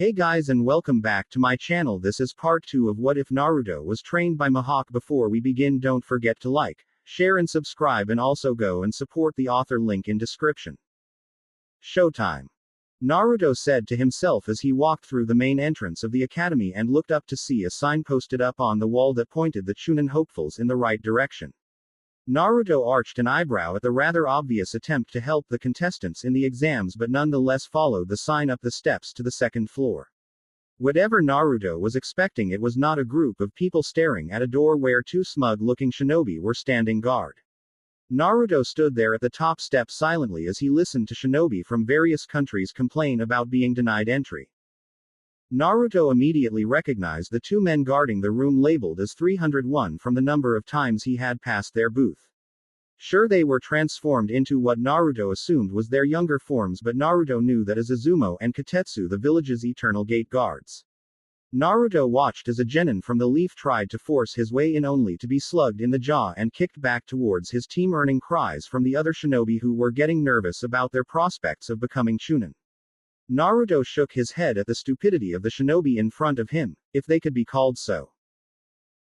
Hey guys and welcome back to my channel. This is part 2 of What If Naruto Was Trained by Mihawk. Before we begin, don't forget to like, share and subscribe, and also go and support the author, link in description. Showtime. Naruto said to himself as he walked through the main entrance of the academy and looked up to see a sign posted up on the wall that pointed the Chunin hopefuls in the right direction. Naruto arched an eyebrow at the rather obvious attempt to help the contestants in the exams, but nonetheless followed the sign up the steps to the second floor. Whatever Naruto was expecting, it was not a group of people staring at a door where two smug-looking shinobi were standing guard. Naruto stood there at the top step silently as he listened to shinobi from various countries complain about being denied entry. Naruto immediately recognized the two men guarding the room labeled as 301 from the number of times he had passed their booth. Sure, they were transformed into what Naruto assumed was their younger forms, but Naruto knew that as Izumo and Kotetsu, the village's eternal gate guards. Naruto watched as a genin from the leaf tried to force his way in only to be slugged in the jaw and kicked back towards his team, earning cries from the other shinobi who were getting nervous about their prospects of becoming Chunin. Naruto shook his head at the stupidity of the shinobi in front of him, if they could be called so.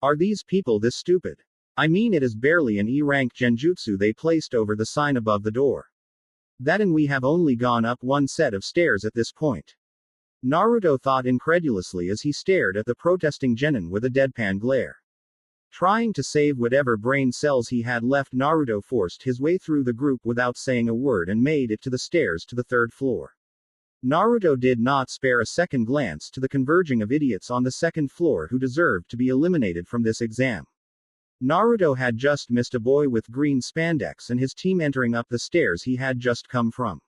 Are these people this stupid? I mean, it is barely an E-rank genjutsu they placed over the sign above the door. That, and we have only gone up one set of stairs at this point. Naruto thought incredulously as he stared at the protesting genin with a deadpan glare. Trying to save whatever brain cells he had left, Naruto forced his way through the group without saying a word and made it to the stairs to the third floor. Naruto did not spare a second glance to the converging of idiots on the second floor who deserved to be eliminated from this exam. Naruto had just missed a boy with green spandex and his team entering up the stairs he had just come from.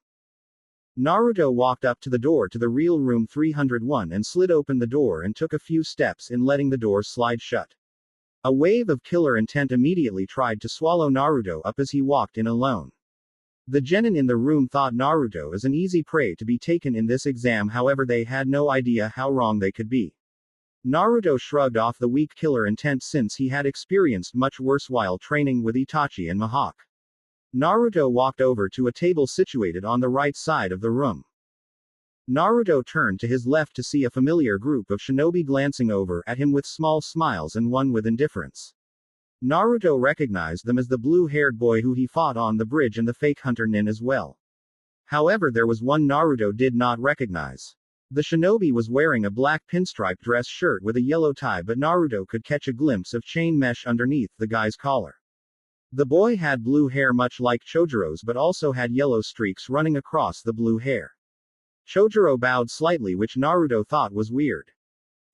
Naruto walked up to the door to the real room 301 and slid open the door and took a few steps in, letting the door slide shut. A wave of killer intent immediately tried to swallow Naruto up as he walked in alone. The genin in the room thought Naruto as an easy prey to be taken in this exam, however they had no idea how wrong they could be. Naruto shrugged off the weak killer intent since he had experienced much worse while training with Itachi and Mihawk. Naruto walked over to a table situated on the right side of the room. Naruto turned to his left to see a familiar group of shinobi glancing over at him with small smiles and one with indifference. Naruto recognized them as the blue-haired boy who he fought on the bridge and the fake hunter Nin as well. However, there was one Naruto did not recognize. The shinobi was wearing a black pinstripe dress shirt with a yellow tie, but Naruto could catch a glimpse of chain mesh underneath the guy's collar. The boy had blue hair much like Chojiro's, but also had yellow streaks running across the blue hair. Chojiro bowed slightly, which Naruto thought was weird.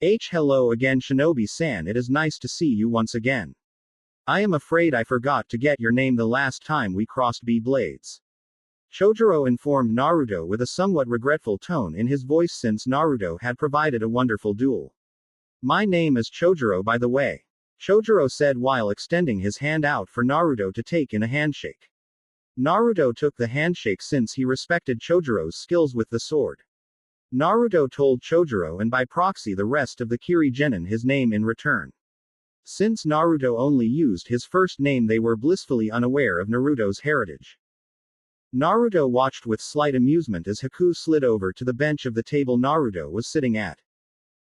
Hello again, Shinobi-san, it is nice to see you once again. I am afraid I forgot to get your name the last time we crossed B-Blades. Chojiro informed Naruto with a somewhat regretful tone in his voice, since Naruto had provided a wonderful duel. My name is Chojiro, by the way. Chojiro said while extending his hand out for Naruto to take in a handshake. Naruto took the handshake since he respected Chojiro's skills with the sword. Naruto told Chojiro and by proxy the rest of the Kiri genin his name in return. Since Naruto only used his first name, they were blissfully unaware of Naruto's heritage. Naruto watched with slight amusement as Haku slid over to the bench of the table Naruto was sitting at.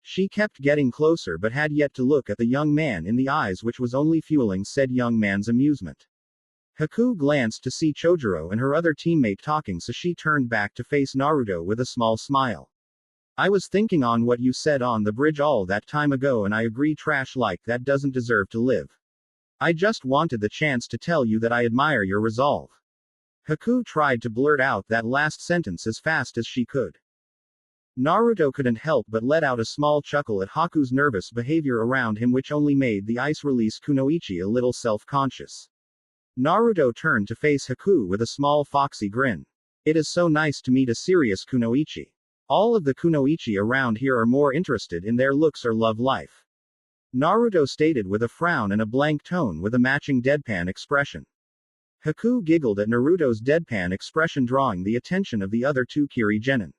She kept getting closer but had yet to look at the young man in the eyes, which was only fueling said young man's amusement. Haku glanced to see Chojiro and her other teammate talking, so she turned back to face Naruto with a small smile. I was thinking on what you said on the bridge all that time ago, and I agree, trash like that doesn't deserve to live. I just wanted the chance to tell you that I admire your resolve. Haku tried to blurt out that last sentence as fast as she could. Naruto couldn't help but let out a small chuckle at Haku's nervous behavior around him, which only made the ice-release kunoichi a little self-conscious. Naruto turned to face Haku with a small foxy grin. It is so nice to meet a serious kunoichi. All of the kunoichi around here are more interested in their looks or love life. Naruto stated with a frown and a blank tone with a matching deadpan expression. Haku giggled at Naruto's deadpan expression, drawing the attention of the other two Kiri genin.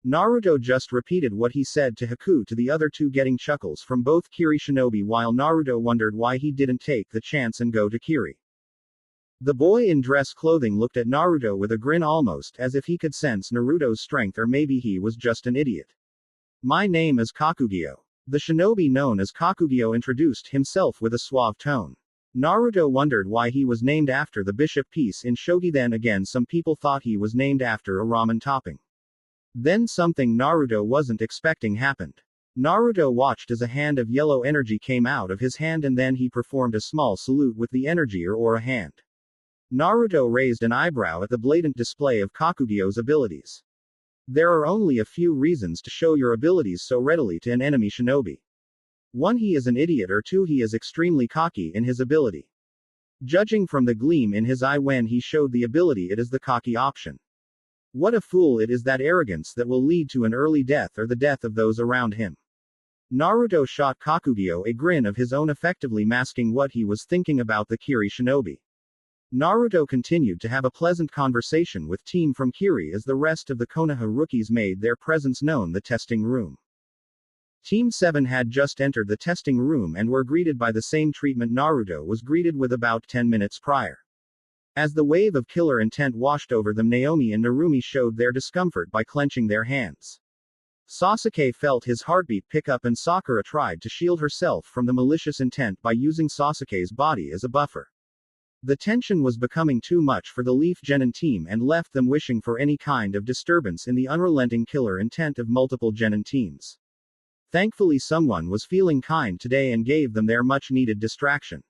Naruto just repeated what he said to Haku to the other two, getting chuckles from both Kiri shinobi, while Naruto wondered why he didn't take the chance and go to Kiri. The boy in dress clothing looked at Naruto with a grin, almost as if he could sense Naruto's strength, or maybe he was just an idiot. My name is Kakugyo. The shinobi known as Kakugyo introduced himself with a suave tone. Naruto wondered why he was named after the bishop piece in shogi. Then again, some people thought he was named after a ramen topping. Then something Naruto wasn't expecting happened. Naruto watched as a hand of yellow energy came out of his hand, and then he performed a small salute with the energy or aura hand. Naruto raised an eyebrow at the blatant display of Kakugyo's abilities. There are only a few reasons to show your abilities so readily to an enemy shinobi. 1. He is an idiot, or 2. He is extremely cocky in his ability. Judging from the gleam in his eye when he showed the ability, it is the cocky option. What a fool it is, that arrogance that will lead to an early death or the death of those around him. Naruto shot Kakugyo a grin of his own, effectively masking what he was thinking about the Kiri shinobi. Naruto continued to have a pleasant conversation with team from Kiri as the rest of the Konoha rookies made their presence known. The testing room. Team 7 had just entered the testing room and were greeted by the same treatment Naruto was greeted with about 10 minutes prior. As the wave of killer intent washed over them, Naomi and Narumi showed their discomfort by clenching their hands. Sasuke felt his heartbeat pick up, and Sakura tried to shield herself from the malicious intent by using Sasuke's body as a buffer. The tension was becoming too much for the Leaf Genin team and left them wishing for any kind of disturbance in the unrelenting killer intent of multiple Genin teams. Thankfully, someone was feeling kind today and gave them their much-needed distraction.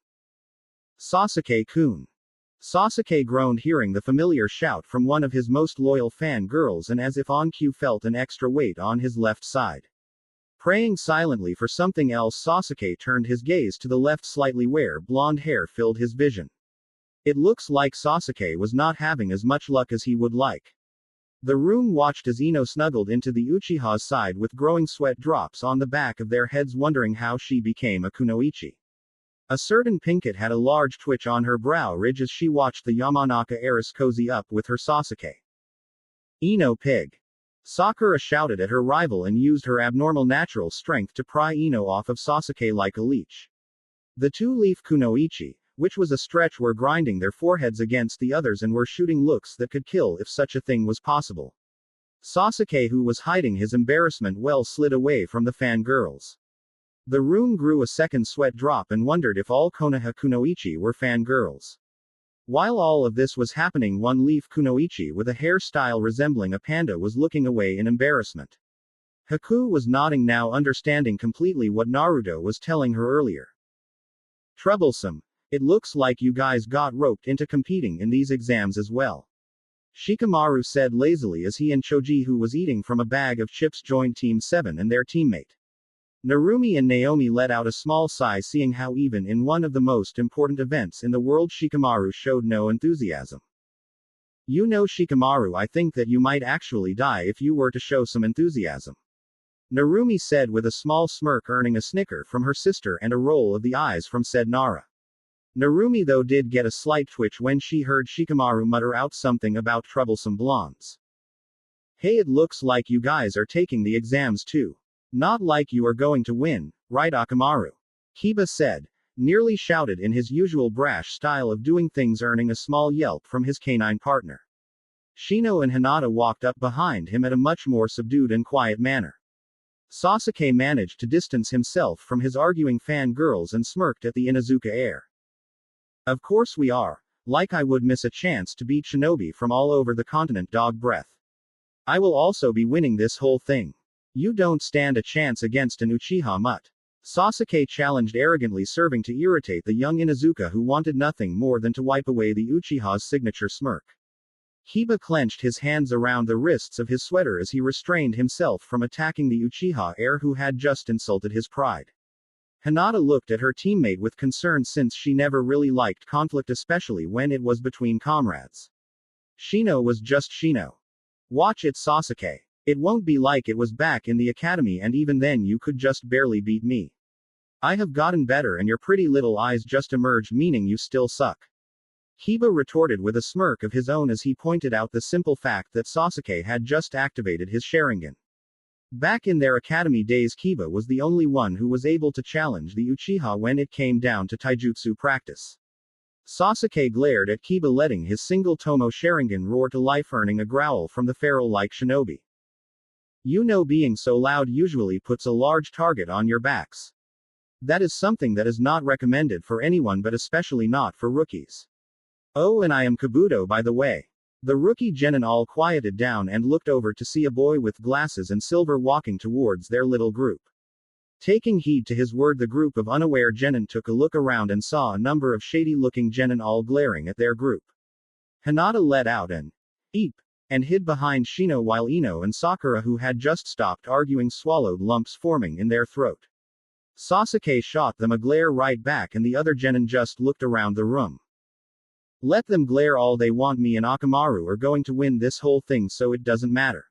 Sasuke-kun. Sasuke groaned hearing the familiar shout from one of his most loyal fan girls, and as if on cue felt an extra weight on his left side. Praying silently for something else, Sasuke turned his gaze to the left slightly, where blonde hair filled his vision. It looks like Sasuke was not having as much luck as he would like. The room watched as Ino snuggled into the Uchiha's side with growing sweat drops on the back of their heads, wondering how she became a kunoichi. A certain Pinkett had a large twitch on her brow ridge as she watched the Yamanaka heiress cozy up with her Sasuke. Ino pig. Sakura shouted at her rival and used her abnormal natural strength to pry Ino off of Sasuke like a leech. The two-leaf kunoichi, which was a stretch, were grinding their foreheads against the others and were shooting looks that could kill if such a thing was possible. Sasuke, who was hiding his embarrassment well, slid away from the fangirls. The room grew a second sweat drop and wondered if all Konoha kunoichi were fangirls. While all of this was happening, one leaf kunoichi with a hairstyle resembling a panda was looking away in embarrassment. Haku was nodding now, understanding completely what Naruto was telling her earlier. Troublesome. It looks like you guys got roped into competing in these exams as well. Shikamaru said lazily as he and Choji, who was eating from a bag of chips, joined Team 7 and their teammate. Narumi and Naomi let out a small sigh, seeing how even in one of the most important events in the world Shikamaru showed no enthusiasm. You know, Shikamaru, I think that you might actually die if you were to show some enthusiasm. Narumi said with a small smirk, earning a snicker from her sister and a roll of the eyes from said Nara. Narumi, though, did get a slight twitch when she heard Shikamaru mutter out something about troublesome blondes. Hey, it looks like you guys are taking the exams too. Not like you are going to win, right, Akamaru? Kiba said, nearly shouted in his usual brash style of doing things, earning a small yelp from his canine partner. Shino and Hinata walked up behind him at a much more subdued and quiet manner. Sasuke managed to distance himself from his arguing fangirls and smirked at the Inuzuka air. Of course we are. Like I would miss a chance to beat shinobi from all over the continent, dog breath. I will also be winning this whole thing. You don't stand a chance against an Uchiha mutt. Sasuke challenged arrogantly, serving to irritate the young Inuzuka, who wanted nothing more than to wipe away the Uchiha's signature smirk. Kiba clenched his hands around the wrists of his sweater as he restrained himself from attacking the Uchiha heir who had just insulted his pride. Hinata looked at her teammate with concern, since she never really liked conflict, especially when it was between comrades. Shino was just Shino. Watch it, Sasuke. It won't be like it was back in the academy, and even then you could just barely beat me. I have gotten better and your pretty little eyes just emerged, meaning you still suck. Kiba retorted with a smirk of his own as he pointed out the simple fact that Sasuke had just activated his Sharingan. Back in their academy days, Kiba was the only one who was able to challenge the Uchiha when it came down to taijutsu practice. Sasuke glared at Kiba, letting his single Tomo Sharingan roar to life, earning a growl from the feral-like shinobi. You know, being so loud usually puts a large target on your backs. That is something that is not recommended for anyone, but especially not for rookies. Oh, and I am Kabuto, by the way. The rookie genin all quieted down and looked over to see a boy with glasses and silver walking towards their little group. Taking heed to his word, the group of unaware genin took a look around and saw a number of shady-looking genin all glaring at their group. Hinata let out an eep and hid behind Shino, while Ino and Sakura, who had just stopped arguing, swallowed lumps forming in their throat. Sasuke shot them a glare right back, and the other genin just looked around the room. Let them glare all they want, me and Akamaru are going to win this whole thing, so it doesn't matter.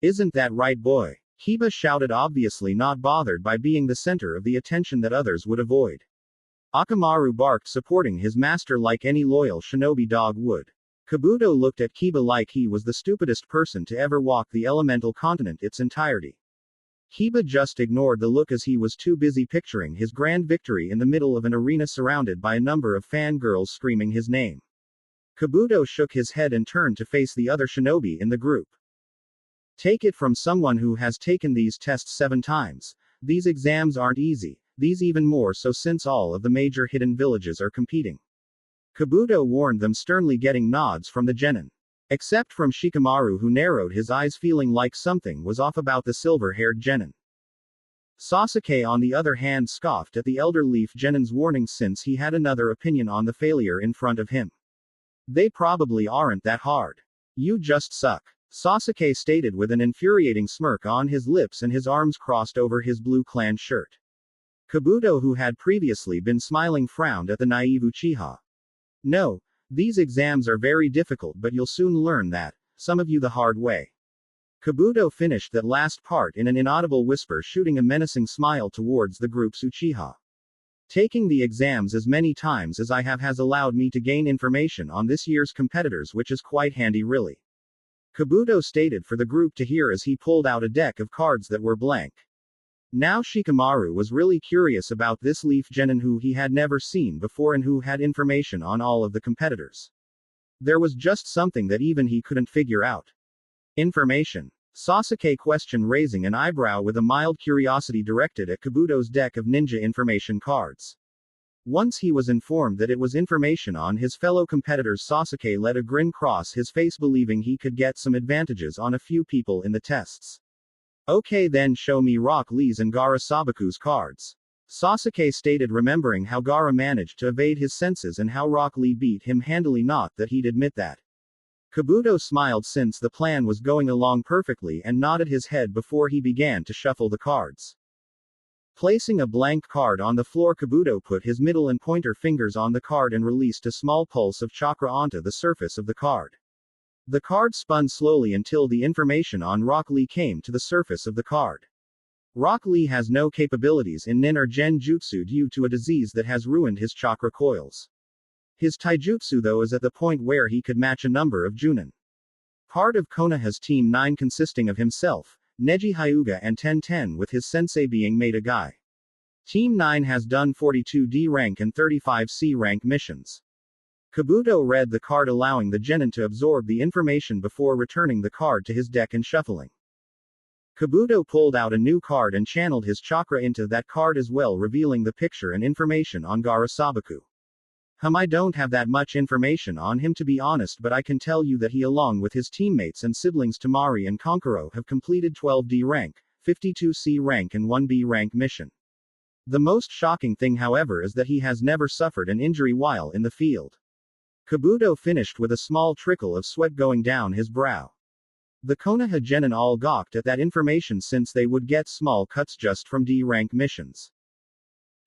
Isn't that right, boy? Kiba shouted, obviously not bothered by being the center of the attention that others would avoid. Akamaru barked, supporting his master like any loyal shinobi dog would. Kabuto looked at Kiba like he was the stupidest person to ever walk the elemental continent its entirety. Kiba just ignored the look as he was too busy picturing his grand victory in the middle of an arena surrounded by a number of fangirls screaming his name. Kabuto shook his head and turned to face the other shinobi in the group. Take it from someone who has taken these tests 7 times. These exams aren't easy, these even more so since all of the major hidden villages are competing. Kabuto warned them, sternly, getting nods from the genin. Except from Shikamaru, who narrowed his eyes, feeling like something was off about the silver-haired genin. Sasuke, on the other hand, scoffed at the elder leaf genin's warning since he had another opinion on the failure in front of him. They probably aren't that hard. You just suck, Sasuke stated with an infuriating smirk on his lips and his arms crossed over his blue clan shirt. Kabuto, who had previously been smiling, frowned at the naive Uchiha. No, these exams are very difficult, but you'll soon learn that, some of you the hard way. Kabuto finished that last part in an inaudible whisper, shooting a menacing smile towards the group's Uchiha. Taking the exams as many times as I have has allowed me to gain information on this year's competitors, which is quite handy, really. Kabuto stated for the group to hear as he pulled out a deck of cards that were blank. Now Shikamaru was really curious about this leaf genin who he had never seen before and who had information on all of the competitors. There was just something that even he couldn't figure out. Information? Sasuke questioned, raising an eyebrow with a mild curiosity directed at Kabuto's deck of ninja information cards. Once he was informed that it was information on his fellow competitors, Sasuke let a grin cross his face, believing he could get some advantages on a few people in the tests. Okay, then show me Rock Lee's and Gaara Sabaku's cards. Sasuke stated, remembering how Gaara managed to evade his senses and how Rock Lee beat him handily, not that he'd admit that. Kabuto smiled since the plan was going along perfectly and nodded his head before he began to shuffle the cards. Placing a blank card on the floor, Kabuto put his middle and pointer fingers on the card and released a small pulse of chakra onto the surface of the card. The card spun slowly until the information on Rock Lee came to the surface of the card. Rock Lee has no capabilities in nin or gen jutsu due to a disease that has ruined his chakra coils. His taijutsu, though, is at the point where he could match a number of Chunin. Part of Konoha's Team 9, consisting of himself, Neji Hyuga, and Ten with his sensei being Maida Guy. Team 9 has done 42 D rank and 35 C rank missions. Kabuto read the card, allowing the genin to absorb the information before returning the card to his deck and shuffling. Kabuto pulled out a new card and channeled his chakra into that card as well, revealing the picture and information on Gaara Sabaku. I don't have that much information on him, to be honest, but I can tell you that he, along with his teammates and siblings Temari and Konuro, have completed 12 D rank, 52 C rank and 1 B rank mission. The most shocking thing, however, is that he has never suffered an injury while in the field. Kabuto finished with a small trickle of sweat going down his brow. The Konoha genin all gawked at that information since they would get small cuts just from D rank missions.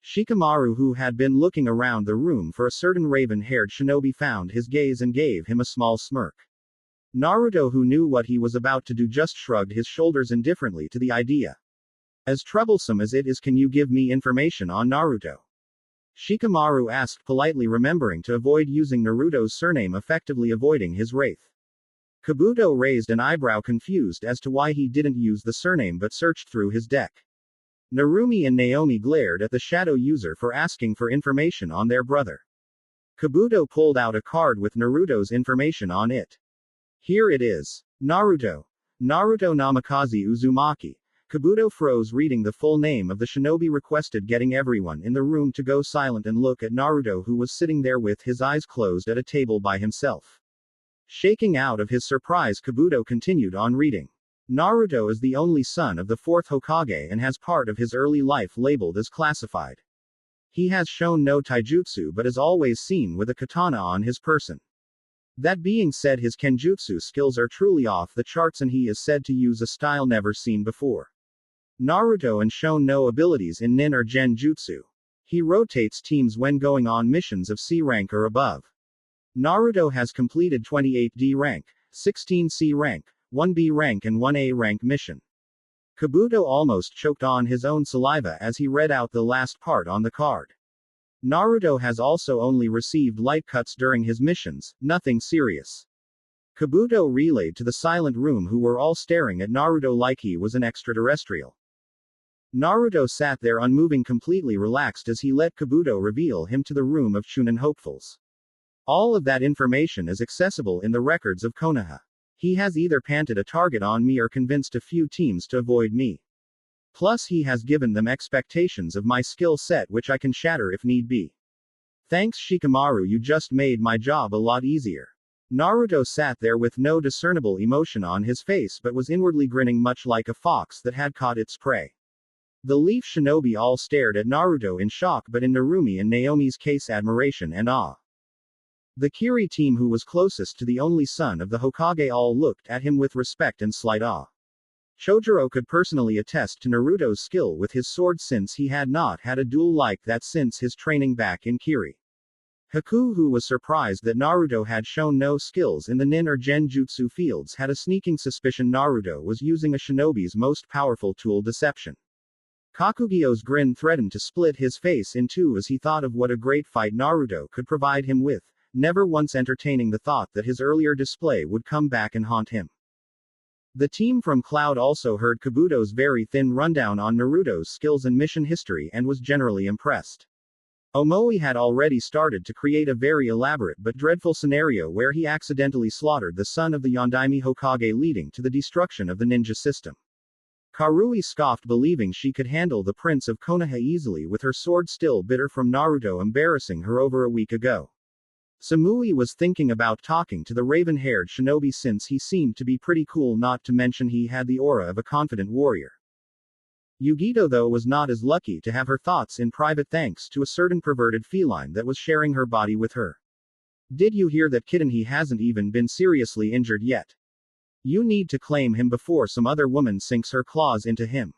Shikamaru, who had been looking around the room for a certain raven-haired shinobi, found his gaze and gave him a small smirk. Naruto, who knew what he was about to do, just shrugged his shoulders indifferently to the idea. As troublesome as it is, can you give me information on Naruto? Shikamaru asked politely, remembering to avoid using Naruto's surname, effectively avoiding his wraith. Kabuto raised an eyebrow, confused as to why he didn't use the surname but searched through his deck. Narumi and Naomi glared at the shadow user for asking for information on their brother. Kabuto pulled out a card with Naruto's information on it. Here it is. Naruto. Naruto Namikaze Uzumaki. Kabuto froze reading the full name of the shinobi, requested, getting everyone in the room to go silent and look at Naruto, who was sitting there with his eyes closed at a table by himself. Shaking out of his surprise, Kabuto continued on reading. Naruto is the only son of the fourth Hokage and has part of his early life labeled as classified. He has shown no taijutsu but is always seen with a katana on his person. That being said, his kenjutsu skills are truly off the charts and he is said to use a style never seen before. Naruto and shown no abilities in nin or genjutsu. He rotates teams when going on missions of C rank or above. Naruto has completed 28 D rank, 16 C rank, 1 B rank and 1 A rank mission. Kabuto almost choked on his own saliva as he read out the last part on the card. Naruto has also only received light cuts during his missions, nothing serious. Kabuto relayed to the silent room, who were all staring at Naruto like he was an extraterrestrial. Naruto sat there unmoving, completely relaxed, as he let Kabuto reveal him to the room of Chunin hopefuls. All of that information is accessible in the records of Konoha. He has either planted a target on me or convinced a few teams to avoid me. Plus he has given them expectations of my skill set which I can shatter if need be. Thanks Shikamaru, you just made my job a lot easier. Naruto sat there with no discernible emotion on his face but was inwardly grinning, much like a fox that had caught its prey. The Leaf Shinobi all stared at Naruto in shock, but in Narumi and Naomi's case, admiration and awe. The Kiri team, who was closest to the only son of the Hokage, all looked at him with respect and slight awe. Chojuro could personally attest to Naruto's skill with his sword, since he had not had a duel like that since his training back in Kiri. Haku, who was surprised that Naruto had shown no skills in the nin or genjutsu fields, had a sneaking suspicion Naruto was using a shinobi's most powerful tool, deception. Kakugio's grin threatened to split his face in two as he thought of what a great fight Naruto could provide him with, never once entertaining the thought that his earlier display would come back and haunt him. The team from Cloud also heard Kabuto's very thin rundown on Naruto's skills and mission history and was generally impressed. Omoi had already started to create a very elaborate but dreadful scenario where he accidentally slaughtered the son of the Yondaime Hokage, leading to the destruction of the ninja system. Karui scoffed, believing she could handle the Prince of Konoha easily with her sword, still bitter from Naruto embarrassing her over a week ago. Samui was thinking about talking to the raven-haired shinobi since he seemed to be pretty cool, not to mention he had the aura of a confident warrior. Yugito, though, was not as lucky to have her thoughts in private thanks to a certain perverted feline that was sharing her body with her. Did you hear that, kitten? He hasn't even been seriously injured yet. You need to claim him before some other woman sinks her claws into him.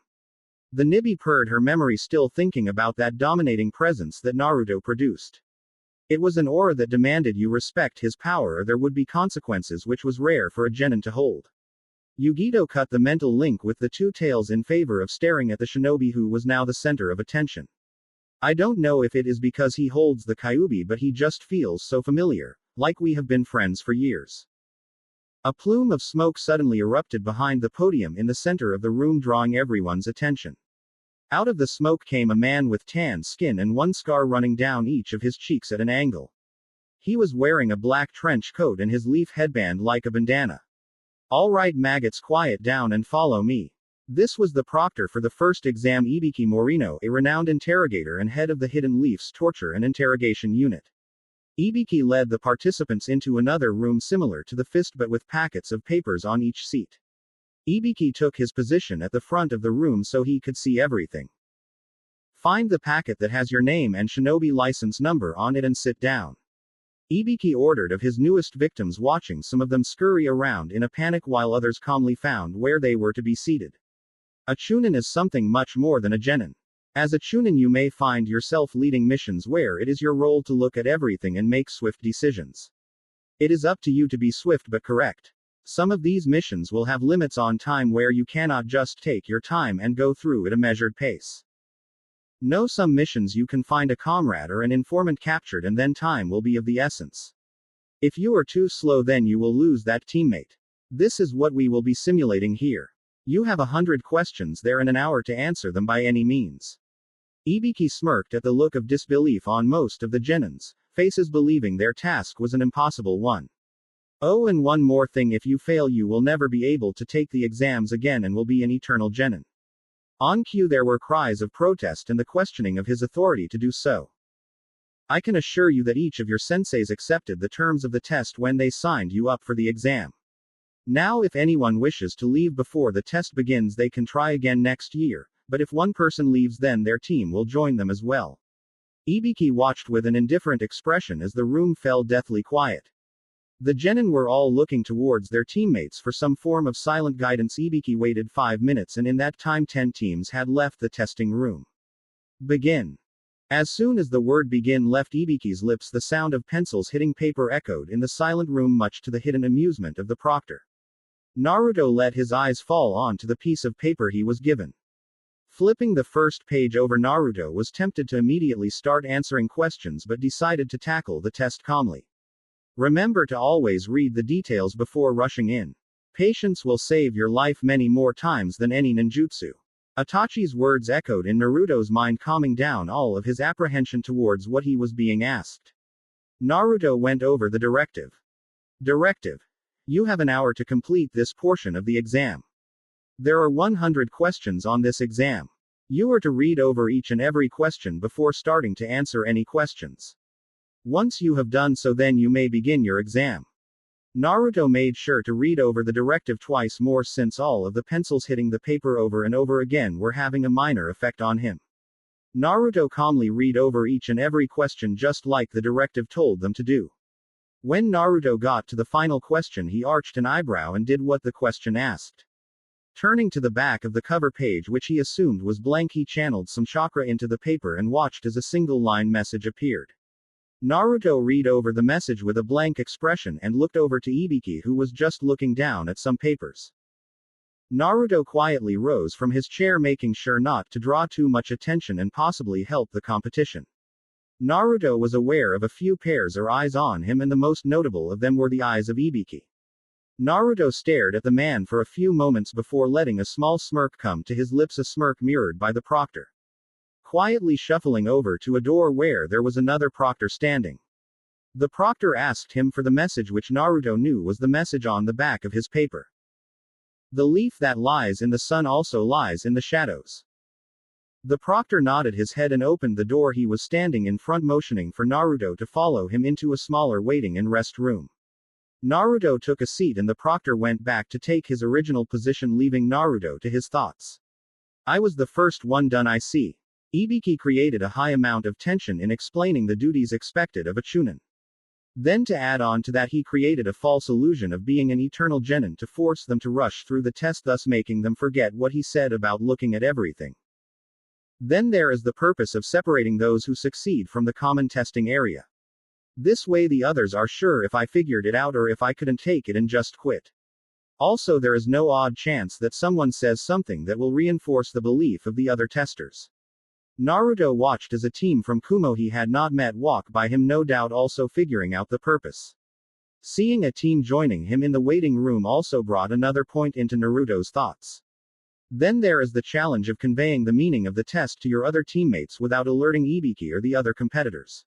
The Nibi purred, her memory still thinking about that dominating presence that Naruto produced. It was an aura that demanded you respect his power or there would be consequences, which was rare for a genin to hold. Yugito cut the mental link with the two tails in favor of staring at the shinobi who was now the center of attention. I don't know if it is because he holds the Kyuubi, but he just feels so familiar, like we have been friends for years. A plume of smoke suddenly erupted behind the podium in the center of the room, drawing everyone's attention. Out of the smoke came a man with tan skin and one scar running down each of his cheeks at an angle. He was wearing a black trench coat and his leaf headband like a bandana. All right, maggots, quiet down and follow me. This was the proctor for the first exam, Ibiki Morino, a renowned interrogator and head of the Hidden Leaf's torture and interrogation unit. Ibiki led the participants into another room similar to the fist but with packets of papers on each seat. Ibiki took his position at the front of the room so he could see everything. Find the packet that has your name and shinobi license number on it and sit down. Ibiki ordered of his newest victims, watching some of them scurry around in a panic while others calmly found where they were to be seated. A Chunin is something much more than a genin. As a Chunin, you may find yourself leading missions where it is your role to look at everything and make swift decisions. It is up to you to be swift but correct. Some of these missions will have limits on time where you cannot just take your time and go through at a measured pace. No, some missions you can find a comrade or an informant captured and then time will be of the essence. If you are too slow, then you will lose that teammate. This is what we will be simulating here. You have 100 questions there and an hour to answer them by any means. Ibiki smirked at the look of disbelief on most of the genins, faces, believing their task was an impossible one. Oh, and one more thing, if you fail you will never be able to take the exams again and will be an eternal genin. On cue there were cries of protest and the questioning of his authority to do so. I can assure you that each of your senseis accepted the terms of the test when they signed you up for the exam. Now if anyone wishes to leave before the test begins they can try again next year, but if one person leaves then their team will join them as well. Ibiki watched with an indifferent expression as the room fell deathly quiet. The genin were all looking towards their teammates for some form of silent guidance. Ibiki waited 5 minutes and in that time 10 teams had left the testing room. Begin. As soon as the word begin left Ibiki's lips the sound of pencils hitting paper echoed in the silent room much to the hidden amusement of the proctor. Naruto let his eyes fall onto the piece of paper he was given. Flipping the first page over, Naruto was tempted to immediately start answering questions but decided to tackle the test calmly. Remember to always read the details before rushing in. Patience will save your life many more times than any ninjutsu. Itachi's words echoed in Naruto's mind, calming down all of his apprehension towards what he was being asked. Naruto went over the directive. Directive. You have an hour to complete this portion of the exam. There are 100 questions on this exam. You are to read over each and every question before starting to answer any questions. Once you have done so then you may begin your exam. Naruto made sure to read over the directive twice more since all of the pencils hitting the paper over and over again were having a minor effect on him. Naruto calmly read over each and every question just like the directive told them to do. When Naruto got to the final question he arched an eyebrow and did what the question asked. Turning to the back of the cover page which he assumed was blank he channeled some chakra into the paper and watched as a single line message appeared. Naruto read over the message with a blank expression and looked over to Ibiki who was just looking down at some papers. Naruto quietly rose from his chair making sure not to draw too much attention and possibly help the competition. Naruto was aware of a few pairs of eyes on him and the most notable of them were the eyes of Ibiki. Naruto stared at the man for a few moments before letting a small smirk come to his lips, a smirk mirrored by the proctor. Quietly shuffling over to a door where there was another proctor standing. The proctor asked him for the message which Naruto knew was the message on the back of his paper. The leaf that lies in the sun also lies in the shadows. The proctor nodded his head and opened the door he was standing in front, motioning for Naruto to follow him into a smaller waiting and rest room. Naruto took a seat and the proctor went back to take his original position, leaving Naruto to his thoughts. I was the first one done, I see. Ibiki created a high amount of tension in explaining the duties expected of a Chunin. Then to add on to that he created a false illusion of being an eternal genin to force them to rush through the test, thus making them forget what he said about looking at everything. Then there is the purpose of separating those who succeed from the common testing area. This way the others are sure if I figured it out or if I couldn't take it and just quit. Also there is no odd chance that someone says something that will reinforce the belief of the other testers. Naruto watched as a team from Kumo he had not met walk by him, no doubt also figuring out the purpose. Seeing a team joining him in the waiting room also brought another point into Naruto's thoughts. Then there is the challenge of conveying the meaning of the test to your other teammates without alerting Ibiki or the other competitors.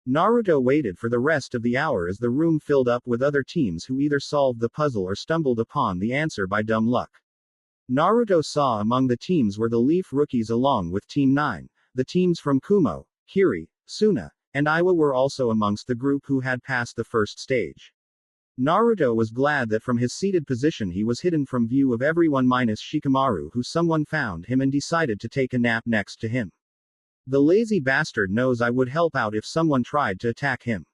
Naruto waited for the rest of the hour as the room filled up with other teams who either solved the puzzle or stumbled upon the answer by dumb luck. Naruto saw among the teams were the Leaf Rookies along with Team 9, the teams from Kumo, Kiri, Suna, and Iwa were also amongst the group who had passed the first stage. Naruto was glad that from his seated position he was hidden from view of everyone minus Shikamaru, who someone found him and decided to take a nap next to him. The lazy bastard knows I would help out if someone tried to attack him.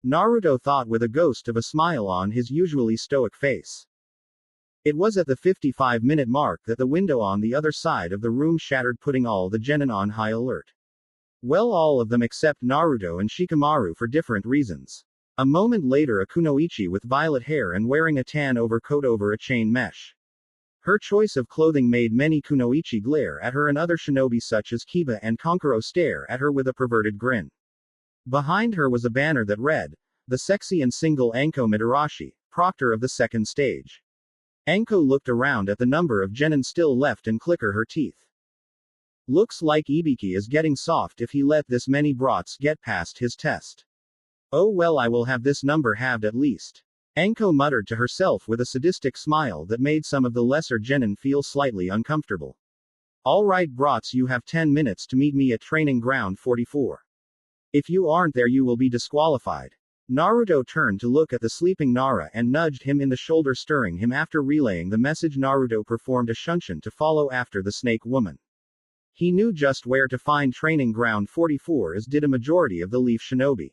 Naruto thought with a ghost of a smile on his usually stoic face. It was at the 55-minute mark that the window on the other side of the room shattered, putting all the genin on high alert. Well, all of them except Naruto and Shikamaru for different reasons. A moment later, a kunoichi with violet hair and wearing a tan overcoat over a chain mesh. Her choice of clothing made many kunoichi glare at her and other shinobi such as Kiba and Konuro stare at her with a perverted grin. Behind her was a banner that read, "The sexy and single Anko Midarashi, proctor of the second stage." Anko looked around at the number of genin still left and clicker her teeth. Looks like Ibiki is getting soft if he let this many brats get past his test. Oh well, I will have this number halved at least. Anko muttered to herself with a sadistic smile that made some of the lesser genin feel slightly uncomfortable. Alright brats, you have 10 minutes to meet me at training ground 44. If you aren't there you will be disqualified. Naruto turned to look at the sleeping Nara and nudged him in the shoulder, stirring him. After relaying the message, Naruto performed a shunshin to follow after the snake woman. He knew just where to find training ground 44, as did a majority of the leaf shinobi.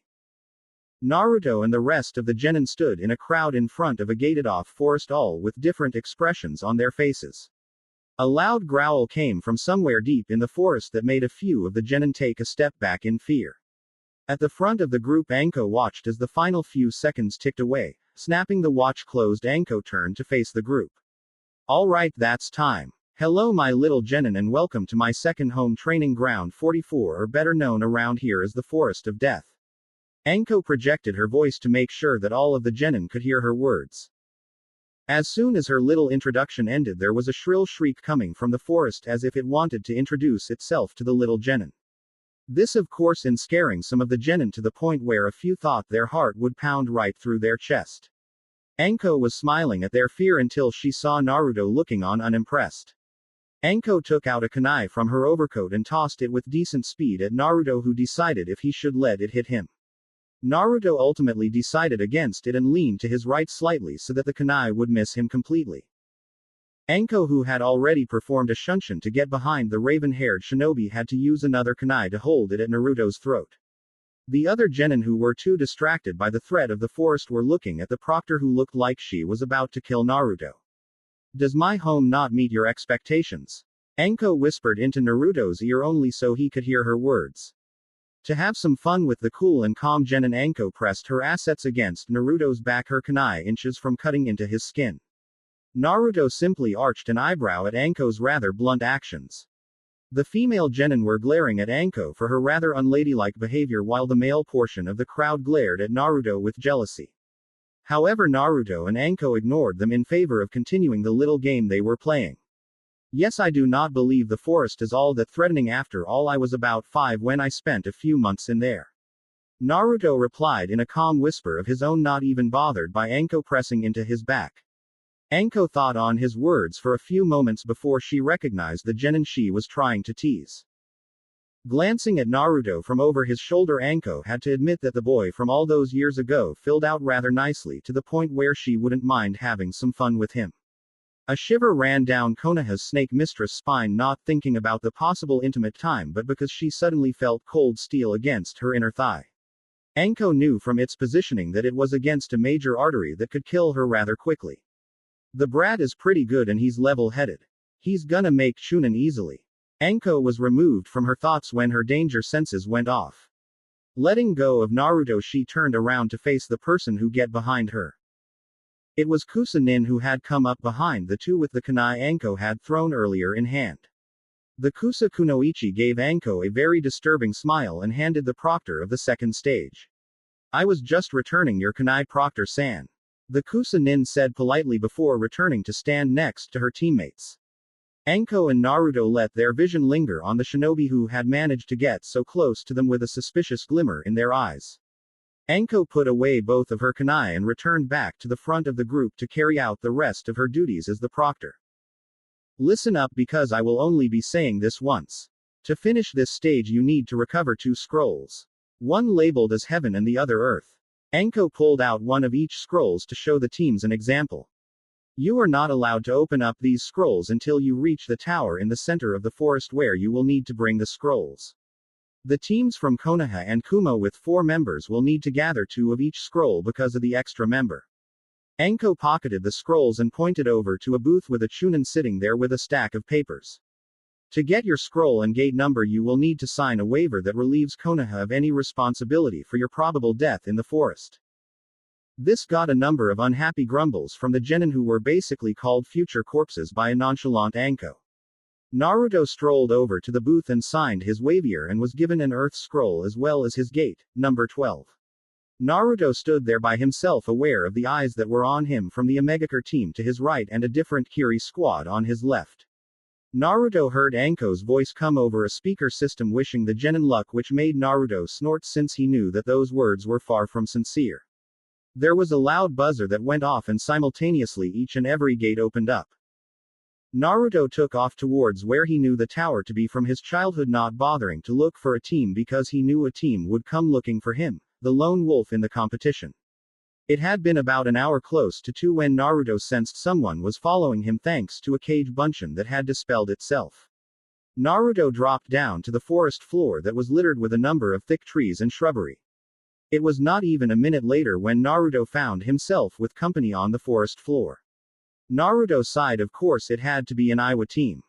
Naruto and the rest of the genin stood in a crowd in front of a gated-off forest, all with different expressions on their faces. A loud growl came from somewhere deep in the forest that made a few of the genin take a step back in fear. At the front of the group, Anko watched as the final few seconds ticked away. Snapping the watch closed, Anko turned to face the group. Alright, that's time. Hello my little genin, and welcome to my second home, training ground 44, or better known around here as the Forest of Death. Anko projected her voice to make sure that all of the genin could hear her words. As soon as her little introduction ended, there was a shrill shriek coming from the forest as if it wanted to introduce itself to the little genin. This of course in scaring some of the genin to the point where a few thought their heart would pound right through their chest. Anko was smiling at their fear until she saw Naruto looking on unimpressed. Anko took out a kunai from her overcoat and tossed it with decent speed at Naruto, who decided if he should let it hit him. Naruto ultimately decided against it and leaned to his right slightly so that the kunai would miss him completely. Anko, who had already performed a shunshin to get behind the raven-haired shinobi, had to use another kunai to hold it at Naruto's throat. The other genin, who were too distracted by the threat of the forest, were looking at the proctor, who looked like she was about to kill Naruto. Does my home not meet your expectations? Anko whispered into Naruto's ear only so he could hear her words. To have some fun with the cool and calm genin, Anko pressed her assets against Naruto's back, her kunai inches from cutting into his skin. Naruto simply arched an eyebrow at Anko's rather blunt actions. The female genin were glaring at Anko for her rather unladylike behavior, while the male portion of the crowd glared at Naruto with jealousy. However, Naruto and Anko ignored them in favor of continuing the little game they were playing. Yes, I do not believe the forest is all that threatening. After all, I was about 5 when I spent a few months in there. Naruto replied in a calm whisper of his own, not even bothered by Anko pressing into his back. Anko thought on his words for a few moments before she recognized the genin she was trying to tease. Glancing at Naruto from over his shoulder, Anko had to admit that the boy from all those years ago filled out rather nicely, to the point where she wouldn't mind having some fun with him. A shiver ran down Konoha's snake mistress' spine, not thinking about the possible intimate time, but because she suddenly felt cold steel against her inner thigh. Anko knew from its positioning that it was against a major artery that could kill her rather quickly. The brat is pretty good and he's level-headed. He's gonna make Chunin easily. Anko was removed from her thoughts when her danger senses went off. Letting go of Naruto, she turned around to face the person who get behind her. It was Kusa-nin, who had come up behind the two with the kunai Anko had thrown earlier in hand. The Kusa Kunoichi gave Anko a very disturbing smile and handed the proctor of the second stage. I was just returning your kunai, Proctor-san. The Kusa-nin said politely before returning to stand next to her teammates. Anko and Naruto let their vision linger on the shinobi who had managed to get so close to them with a suspicious glimmer in their eyes. Anko put away both of her kunai and returned back to the front of the group to carry out the rest of her duties as the proctor. Listen up, because I will only be saying this once. To finish this stage you need to recover 2 scrolls. One labeled as Heaven and the other Earth. Anko pulled out one of each scrolls to show the teams an example. You are not allowed to open up these scrolls until you reach the tower in the center of the forest, where you will need to bring the scrolls. The teams from Konoha and Kumo with 4 members will need to gather 2 of each scroll because of the extra member. Anko pocketed the scrolls and pointed over to a booth with a Chunin sitting there with a stack of papers. To get your scroll and gate number, you will need to sign a waiver that relieves Konoha of any responsibility for your probable death in the forest. This got a number of unhappy grumbles from the genin, who were basically called future corpses by a nonchalant Anko. Naruto strolled over to the booth and signed his waiver and was given an earth scroll as well as his gate, number 12. Naruto stood there by himself, aware of the eyes that were on him from the Omegakure team to his right and a different Kiri squad on his left. Naruto heard Anko's voice come over a speaker system wishing the genin luck, which made Naruto snort since he knew that those words were far from sincere. There was a loud buzzer that went off and simultaneously each and every gate opened up. Naruto took off towards where he knew the tower to be from his childhood, not bothering to look for a team because he knew a team would come looking for him, the lone wolf in the competition. It had been about an hour close to 2 when Naruto sensed someone was following him thanks to a cage bunchen that had dispelled itself. Naruto dropped down to the forest floor that was littered with a number of thick trees and shrubbery. It was not even a minute later when Naruto found himself with company on the forest floor. Naruto sighed. Of course it had to be an Iwa team.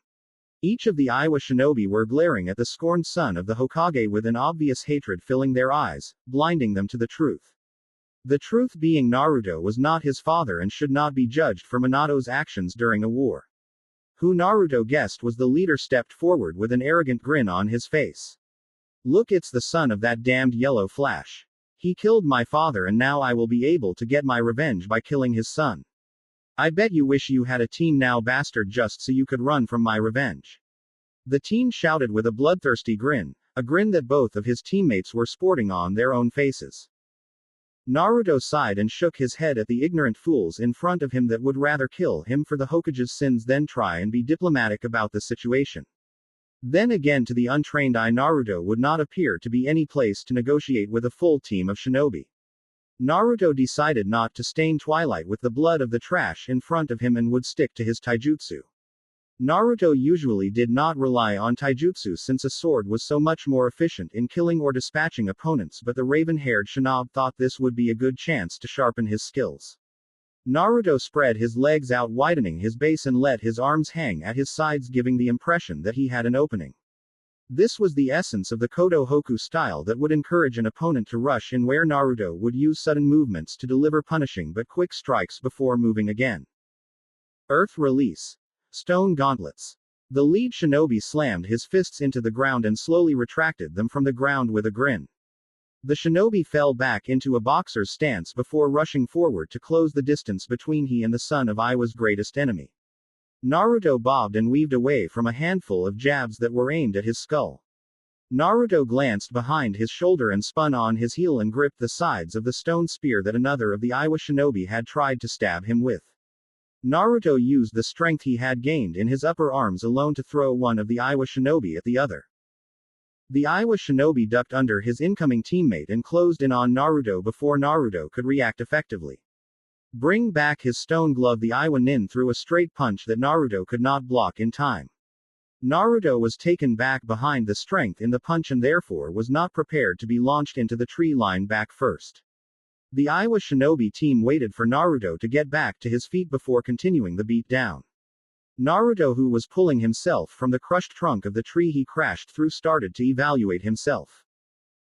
Each of the Iwa shinobi were glaring at the scorned son of the Hokage with an obvious hatred filling their eyes, blinding them to the truth. The truth being Naruto was not his father and should not be judged for Minato's actions during a war. Who Naruto guessed was the leader stepped forward with an arrogant grin on his face. Look, it's the son of that damned yellow Flash. He killed my father and now I will be able to get my revenge by killing his son. I bet you wish you had a team now, bastard, just so you could run from my revenge. The teen shouted with a bloodthirsty grin, a grin that both of his teammates were sporting on their own faces. Naruto sighed and shook his head at the ignorant fools in front of him that would rather kill him for the Hokage's sins than try and be diplomatic about the situation. Then again, to the untrained eye, Naruto would not appear to be any place to negotiate with a full team of shinobi. Naruto decided not to stain twilight with the blood of the trash in front of him and would stick to his taijutsu. Naruto usually did not rely on taijutsu since a sword was so much more efficient in killing or dispatching opponents, but the raven-haired shinobi thought this would be a good chance to sharpen his skills. Naruto spread his legs out, widening his base, and let his arms hang at his sides, giving the impression that he had an opening. This was the essence of the Kodo Hoku style that would encourage an opponent to rush in, where Naruto would use sudden movements to deliver punishing but quick strikes before moving again. Earth Release. Stone Gauntlets. The lead shinobi slammed his fists into the ground and slowly retracted them from the ground with a grin. The shinobi fell back into a boxer's stance before rushing forward to close the distance between he and the son of Iwa's greatest enemy. Naruto bobbed and weaved away from a handful of jabs that were aimed at his skull. Naruto glanced behind his shoulder and spun on his heel and gripped the sides of the stone spear that another of the Iwa shinobi had tried to stab him with. Naruto used the strength he had gained in his upper arms alone to throw one of the Iwa shinobi at the other. The Iwa shinobi ducked under his incoming teammate and closed in on Naruto before Naruto could react effectively. Bring back his stone glove. The Iwa nin threw a straight punch that Naruto could not block in time. Naruto was taken back behind the strength in the punch and therefore was not prepared to be launched into the tree line back first. The Iwa shinobi team waited for Naruto to get back to his feet before continuing the beat down. Naruto, who was pulling himself from the crushed trunk of the tree he crashed through, started to evaluate himself.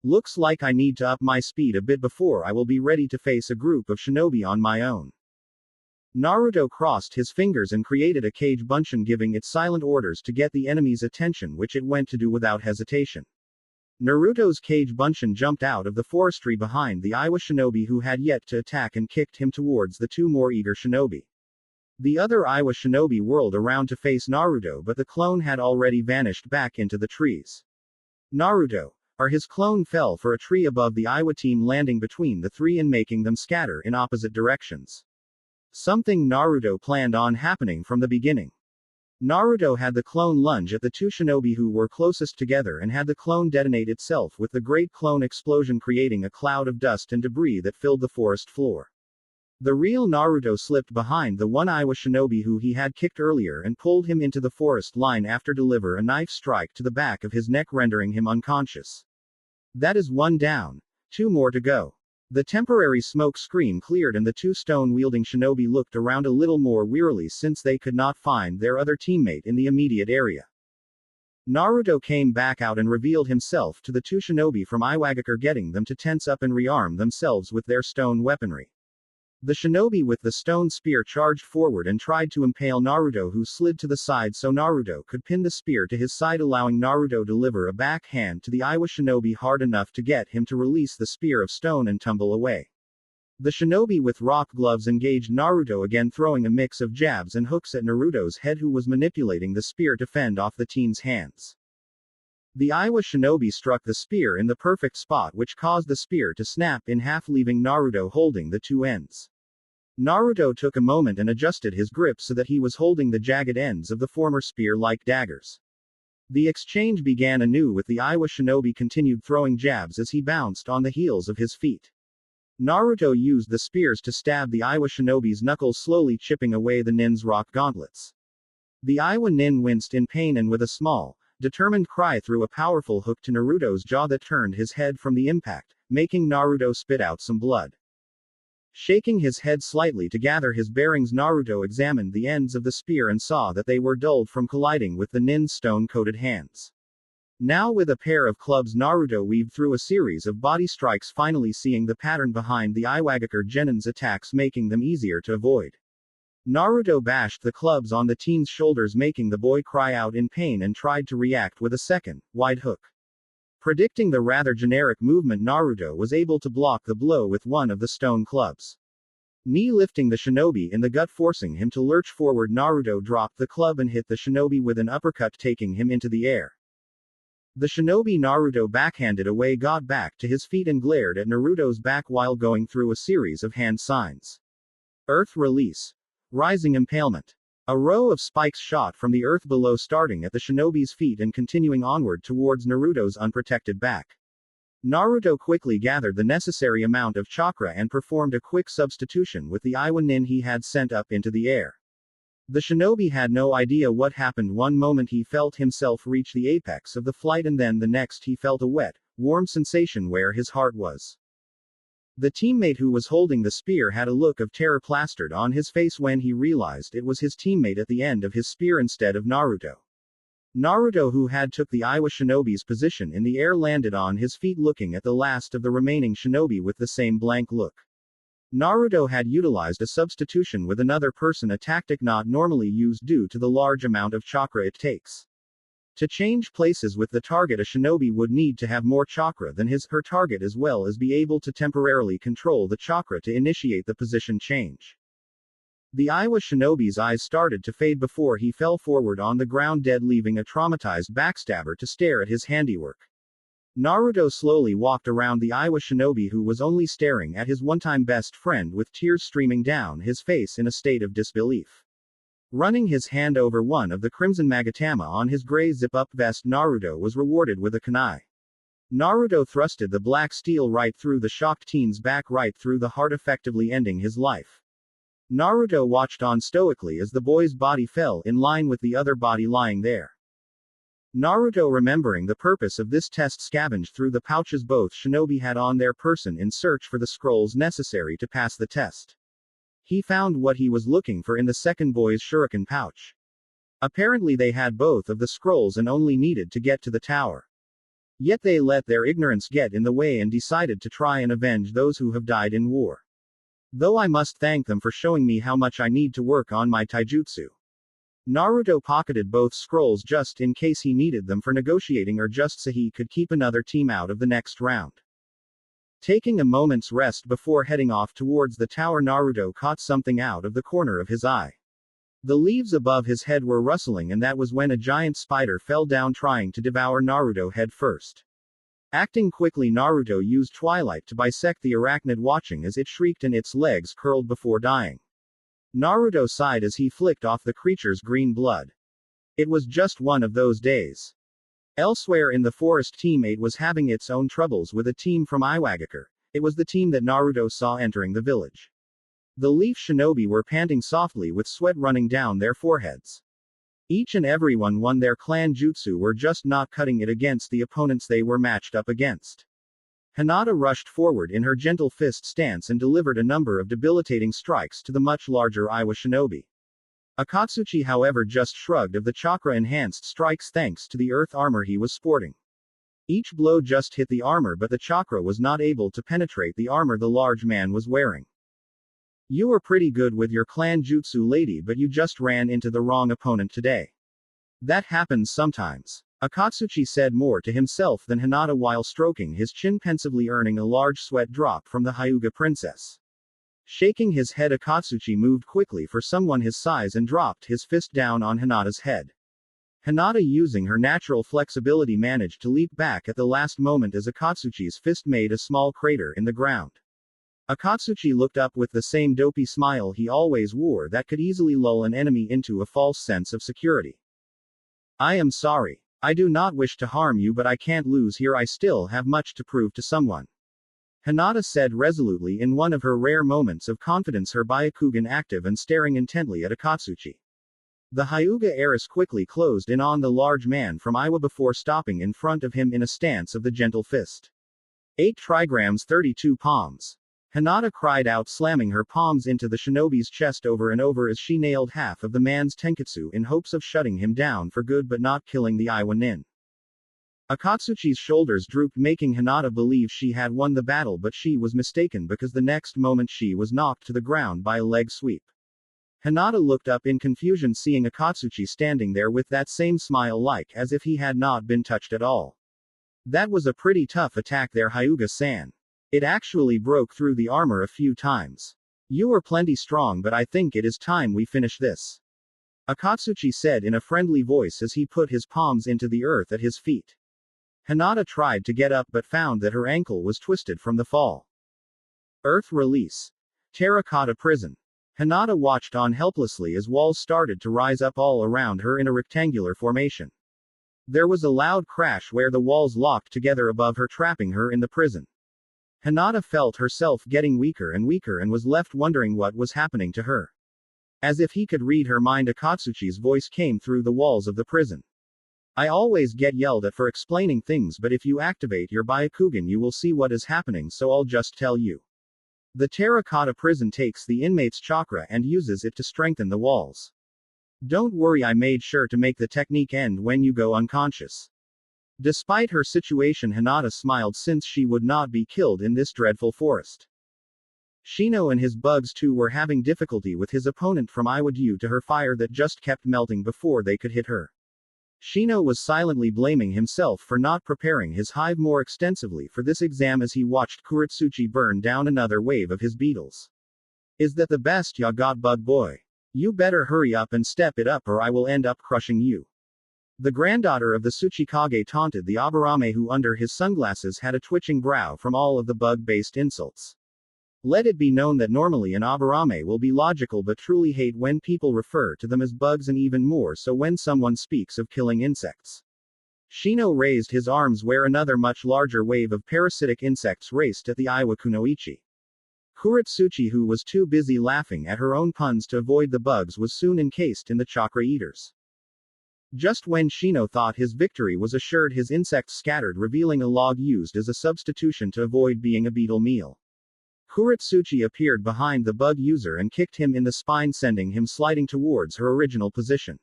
Looks like I need to up my speed a bit before I will be ready to face a group of shinobi on my own. Naruto crossed his fingers and created a cage bunchen, giving it silent orders to get the enemy's attention, which it went to do without hesitation. Naruto's cage bunchen jumped out of the forestry behind the Iwa shinobi who had yet to attack and kicked him towards the two more eager shinobi. The other Iwa shinobi whirled around to face Naruto, but the clone had already vanished back into the trees. Naruto, or his clone, fell for a tree above the Iwa team, landing between the three and making them scatter in opposite directions. Something Naruto planned on happening from the beginning. Naruto had the clone lunge at the two shinobi who were closest together and had the clone detonate itself with the great clone explosion, creating a cloud of dust and debris that filled the forest floor. The real Naruto slipped behind the one Iwa shinobi who he had kicked earlier and pulled him into the forest line after deliver a knife strike to the back of his neck, rendering him unconscious. That is one down. 2 more to go. The temporary smoke screen cleared and the two stone-wielding shinobi looked around a little more wearily since they could not find their other teammate in the immediate area. Naruto came back out and revealed himself to the two shinobi from Iwagakure, getting them to tense up and rearm themselves with their stone weaponry. The shinobi with the stone spear charged forward and tried to impale Naruto, who slid to the side so Naruto could pin the spear to his side, allowing Naruto to deliver a backhand to the Iwa shinobi hard enough to get him to release the spear of stone and tumble away. The shinobi with rock gloves engaged Naruto again, throwing a mix of jabs and hooks at Naruto's head, who was manipulating the spear to fend off the teen's hands. The Iwa shinobi struck the spear in the perfect spot, which caused the spear to snap in half, leaving Naruto holding the two ends. Naruto took a moment and adjusted his grip so that he was holding the jagged ends of the former spear like daggers. The exchange began anew, with the Iwa shinobi continued throwing jabs as he bounced on the heels of his feet. Naruto used the spears to stab the Iwa shinobi's knuckles, slowly chipping away the nin's rock gauntlets. The Iwa nin winced in pain and with a small, determined cry threw a powerful hook to Naruto's jaw that turned his head from the impact, making Naruto spit out some blood. Shaking his head slightly to gather his bearings, Naruto examined the ends of the spear and saw that they were dulled from colliding with the nin's stone-coated hands. Now, with a pair of clubs, Naruto weaved through a series of body strikes, finally seeing the pattern behind the Iwagakure Genin's attacks, making them easier to avoid. Naruto bashed the clubs on the teen's shoulders, making the boy cry out in pain, and tried to react with a second, wide hook. Predicting the rather generic movement, Naruto was able to block the blow with one of the stone clubs. Knee lifting the shinobi in the gut, forcing him to lurch forward, Naruto dropped the club and hit the shinobi with an uppercut, taking him into the air. The shinobi Naruto backhanded away got back to his feet and glared at Naruto's back while going through a series of hand signs. Earth release. Rising impalement. A row of spikes shot from the earth below, starting at the shinobi's feet and continuing onward towards Naruto's unprotected back. Naruto quickly gathered the necessary amount of chakra and performed a quick substitution with the Iwa nin he had sent up into the air. The shinobi had no idea what happened. One moment he felt himself reach the apex of the flight, and then the next he felt a wet, warm sensation where his heart was. The teammate who was holding the spear had a look of terror plastered on his face when he realized it was his teammate at the end of his spear instead of Naruto. Naruto, who had took the Iwa shinobi's position in the air, landed on his feet, looking at the last of the remaining shinobi with the same blank look. Naruto had utilized a substitution with another person, a tactic not normally used due to the large amount of chakra it takes. To change places with the target, a shinobi would need to have more chakra than her target, as well as be able to temporarily control the chakra to initiate the position change. The Iwa shinobi's eyes started to fade before he fell forward on the ground dead, leaving a traumatized backstabber to stare at his handiwork. Naruto slowly walked around the Iwa shinobi, who was only staring at his one-time best friend with tears streaming down his face in a state of disbelief. Running his hand over one of the crimson magatama on his gray zip-up vest, Naruto was rewarded with a kunai. Naruto thrusted the black steel right through the shocked teen's back, right through the heart, effectively ending his life. Naruto watched on stoically as the boy's body fell in line with the other body lying there. Naruto, remembering the purpose of this test, scavenged through the pouches both shinobi had on their person in search for the scrolls necessary to pass the test. He found what he was looking for in the second boy's shuriken pouch. Apparently they had both of the scrolls and only needed to get to the tower. Yet they let their ignorance get in the way and decided to try and avenge those who have died in war. Though I must thank them for showing me how much I need to work on my taijutsu. Naruto pocketed both scrolls just in case he needed them for negotiating, or just so he could keep another team out of the next round. Taking a moment's rest before heading off towards the tower, Naruto caught something out of the corner of his eye. The leaves above his head were rustling, and that was when a giant spider fell down, trying to devour Naruto head first. Acting quickly, Naruto used twilight to bisect the arachnid, watching as it shrieked and its legs curled before dying. Naruto sighed as he flicked off the creature's green blood. It was just one of those days. Elsewhere in the forest, Team 8 was having its own troubles with a team from Iwagakure. It was the team that Naruto saw entering the village. The leaf shinobi were panting softly with sweat running down their foreheads. Each and everyone won their clan jutsu, were just not cutting it against the opponents they were matched up against. Hinata rushed forward in her gentle fist stance and delivered a number of debilitating strikes to the much larger Iwa shinobi. Akatsuchi, however, just shrugged of the chakra-enhanced strikes thanks to the earth armor he was sporting. Each blow just hit the armor, but the chakra was not able to penetrate the armor the large man was wearing. You were pretty good with your clan jutsu, lady, but you just ran into the wrong opponent today. That happens sometimes. Akatsuchi said more to himself than Hinata while stroking his chin pensively, earning a large sweat drop from the Hyuga princess. Shaking his head, Akatsuchi moved quickly for someone his size and dropped his fist down on Hinata's head. Hinata, using her natural flexibility, managed to leap back at the last moment as Akatsuchi's fist made a small crater in the ground. Akatsuchi looked up with the same dopey smile he always wore that could easily lull an enemy into a false sense of security. I am sorry. I do not wish to harm you, but I can't lose here. I still have much to prove to someone. Hinata said resolutely, in one of her rare moments of confidence, her Byakugan active and staring intently at Akatsuchi. The Hyuga heiress quickly closed in on the large man from Iwa before stopping in front of him in a stance of the gentle fist. 8 trigrams 32 palms. Hinata cried out, slamming her palms into the shinobi's chest over and over as she nailed half of the man's tenketsu in hopes of shutting him down for good but not killing the Iwa nin. Akatsuchi's shoulders drooped, making Hinata believe she had won the battle, but she was mistaken because the next moment she was knocked to the ground by a leg sweep. Hinata looked up in confusion, seeing Akatsuchi standing there with that same smile, like as if he had not been touched at all. That was a pretty tough attack there, Hyuga-san. It actually broke through the armor a few times. You are plenty strong, but I think it is time we finish this. Akatsuchi said in a friendly voice as he put his palms into the earth at his feet. Hinata tried to get up but found that her ankle was twisted from the fall. Earth release. Terracotta prison. Hinata watched on helplessly as walls started to rise up all around her in a rectangular formation. There was a loud crash where the walls locked together above her, trapping her in the prison. Hinata felt herself getting weaker and weaker and was left wondering what was happening to her. As if he could read her mind, Akatsuchi's voice came through the walls of the prison. I always get yelled at for explaining things, but if you activate your Byakugan you will see what is happening, so I'll just tell you. The terracotta prison takes the inmate's chakra and uses it to strengthen the walls. Don't worry, I made sure to make the technique end when you go unconscious. Despite her situation, Hinata smiled, since she would not be killed in this dreadful forest. Shino and his bugs too were having difficulty with his opponent from Iwa due to her fire that just kept melting before they could hit her. Shino was silently blaming himself for not preparing his hive more extensively for this exam as he watched Kuritsuchi burn down another wave of his beetles. Is that the best ya got, bug boy? You better hurry up and step it up or I will end up crushing you. The granddaughter of the Tsuchikage taunted the Aburame, who under his sunglasses had a twitching brow from all of the bug-based insults. Let it be known that normally an Aburame will be logical but truly hate when people refer to them as bugs, and even more so when someone speaks of killing insects. Shino raised his arms where another much larger wave of parasitic insects raced at the Iwa kunoichi. Kuritsuchi, who was too busy laughing at her own puns to avoid the bugs, was soon encased in the chakra eaters. Just when Shino thought his victory was assured, his insects scattered, revealing a log used as a substitution to avoid being a beetle meal. Kuritsuchi appeared behind the bug user and kicked him in the spine, sending him sliding towards her original position.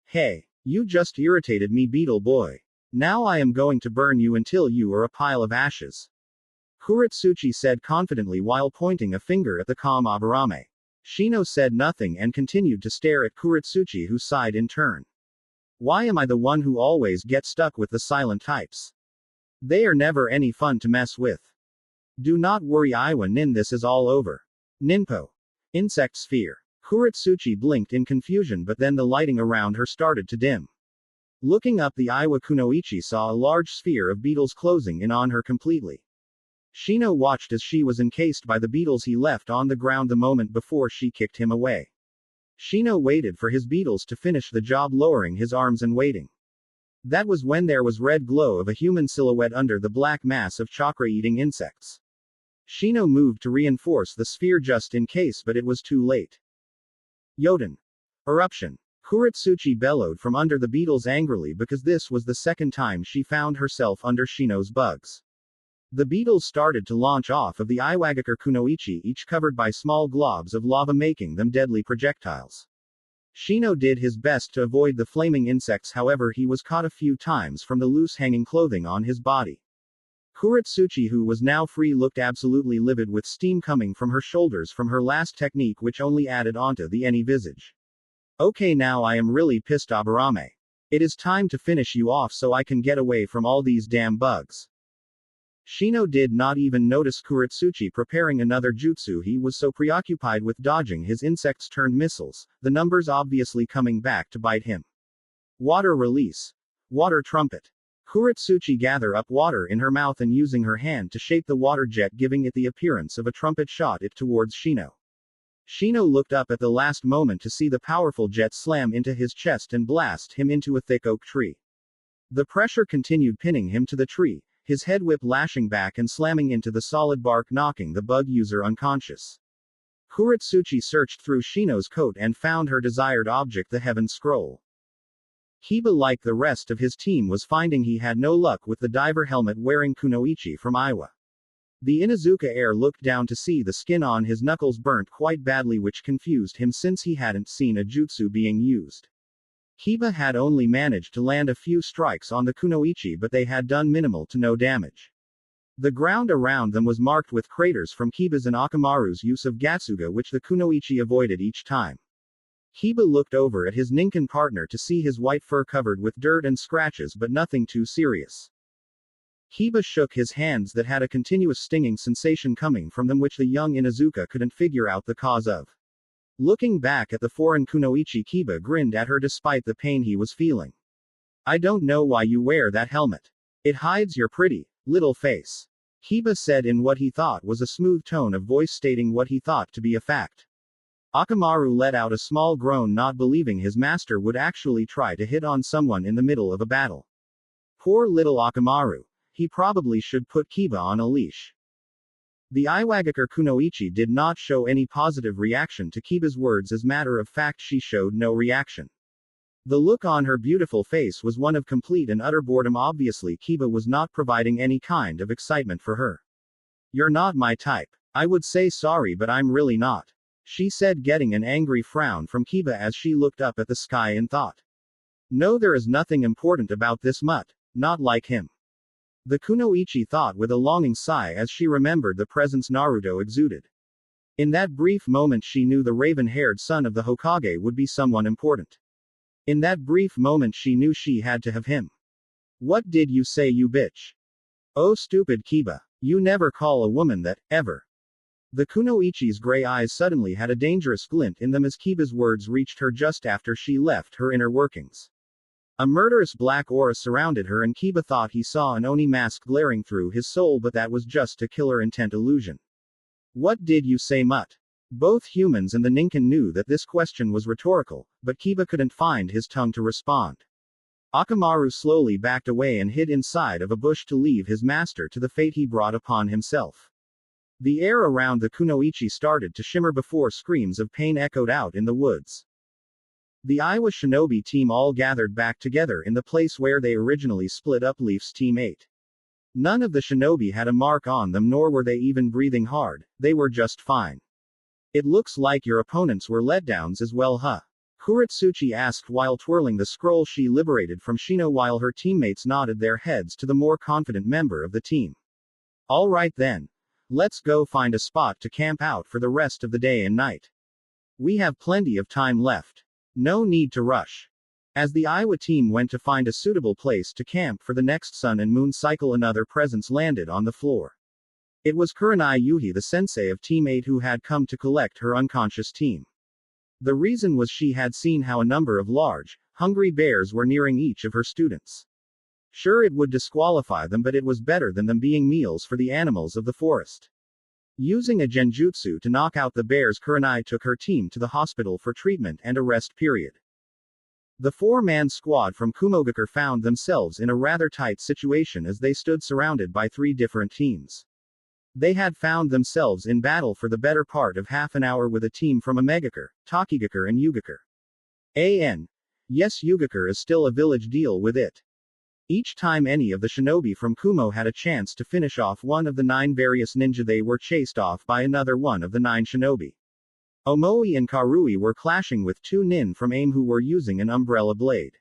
Hey, you just irritated me, beetle boy. Now I am going to burn you until you are a pile of ashes. Kuritsuchi said confidently while pointing a finger at the calm Aburame. Shino said nothing and continued to stare at Kuritsuchi, who sighed in turn. Why am I the one who always gets stuck with the silent types? They are never any fun to mess with. Do not worry, Iwa nin, this is all over. Ninpo. Insect sphere. Kuritsuchi blinked in confusion, but then the lighting around her started to dim. Looking up, the Iwa kunoichi saw a large sphere of beetles closing in on her completely. Shino watched as she was encased by the beetles he left on the ground the moment before she kicked him away. Shino waited for his beetles to finish the job, lowering his arms and waiting. That was when there was red glow of a human silhouette under the black mass of chakra-eating insects. Shino moved to reinforce the sphere just in case, but it was too late. Yoden. Eruption. Kuritsuchi bellowed from under the beetles angrily because this was the second time she found herself under Shino's bugs. The beetles started to launch off of the Iwagakure kunoichi, each covered by small globs of lava, making them deadly projectiles. Shino did his best to avoid the flaming insects, however he was caught a few times from the loose hanging clothing on his body. Kuritsuchi, who was now free, looked absolutely livid with steam coming from her shoulders from her last technique, which only added onto the Eni visage. Okay, now I am really pissed, Aburame. It is time to finish you off so I can get away from all these damn bugs. Shino did not even notice Kuritsuchi preparing another jutsu. He was so preoccupied with dodging his insects-turned missiles, the numbers obviously coming back to bite him. Water release. Water trumpet. Kuritsuchi gather up water in her mouth and using her hand to shape the water jet, giving it the appearance of a trumpet, shot it towards Shino. Shino looked up at the last moment to see the powerful jet slam into his chest and blast him into a thick oak tree. The pressure continued, pinning him to the tree, his head whip lashing back and slamming into the solid bark, knocking the bug user unconscious. Kuritsuchi searched through Shino's coat and found her desired object, the Heaven Scroll. Kiba, like the rest of his team, was finding he had no luck with the diver helmet wearing Kunoichi from Iowa. The Inuzuka heir looked down to see the skin on his knuckles burnt quite badly, which confused him since he hadn't seen a jutsu being used. Kiba had only managed to land a few strikes on the Kunoichi, but they had done minimal to no damage. The ground around them was marked with craters from Kiba's and Akamaru's use of Gatsuga, which the Kunoichi avoided each time. Kiba looked over at his Ninken partner to see his white fur covered with dirt and scratches, but nothing too serious. Kiba shook his hands that had a continuous stinging sensation coming from them, which the young Inuzuka couldn't figure out the cause of. Looking back at the foreign Kunoichi, Kiba grinned at her despite the pain he was feeling. "I don't know why you wear that helmet. It hides your pretty, little face," Kiba said in what he thought was a smooth tone of voice, stating what he thought to be a fact. Akamaru let out a small groan, not believing his master would actually try to hit on someone in the middle of a battle. Poor little Akamaru. He probably should put Kiba on a leash. The Iwagakure Kunoichi did not show any positive reaction to Kiba's words. As matter of fact, she showed no reaction. The look on her beautiful face was one of complete and utter boredom. Obviously, Kiba was not providing any kind of excitement for her. "You're not my type. I would say sorry, but I'm really not," she said, getting an angry frown from Kiba as she looked up at the sky and thought. "No, there is nothing important about this mutt. Not like him." The Kunoichi thought with a longing sigh as she remembered the presence Naruto exuded. In that brief moment she knew the raven-haired son of the Hokage would be someone important. In that brief moment she knew she had to have him. "What did you say, you bitch? Oh, stupid Kiba. You never call a woman that, ever." The Kunoichi's gray eyes suddenly had a dangerous glint in them as Kiba's words reached her just after she left her inner workings. A murderous black aura surrounded her, and Kiba thought he saw an Oni mask glaring through his soul, but that was just a killer intent illusion. "What did you say, mutt?" Both humans and the Ninken knew that this question was rhetorical, but Kiba couldn't find his tongue to respond. Akamaru slowly backed away and hid inside of a bush to leave his master to the fate he brought upon himself. The air around the Kunoichi started to shimmer before screams of pain echoed out in the woods. The Iowa Shinobi team all gathered back together in the place where they originally split up. Leaf's team 8. None of the shinobi had a mark on them, nor were they even breathing hard. They were just fine. "It looks like your opponents were letdowns as well, huh?" Kuritsuchi asked while twirling the scroll she liberated from Shino, while her teammates nodded their heads to the more confident member of the team. "All right then. Let's go find a spot to camp out for the rest of the day and night. We have plenty of time left. No need to rush." As the Iowa team went to find a suitable place to camp for the next sun and moon cycle, another presence landed on the floor. It was Kurenai Yuhi, the sensei of Team 8, who had come to collect her unconscious team. The reason was she had seen how a number of large, hungry bears were nearing each of her students. Sure, it would disqualify them, but it was better than them being meals for the animals of the forest. Using a genjutsu to knock out the bears, Kurenai took her team to the hospital for treatment and a rest period. The four-man squad from Kumogakure found themselves in a rather tight situation as they stood surrounded by 3 different teams. They had found themselves in battle for the better part of half an hour with a team from Omegakure, Takigakure and Yugakure. Yes, Yugakure is still a village, deal with it. Each time any of the shinobi from Kumo had a chance to finish off one of the 9 various ninja, they were chased off by another one of the 9 shinobi. Omoi and Karui were clashing with 2 nin from AIM who were using an umbrella blade.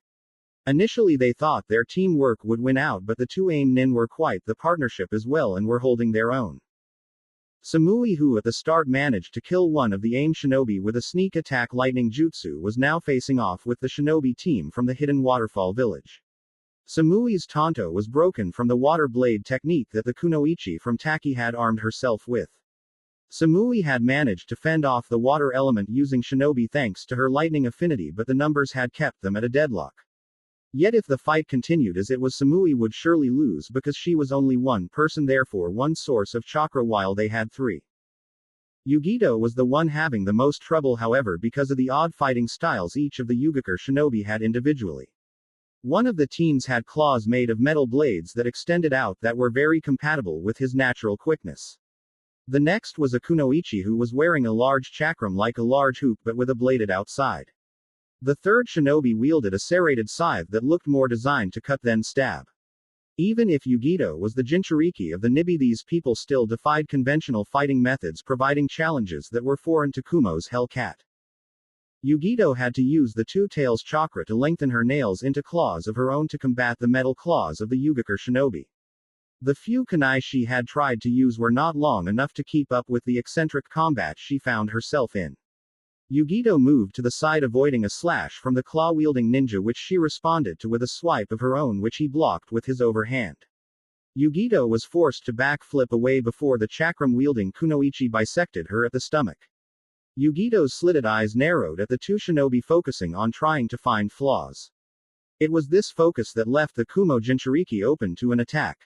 Initially they thought their teamwork would win out, but the 2 AIM nin were quite the partnership as well and were holding their own. Samui, who at the start managed to kill one of the AIM shinobi with a sneak attack lightning jutsu, was now facing off with the shinobi team from the hidden waterfall village. Samui's tanto was broken from the water blade technique that the kunoichi from Taki had armed herself with. Samui had managed to fend off the water element using shinobi thanks to her lightning affinity, but the numbers had kept them at a deadlock. Yet if the fight continued as it was, Samui would surely lose because she was only one person, therefore one source of chakra, while they had three. Yugito was the one having the most trouble, however, because of the odd fighting styles each of the Yugakure shinobi had individually. One of the teens had claws made of metal blades that extended out that were very compatible with his natural quickness. The next was a kunoichi, who was wearing a large chakram like a large hoop but with a bladed outside. The third shinobi wielded a serrated scythe that looked more designed to cut than stab. Even if Yugito was the Jinchuriki of the Nibi, these people still defied conventional fighting methods, providing challenges that were foreign to Kumo's Hellcat. Yugito had to use the two tails chakra to lengthen her nails into claws of her own to combat the metal claws of the Yugakure shinobi. The few kunai she had tried to use were not long enough to keep up with the eccentric combat she found herself in. Yugito moved to the side, avoiding a slash from the claw-wielding ninja, which she responded to with a swipe of her own, which he blocked with his overhand. Yugito was forced to backflip away before the chakram-wielding kunoichi bisected her at the stomach. Yugito's slitted eyes narrowed at the two shinobi, focusing on trying to find flaws. It was this focus that left the Kumo Jinchuriki open to an attack.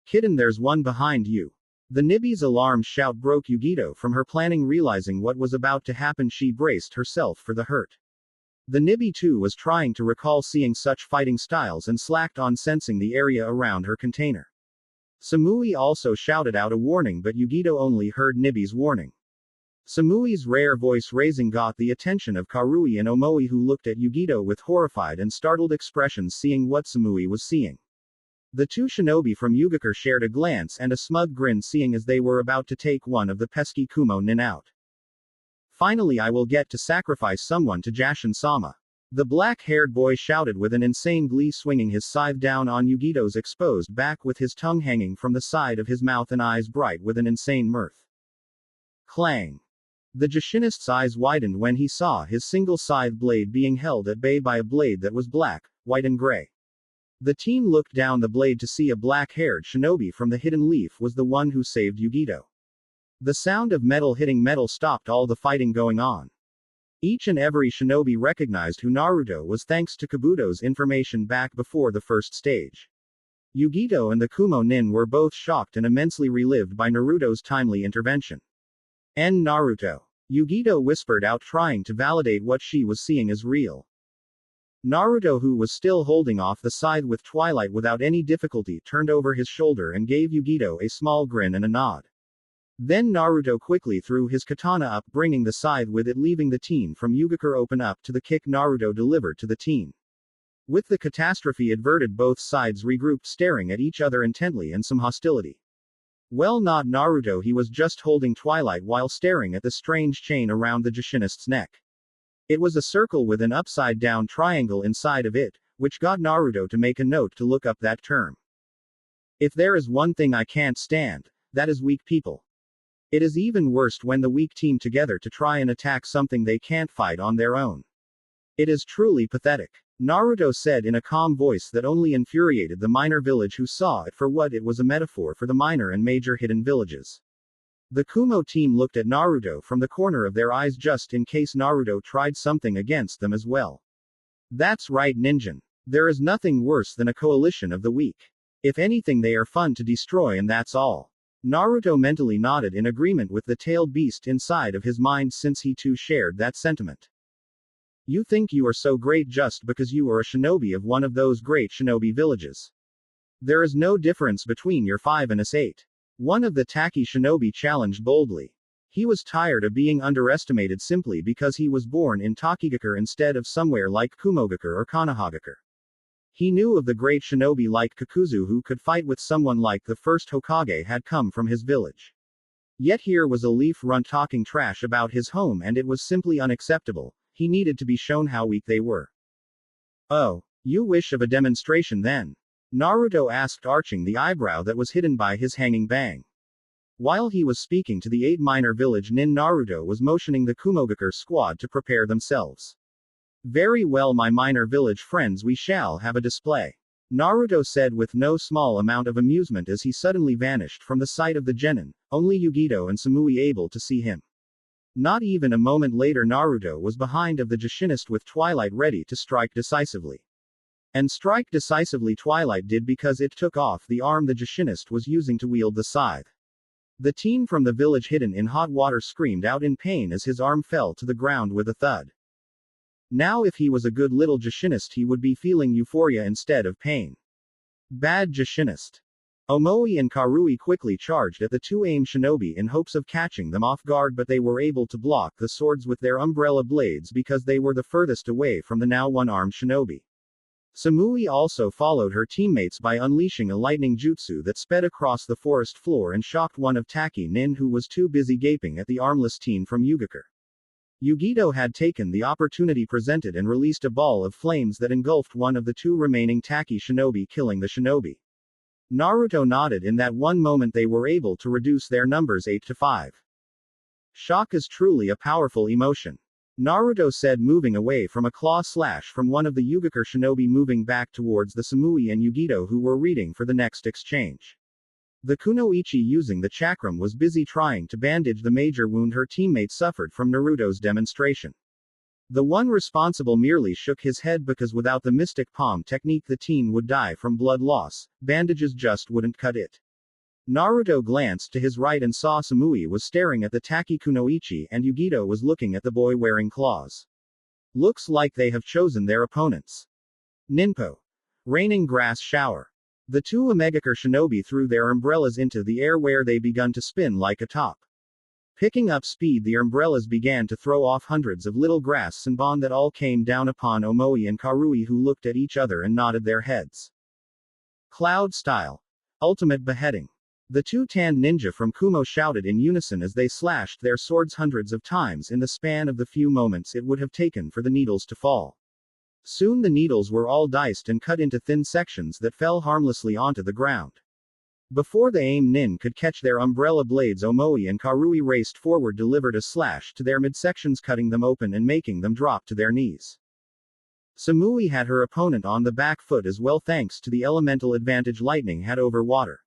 "Kitten, there's one behind you." The Nibi's alarmed shout broke Yugito from her planning. Realizing what was about to happen, she braced herself for the hurt. The Nibi too was trying to recall seeing such fighting styles and slacked on sensing the area around her container. Samui also shouted out a warning, but Yugito only heard Nibi's warning. Samui's rare voice raising got the attention of Karui and Omoi, who looked at Yugito with horrified and startled expressions seeing what Samui was seeing. The two shinobi from Yugakure shared a glance and a smug grin, seeing as they were about to take one of the pesky Kumo nin out. "Finally I will get to sacrifice someone to Jashin-sama." The black-haired boy shouted with an insane glee, swinging his scythe down on Yugito's exposed back with his tongue hanging from the side of his mouth and eyes bright with an insane mirth. Clang! The Jashinist's eyes widened when he saw his single scythe blade being held at bay by a blade that was black, white and gray. The teen looked down the blade to see a black-haired shinobi from the hidden leaf was the one who saved Yugito. The sound of metal hitting metal stopped all the fighting going on. Each and every shinobi recognized who Naruto was thanks to Kabuto's information back before the first stage. Yugito and the Kumo nin were both shocked and immensely relived by Naruto's timely intervention. Naruto. Yugito whispered out, trying to validate what she was seeing as real. Naruto, who was still holding off the scythe with Twilight without any difficulty, turned over his shoulder and gave Yugito a small grin and a nod. Then Naruto quickly threw his katana up, bringing the scythe with it, leaving the teen from Yugakure open up to the kick Naruto delivered to the teen. With the catastrophe averted, both sides regrouped, staring at each other intently and some hostility. Well, not Naruto, he was just holding Twilight while staring at the strange chain around the Jashinist's neck. It was a circle with an upside-down triangle inside of it, which got Naruto to make a note to look up that term. If there is one thing I can't stand, that is weak people. It is even worse when the weak team together to try and attack something they can't fight on their own. It is truly pathetic. Naruto said in a calm voice that only infuriated the minor village, who saw it for what it was, a metaphor for the minor and major hidden villages. The Kumo team looked at Naruto from the corner of their eyes just in case Naruto tried something against them as well. That's right, Ninjin. There is nothing worse than a coalition of the weak. If anything, they are fun to destroy, and that's all. Naruto mentally nodded in agreement with the tailed beast inside of his mind, since he too shared that sentiment. You think you are so great just because you are a shinobi of one of those great shinobi villages. There is no difference between your 5 and us 8. One of the Taki shinobi challenged boldly. He was tired of being underestimated simply because he was born in Takigakure instead of somewhere like Kumogakure or Konohagakure. He knew of the great shinobi like Kakuzu who could fight with someone like the first Hokage had come from his village. Yet here was a leaf runt talking trash about his home, and it was simply unacceptable. He needed to be shown how weak they were. Oh, you wish of a demonstration then? Naruto asked, arching the eyebrow that was hidden by his hanging bang. While he was speaking to the 8 minor village nin, Naruto was motioning the Kumogakure squad to prepare themselves. Very well, my minor village friends, we shall have a display. Naruto said with no small amount of amusement as he suddenly vanished from the sight of the genin, only Yugito and Samui able to see him. Not even a moment later, Naruto was behind of the Jashinist with Twilight ready to strike decisively. And strike decisively Twilight did because it took off the arm the Jushinist was using to wield the scythe. The teen from the village hidden in hot water screamed out in pain as his arm fell to the ground with a thud. Now if he was a good little Jushinist he would be feeling euphoria instead of pain. Bad Jushinist. Omoi and Karui quickly charged at the two AIM shinobi in hopes of catching them off guard, but they were able to block the swords with their umbrella blades because they were the furthest away from the now one-armed shinobi. Samui also followed her teammates by unleashing a lightning jutsu that sped across the forest floor and shocked one of Taki Nin, who was too busy gaping at the armless teen from Yugakure. Yugito had taken the opportunity presented and released a ball of flames that engulfed one of the two remaining Taki shinobi, killing the shinobi. Naruto nodded. In that one moment they were able to reduce their numbers 8 to 5. Shock is truly a powerful emotion, Naruto said, moving away from a claw slash from one of the Yugakure shinobi, moving back towards the Samui and Yugito who were reading for the next exchange. The kunoichi using the chakram was busy trying to bandage the major wound her teammate suffered from Naruto's demonstration. The one responsible merely shook his head because without the mystic palm technique the teen would die from blood loss, bandages just wouldn't cut it. Naruto glanced to his right and saw Samui was staring at the Taki kunoichi and Yugito was looking at the boy wearing claws. Looks like they have chosen their opponents. Ninpo. Raining grass shower. The two Omegakure shinobi threw their umbrellas into the air where they began to spin like a top. Picking up speed, the umbrellas began to throw off hundreds of little grass sanbon that all came down upon Omoi and Karui, who looked at each other and nodded their heads. Cloud style. Ultimate beheading. The two tanned ninja from Kumo shouted in unison as they slashed their swords hundreds of times in the span of the few moments it would have taken for the needles to fall. Soon the needles were all diced and cut into thin sections that fell harmlessly onto the ground. Before the AIM nin could catch their umbrella blades, Omoi and Karui raced forward, delivered a slash to their midsections, cutting them open and making them drop to their knees. Samui had her opponent on the back foot as well, thanks to the elemental advantage lightning had over water.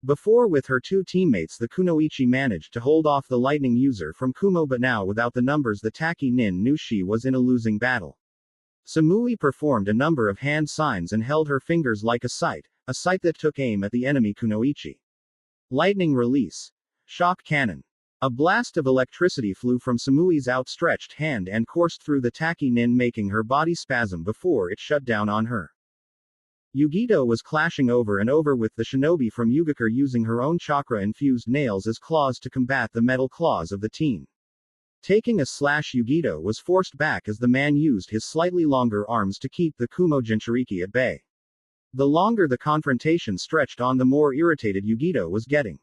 Before, with her two teammates, the kunoichi managed to hold off the lightning user from Kumo, but now without the numbers the Taki Nin knew she was in a losing battle. Samui performed a number of hand signs and held her fingers like a sight that took aim at the enemy kunoichi. Lightning release. Shock cannon. A blast of electricity flew from Samui's outstretched hand and coursed through the Taki Nin, making her body spasm before it shut down on her. Yugito was clashing over and over with the shinobi from Yugakure, using her own chakra-infused nails as claws to combat the metal claws of the teen. Taking a slash, Yugito was forced back as the man used his slightly longer arms to keep the Kumo Jinchuriki at bay. The longer the confrontation stretched on, the more irritated Yugito was getting.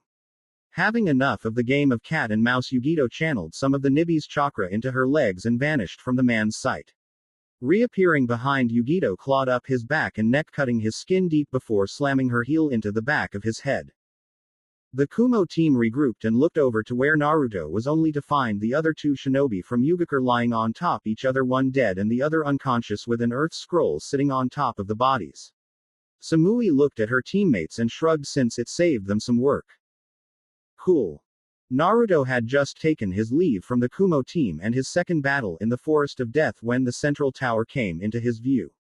Having enough of the game of cat and mouse, Yugito channeled some of the Nibi's chakra into her legs and vanished from the man's sight. Reappearing behind, Yugito clawed up his back and neck, cutting his skin deep before slamming her heel into the back of his head. The Kumo team regrouped and looked over to where Naruto was, only to find the other two shinobi from Yugakure lying on top each other, one dead and the other unconscious with an earth scroll sitting on top of the bodies. Samui looked at her teammates and shrugged, since it saved them some work. Cool. Naruto had just taken his leave from the Kumo team and his second battle in the Forest of Death when the central tower came into his view.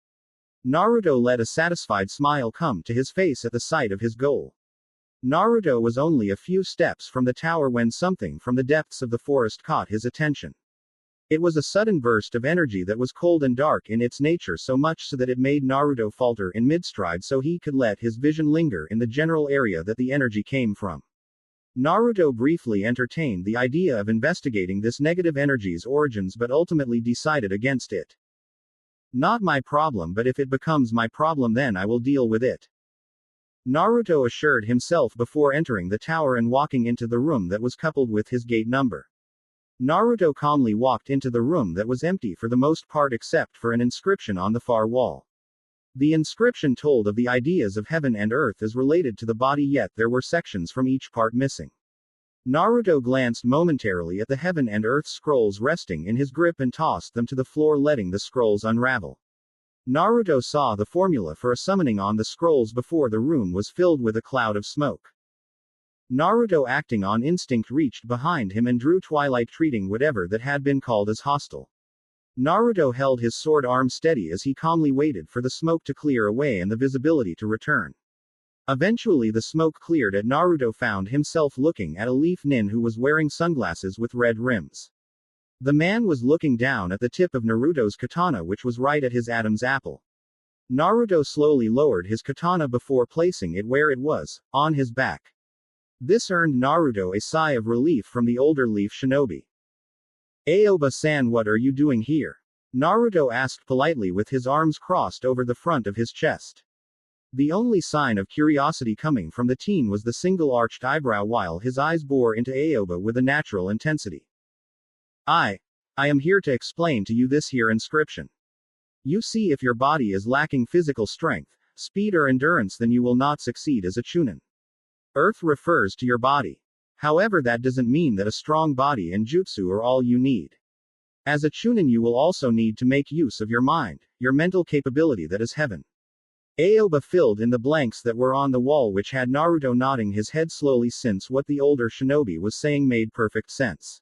Naruto let a satisfied smile come to his face at the sight of his goal. Naruto was only a few steps from the tower when something from the depths of the forest caught his attention. It was a sudden burst of energy that was cold and dark in its nature, so much so that it made Naruto falter in mid-stride so he could let his vision linger in the general area that the energy came from. Naruto briefly entertained the idea of investigating this negative energy's origins, but ultimately decided against it. Not my problem, but if it becomes my problem, then I will deal with it. Naruto assured himself before entering the tower and walking into the room that was coupled with his gate number. Naruto calmly walked into the room that was empty for the most part except for an inscription on the far wall. The inscription told of the ideas of heaven and earth as related to the body, yet there were sections from each part missing. Naruto glanced momentarily at the heaven and earth scrolls resting in his grip and tossed them to the floor, letting the scrolls unravel. Naruto saw the formula for a summoning on the scrolls before the room was filled with a cloud of smoke. Naruto, acting on instinct, reached behind him and drew Twilight, treating whatever that had been called as hostile. Naruto held his sword arm steady as he calmly waited for the smoke to clear away and the visibility to return. Eventually the smoke cleared and Naruto found himself looking at a leaf nin who was wearing sunglasses with red rims. The man was looking down at the tip of Naruto's katana, which was right at his Adam's apple. Naruto slowly lowered his katana before placing it where it was, on his back. This earned Naruto a sigh of relief from the older leaf shinobi. Aoba-san, what are you doing here? Naruto asked politely with his arms crossed over the front of his chest. The only sign of curiosity coming from the teen was the single arched eyebrow while his eyes bore into Aoba with a natural intensity. I am here to explain to you this here inscription. You see, if your body is lacking physical strength, speed or endurance, then you will not succeed as a Chunin. Earth refers to your body. However, that doesn't mean that a strong body and jutsu are all you need. As a Chunin you will also need to make use of your mind, your mental capability that is heaven. Aoba filled in the blanks that were on the wall, which had Naruto nodding his head slowly since what the older shinobi was saying made perfect sense.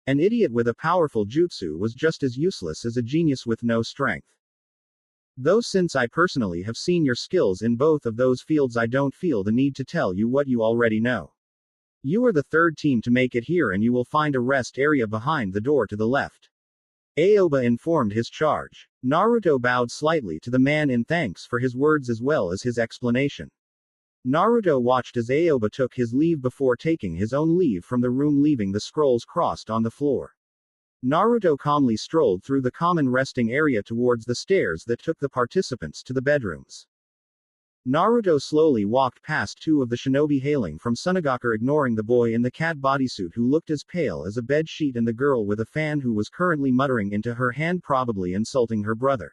An idiot with a powerful jutsu was just as useless as a genius with no strength. Though since I personally have seen your skills in both of those fields, I don't feel the need to tell you what you already know. You are the third team to make it here and you will find a rest area behind the door to the left. Aoba informed his charge. Naruto bowed slightly to the man in thanks for his words as well as his explanation. Naruto watched as Aoba took his leave before taking his own leave from the room, leaving the scrolls crossed on the floor. Naruto calmly strolled through the common resting area towards the stairs that took the participants to the bedrooms. Naruto slowly walked past two of the shinobi hailing from Sunagakure, ignoring the boy in the cat bodysuit who looked as pale as a bed sheet and the girl with a fan who was currently muttering into her hand, probably insulting her brother.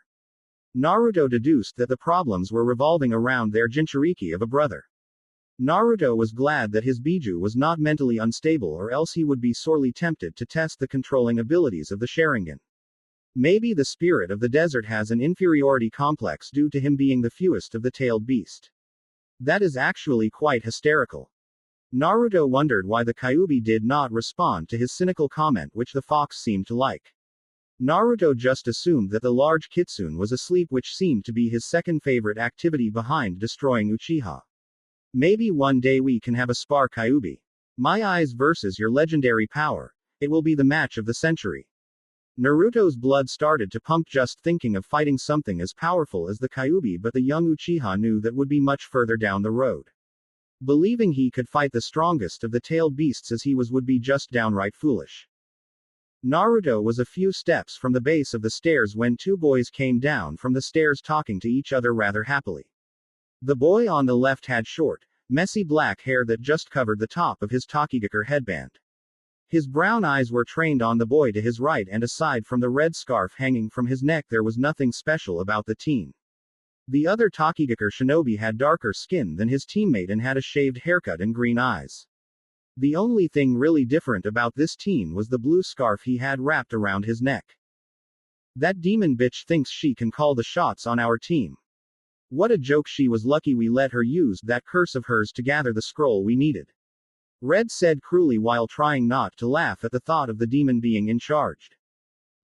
Naruto deduced that the problems were revolving around their Jinchuriki of a brother. Naruto was glad that his Biju was not mentally unstable, or else he would be sorely tempted to test the controlling abilities of the Sharingan. Maybe the spirit of the desert has an inferiority complex due to him being the fewest of the tailed beast. That is actually quite hysterical. Naruto wondered why the Kyuubi did not respond to his cynical comment, which the fox seemed to like. Naruto just assumed that the large kitsune was asleep, which seemed to be his second favorite activity behind destroying Uchiha. Maybe one day we can have a spar, Kyuubi. My eyes versus your legendary power. It will be the match of the century. Naruto's blood started to pump just thinking of fighting something as powerful as the Kyuubi, but the young Uchiha knew that would be much further down the road. Believing he could fight the strongest of the tailed beasts as he was would be just downright foolish. Naruto was a few steps from the base of the stairs when two boys came down from the stairs talking to each other rather happily. The boy on the left had short, messy black hair that just covered the top of his Takigakure headband. His brown eyes were trained on the boy to his right, and aside from the red scarf hanging from his neck, there was nothing special about the teen. The other Takigakure shinobi had darker skin than his teammate and had a shaved haircut and green eyes. The only thing really different about this teen was the blue scarf he had wrapped around his neck. That demon bitch thinks she can call the shots on our team. What a joke, she was lucky we let her use that curse of hers to gather the scroll we needed. Red said cruelly while trying not to laugh at the thought of the demon being in charge.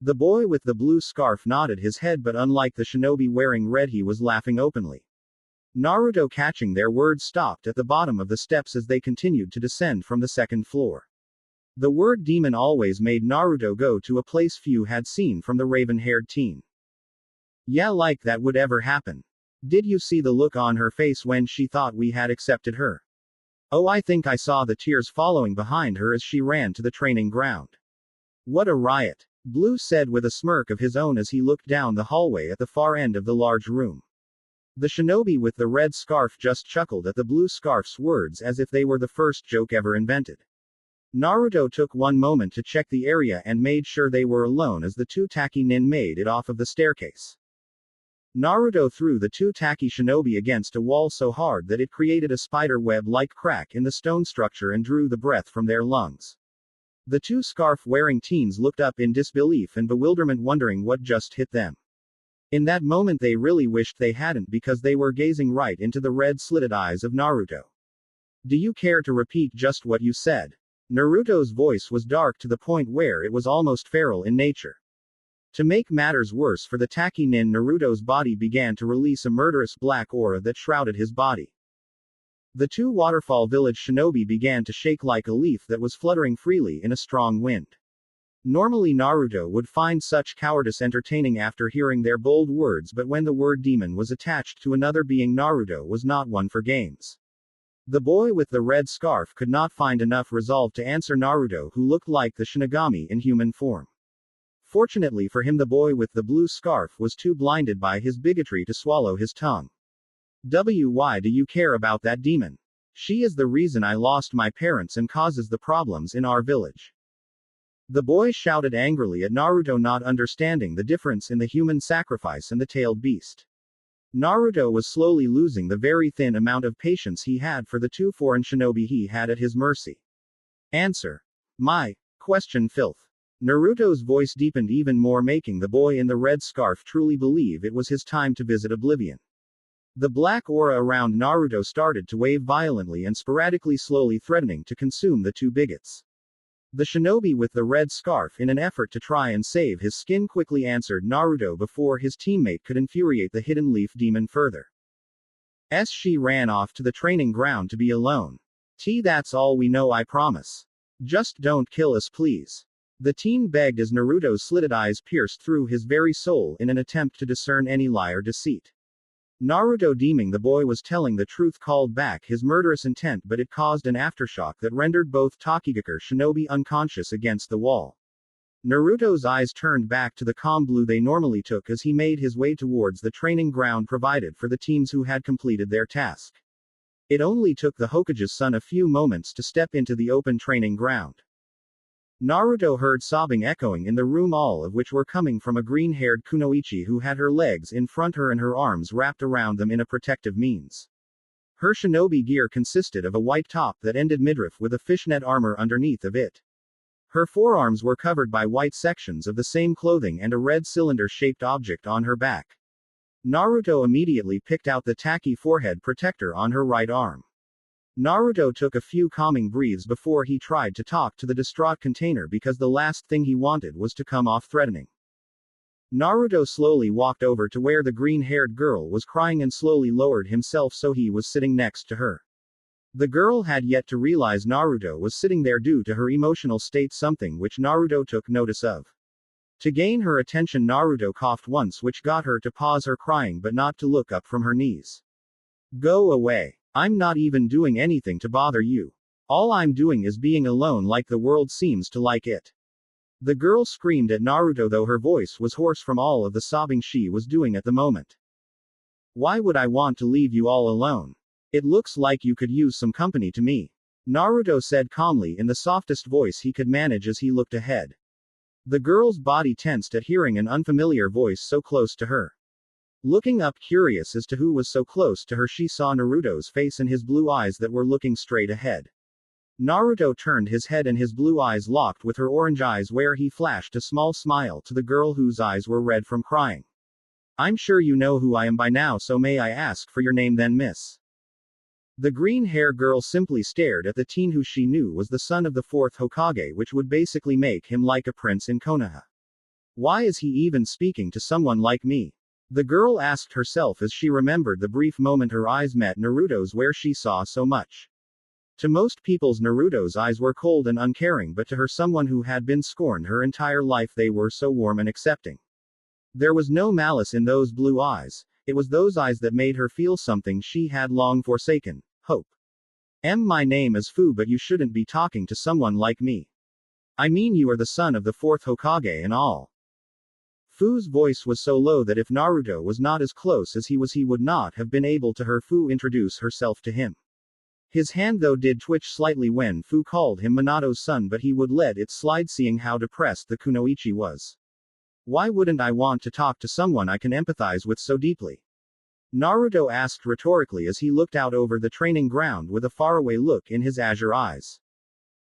The boy with the blue scarf nodded his head, but unlike the shinobi wearing red, he was laughing openly. Naruto, catching their words, stopped at the bottom of the steps as they continued to descend from the second floor. The word demon always made Naruto go to a place few had seen from the raven-haired teen. Yeah, like that would ever happen. Did you see the look on her face when she thought we had accepted her? Oh, I think I saw the tears following behind her as she ran to the training ground. What a riot, Blue said with a smirk of his own as he looked down the hallway at the far end of the large room. The shinobi with the red scarf just chuckled at the blue scarf's words as if they were the first joke ever invented. Naruto took one moment to check the area and made sure they were alone as the two Taki nin made it off of the staircase. Naruto threw the two Taki shinobi against a wall so hard that it created a spider web-like crack in the stone structure and drew the breath from their lungs. The two scarf-wearing teens looked up in disbelief and bewilderment, wondering what just hit them. In that moment they really wished they hadn't, because they were gazing right into the red-slitted eyes of Naruto. Do you care to repeat just what you said? Naruto's voice was dark to the point where it was almost feral in nature. To make matters worse for the Taki nin, Naruto's body began to release a murderous black aura that shrouded his body. The two Waterfall Village shinobi began to shake like a leaf that was fluttering freely in a strong wind. Normally Naruto would find such cowardice entertaining after hearing their bold words, but when the word demon was attached to another being, Naruto was not one for games. The boy with the red scarf could not find enough resolve to answer Naruto, who looked like the Shinigami in human form. Fortunately for him, the boy with the blue scarf was too blinded by his bigotry to swallow his tongue. Why do you care about that demon? She is the reason I lost my parents and causes the problems in our village. The boy shouted angrily at Naruto, not understanding the difference in the human sacrifice and the tailed beast. Naruto was slowly losing the very thin amount of patience he had for the two foreign shinobi he had at his mercy. Answer my question, filth. Naruto's voice deepened even more, making the boy in the red scarf truly believe it was his time to visit oblivion. The black aura around Naruto started to wave violently and sporadically, slowly threatening to consume the two bigots. The shinobi with the red scarf, in an effort to try and save his skin, quickly answered Naruto before his teammate could infuriate the hidden leaf demon further. She ran off to the training ground to be alone. That's all we know, I promise. Just don't kill us, please. The teen begged as Naruto's slitted eyes pierced through his very soul in an attempt to discern any lie or deceit. Naruto, deeming the boy was telling the truth, called back his murderous intent, but it caused an aftershock that rendered both Tokigakure shinobi unconscious against the wall. Naruto's eyes turned back to the calm blue they normally took as he made his way towards the training ground provided for the teams who had completed their task. It only took the Hokage's son a few moments to step into the open training ground. Naruto heard sobbing echoing in the room, all of which were coming from a green-haired kunoichi who had her legs in front her and her arms wrapped around them in a protective means. Her shinobi gear consisted of a white top that ended midriff with a fishnet armor underneath of it. Her forearms were covered by white sections of the same clothing and a red cylinder-shaped object on her back. Naruto immediately picked out the tacky forehead protector on her right arm. Naruto took a few calming breaths before he tried to talk to the distraught container, because the last thing he wanted was to come off threatening. Naruto slowly walked over to where the green-haired girl was crying and slowly lowered himself so he was sitting next to her. The girl had yet to realize Naruto was sitting there due to her emotional state, something which Naruto took notice of. To gain her attention, Naruto coughed once, which got her to pause her crying but not to look up from her knees. Go away. I'm not even doing anything to bother you. All I'm doing is being alone like the world seems to like it. The girl screamed at Naruto, though her voice was hoarse from all of the sobbing she was doing at the moment. Why would I want to leave you all alone? It looks like you could use some company to me. Naruto said calmly in the softest voice he could manage as he looked ahead. The girl's body tensed at hearing an unfamiliar voice so close to her. Looking up, curious as to who was so close to her, she saw Naruto's face and his blue eyes that were looking straight ahead. Naruto turned his head and his blue eyes locked with her orange eyes, where he flashed a small smile to the girl whose eyes were red from crying. I'm sure you know who I am by now, so may I ask for your name then, miss? The green-haired girl simply stared at the teen, who she knew was the son of the fourth Hokage, which would basically make him like a prince in Konoha. Why is he even speaking to someone like me? The girl asked herself as she remembered the brief moment her eyes met Naruto's, where she saw so much. To most people's, Naruto's eyes were cold and uncaring, but to her, someone who had been scorned her entire life, they were so warm and accepting. There was no malice in those blue eyes. It was those eyes that made her feel something she had long forsaken: hope. My name is Fu, but you shouldn't be talking to someone like me. I mean, you are the son of the fourth Hokage and all. Fu's voice was so low that if Naruto was not as close as he was, he would not have been able to hear Fu introduce herself to him. His hand though did twitch slightly when Fu called him Minato's son, but he would let it slide, seeing how depressed the kunoichi was. Why wouldn't I want to talk to someone I can empathize with so deeply? Naruto asked rhetorically as he looked out over the training ground with a faraway look in his azure eyes.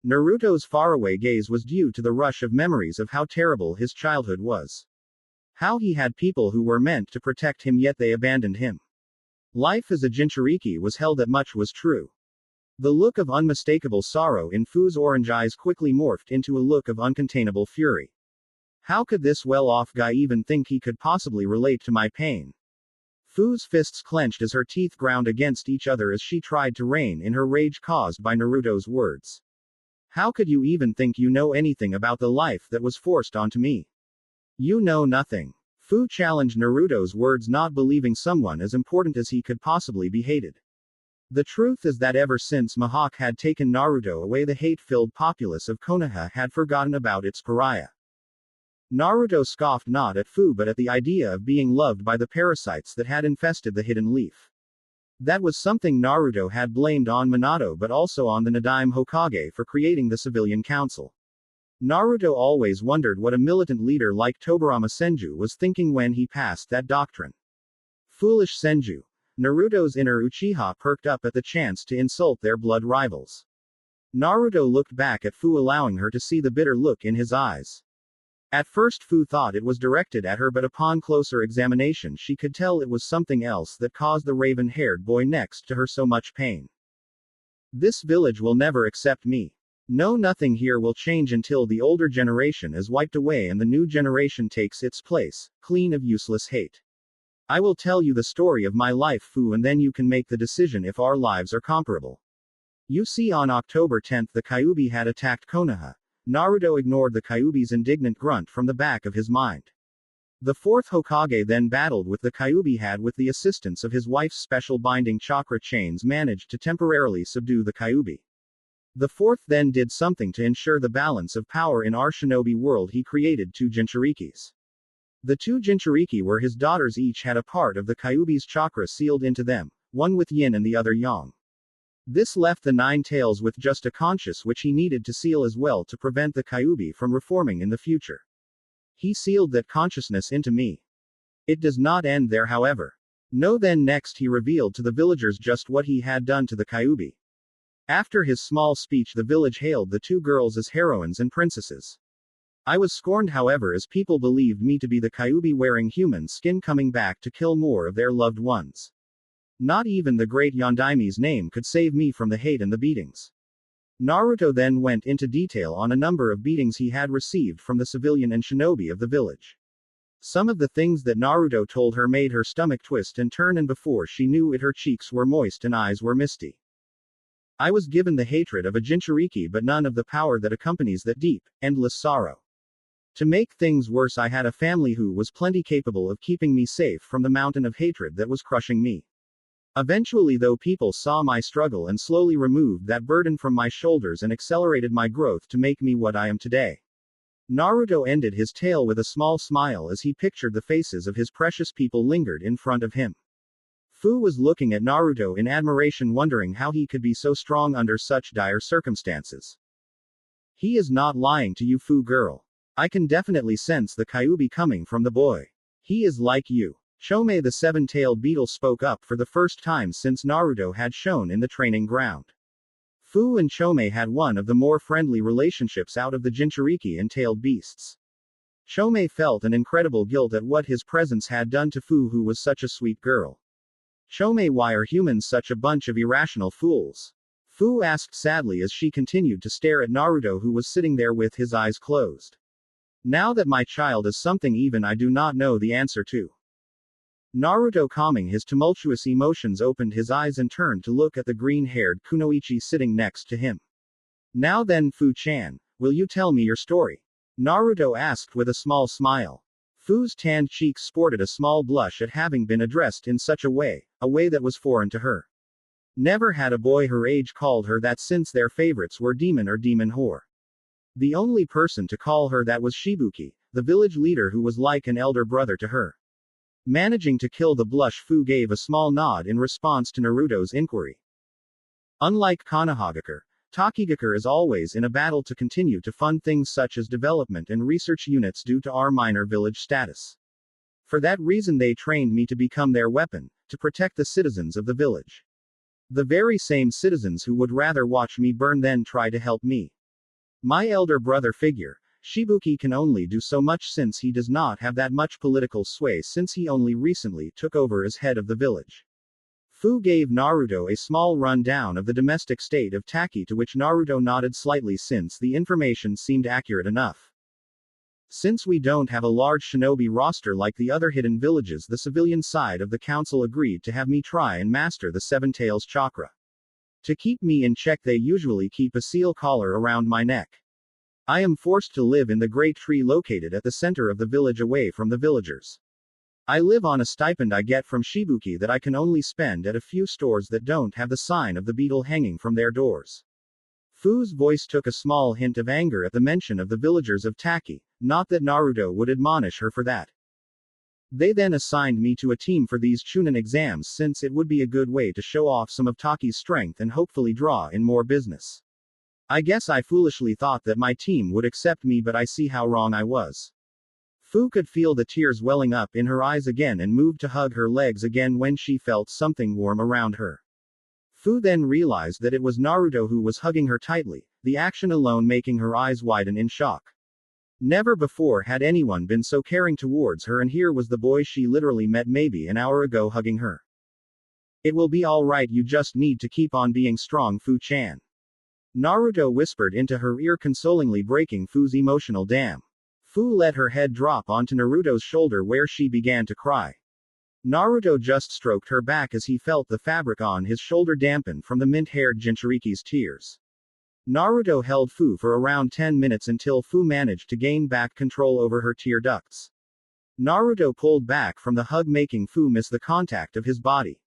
Naruto's faraway gaze was due to the rush of memories of how terrible his childhood was. How he had people who were meant to protect him, yet they abandoned him. Life as a Jinchuriki was hell, that much was true. The look of unmistakable sorrow in Fu's orange eyes quickly morphed into a look of uncontainable fury. How could this well-off guy even think he could possibly relate to my pain? Fu's fists clenched as her teeth ground against each other as she tried to rein in her rage caused by Naruto's words. How could you even think you know anything about the life that was forced onto me? You know nothing. Fu challenged Naruto's words, not believing someone as important as he could possibly be hated. The truth is that ever since Mihawk had taken Naruto away, the hate-filled populace of Konoha had forgotten about its pariah. Naruto scoffed not at Fu but at the idea of being loved by the parasites that had infested the hidden leaf. That was something Naruto had blamed on Minato but also on the Nadaime Hokage for creating the civilian council. Naruto always wondered what a militant leader like Tobirama Senju was thinking when he passed that doctrine. Foolish Senju. Naruto's inner Uchiha perked up at the chance to insult their blood rivals. Naruto looked back at Fu, allowing her to see the bitter look in his eyes. At first Fu thought it was directed at her, but upon closer examination she could tell it was something else that caused the raven-haired boy next to her so much pain. This village will never accept me. No, nothing here will change until the older generation is wiped away and the new generation takes its place, clean of useless hate. I will tell you the story of my life, Fu, and then you can make the decision if our lives are comparable. You see, on October 10th the Kyuubi had attacked Konoha. Naruto ignored the Kyuubi's indignant grunt from the back of his mind. The fourth Hokage then battled with the Kyuubi, had with the assistance of his wife's special binding chakra chains managed to temporarily subdue the Kyuubi. The fourth then did something to ensure the balance of power in our shinobi world. He created two Jinchurikis. The two Jinchuriki were his daughters, each had a part of the Kyuubi's chakra sealed into them, one with yin and the other yang. This left the nine tails with just a conscious, which he needed to seal as well to prevent the Kyuubi from reforming in the future. He sealed that consciousness into me. It does not end there, however. No, then next he revealed to the villagers just what he had done to the Kyuubi. After his small speech the village hailed the two girls as heroines and princesses. I was scorned, however, as people believed me to be the Kyuubi wearing human skin coming back to kill more of their loved ones. Not even the great Yondaime's name could save me from the hate and the beatings. Naruto then went into detail on a number of beatings he had received from the civilian and shinobi of the village. Some of the things that Naruto told her made her stomach twist and turn, and before she knew it her cheeks were moist and eyes were misty. I was given the hatred of a Jinchuriki but none of the power that accompanies that deep, endless sorrow. To make things worse, I had a family who was plenty capable of keeping me safe from the mountain of hatred that was crushing me. Eventually, though, people saw my struggle and slowly removed that burden from my shoulders and accelerated my growth to make me what I am today. Naruto ended his tale with a small smile as he pictured the faces of his precious people lingered in front of him. Fu was looking at Naruto in admiration, wondering how he could be so strong under such dire circumstances. He is not lying to you, Fu girl. I can definitely sense the Kyuubi coming from the boy. He is like you. Chome the seven-tailed beetle spoke up for the first time since Naruto had shown in the training ground. Fu and Chome had one of the more friendly relationships out of the Jinchuriki and tailed beasts. Chome felt an incredible guilt at what his presence had done to Fu, who was such a sweet girl. Chome, why are humans such a bunch of irrational fools? Fu asked sadly as she continued to stare at Naruto, who was sitting there with his eyes closed. Now that my child is something even I do not know the answer to. Naruto, calming his tumultuous emotions, opened his eyes and turned to look at the green-haired Kunoichi sitting next to him. Now then, Fu-chan, will you tell me your story? Naruto asked with a small smile. Fu's tanned cheeks sported a small blush at having been addressed in such a way that was foreign to her. Never had a boy her age called her that since their favorites were demon or demon whore. The only person to call her that was Shibuki, the village leader who was like an elder brother to her. Managing to kill the blush, Fu gave a small nod in response to Naruto's inquiry. Unlike Konohagakure, Takigakure is always in a battle to continue to fund things such as development and research units due to our minor village status. For that reason they trained me to become their weapon, to protect the citizens of the village. The very same citizens who would rather watch me burn than try to help me. My elder brother figure, Shibuki, can only do so much since he does not have that much political sway since he only recently took over as head of the village. Fu gave Naruto a small rundown of the domestic state of Taki, to which Naruto nodded slightly since the information seemed accurate enough. Since we don't have a large shinobi roster like the other hidden villages, the civilian side of the council agreed to have me try and master the Seven Tails chakra. To keep me in check, they usually keep a seal collar around my neck. I am forced to live in the great tree located at the center of the village away from the villagers. I live on a stipend I get from Shibuki that I can only spend at a few stores that don't have the sign of the beetle hanging from their doors. Fu's voice took a small hint of anger at the mention of the villagers of Taki, not that Naruto would admonish her for that. They then assigned me to a team for these Chunin exams since it would be a good way to show off some of Taki's strength and hopefully draw in more business. I guess I foolishly thought that my team would accept me, but I see how wrong I was. Fu could feel the tears welling up in her eyes again and moved to hug her legs again when she felt something warm around her. Fu then realized that it was Naruto who was hugging her tightly, the action alone making her eyes widen in shock. Never before had anyone been so caring towards her, and here was the boy she literally met maybe an hour ago hugging her. It will be alright, you just need to keep on being strong, Fu-chan. Naruto whispered into her ear, consolingly breaking Fu's emotional dam. Fu let her head drop onto Naruto's shoulder where she began to cry. Naruto just stroked her back as he felt the fabric on his shoulder dampen from the mint-haired Jinchuriki's tears. Naruto held Fu for around 10 minutes until Fu managed to gain back control over her tear ducts. Naruto pulled back from the hug, making Fu miss the contact of his body.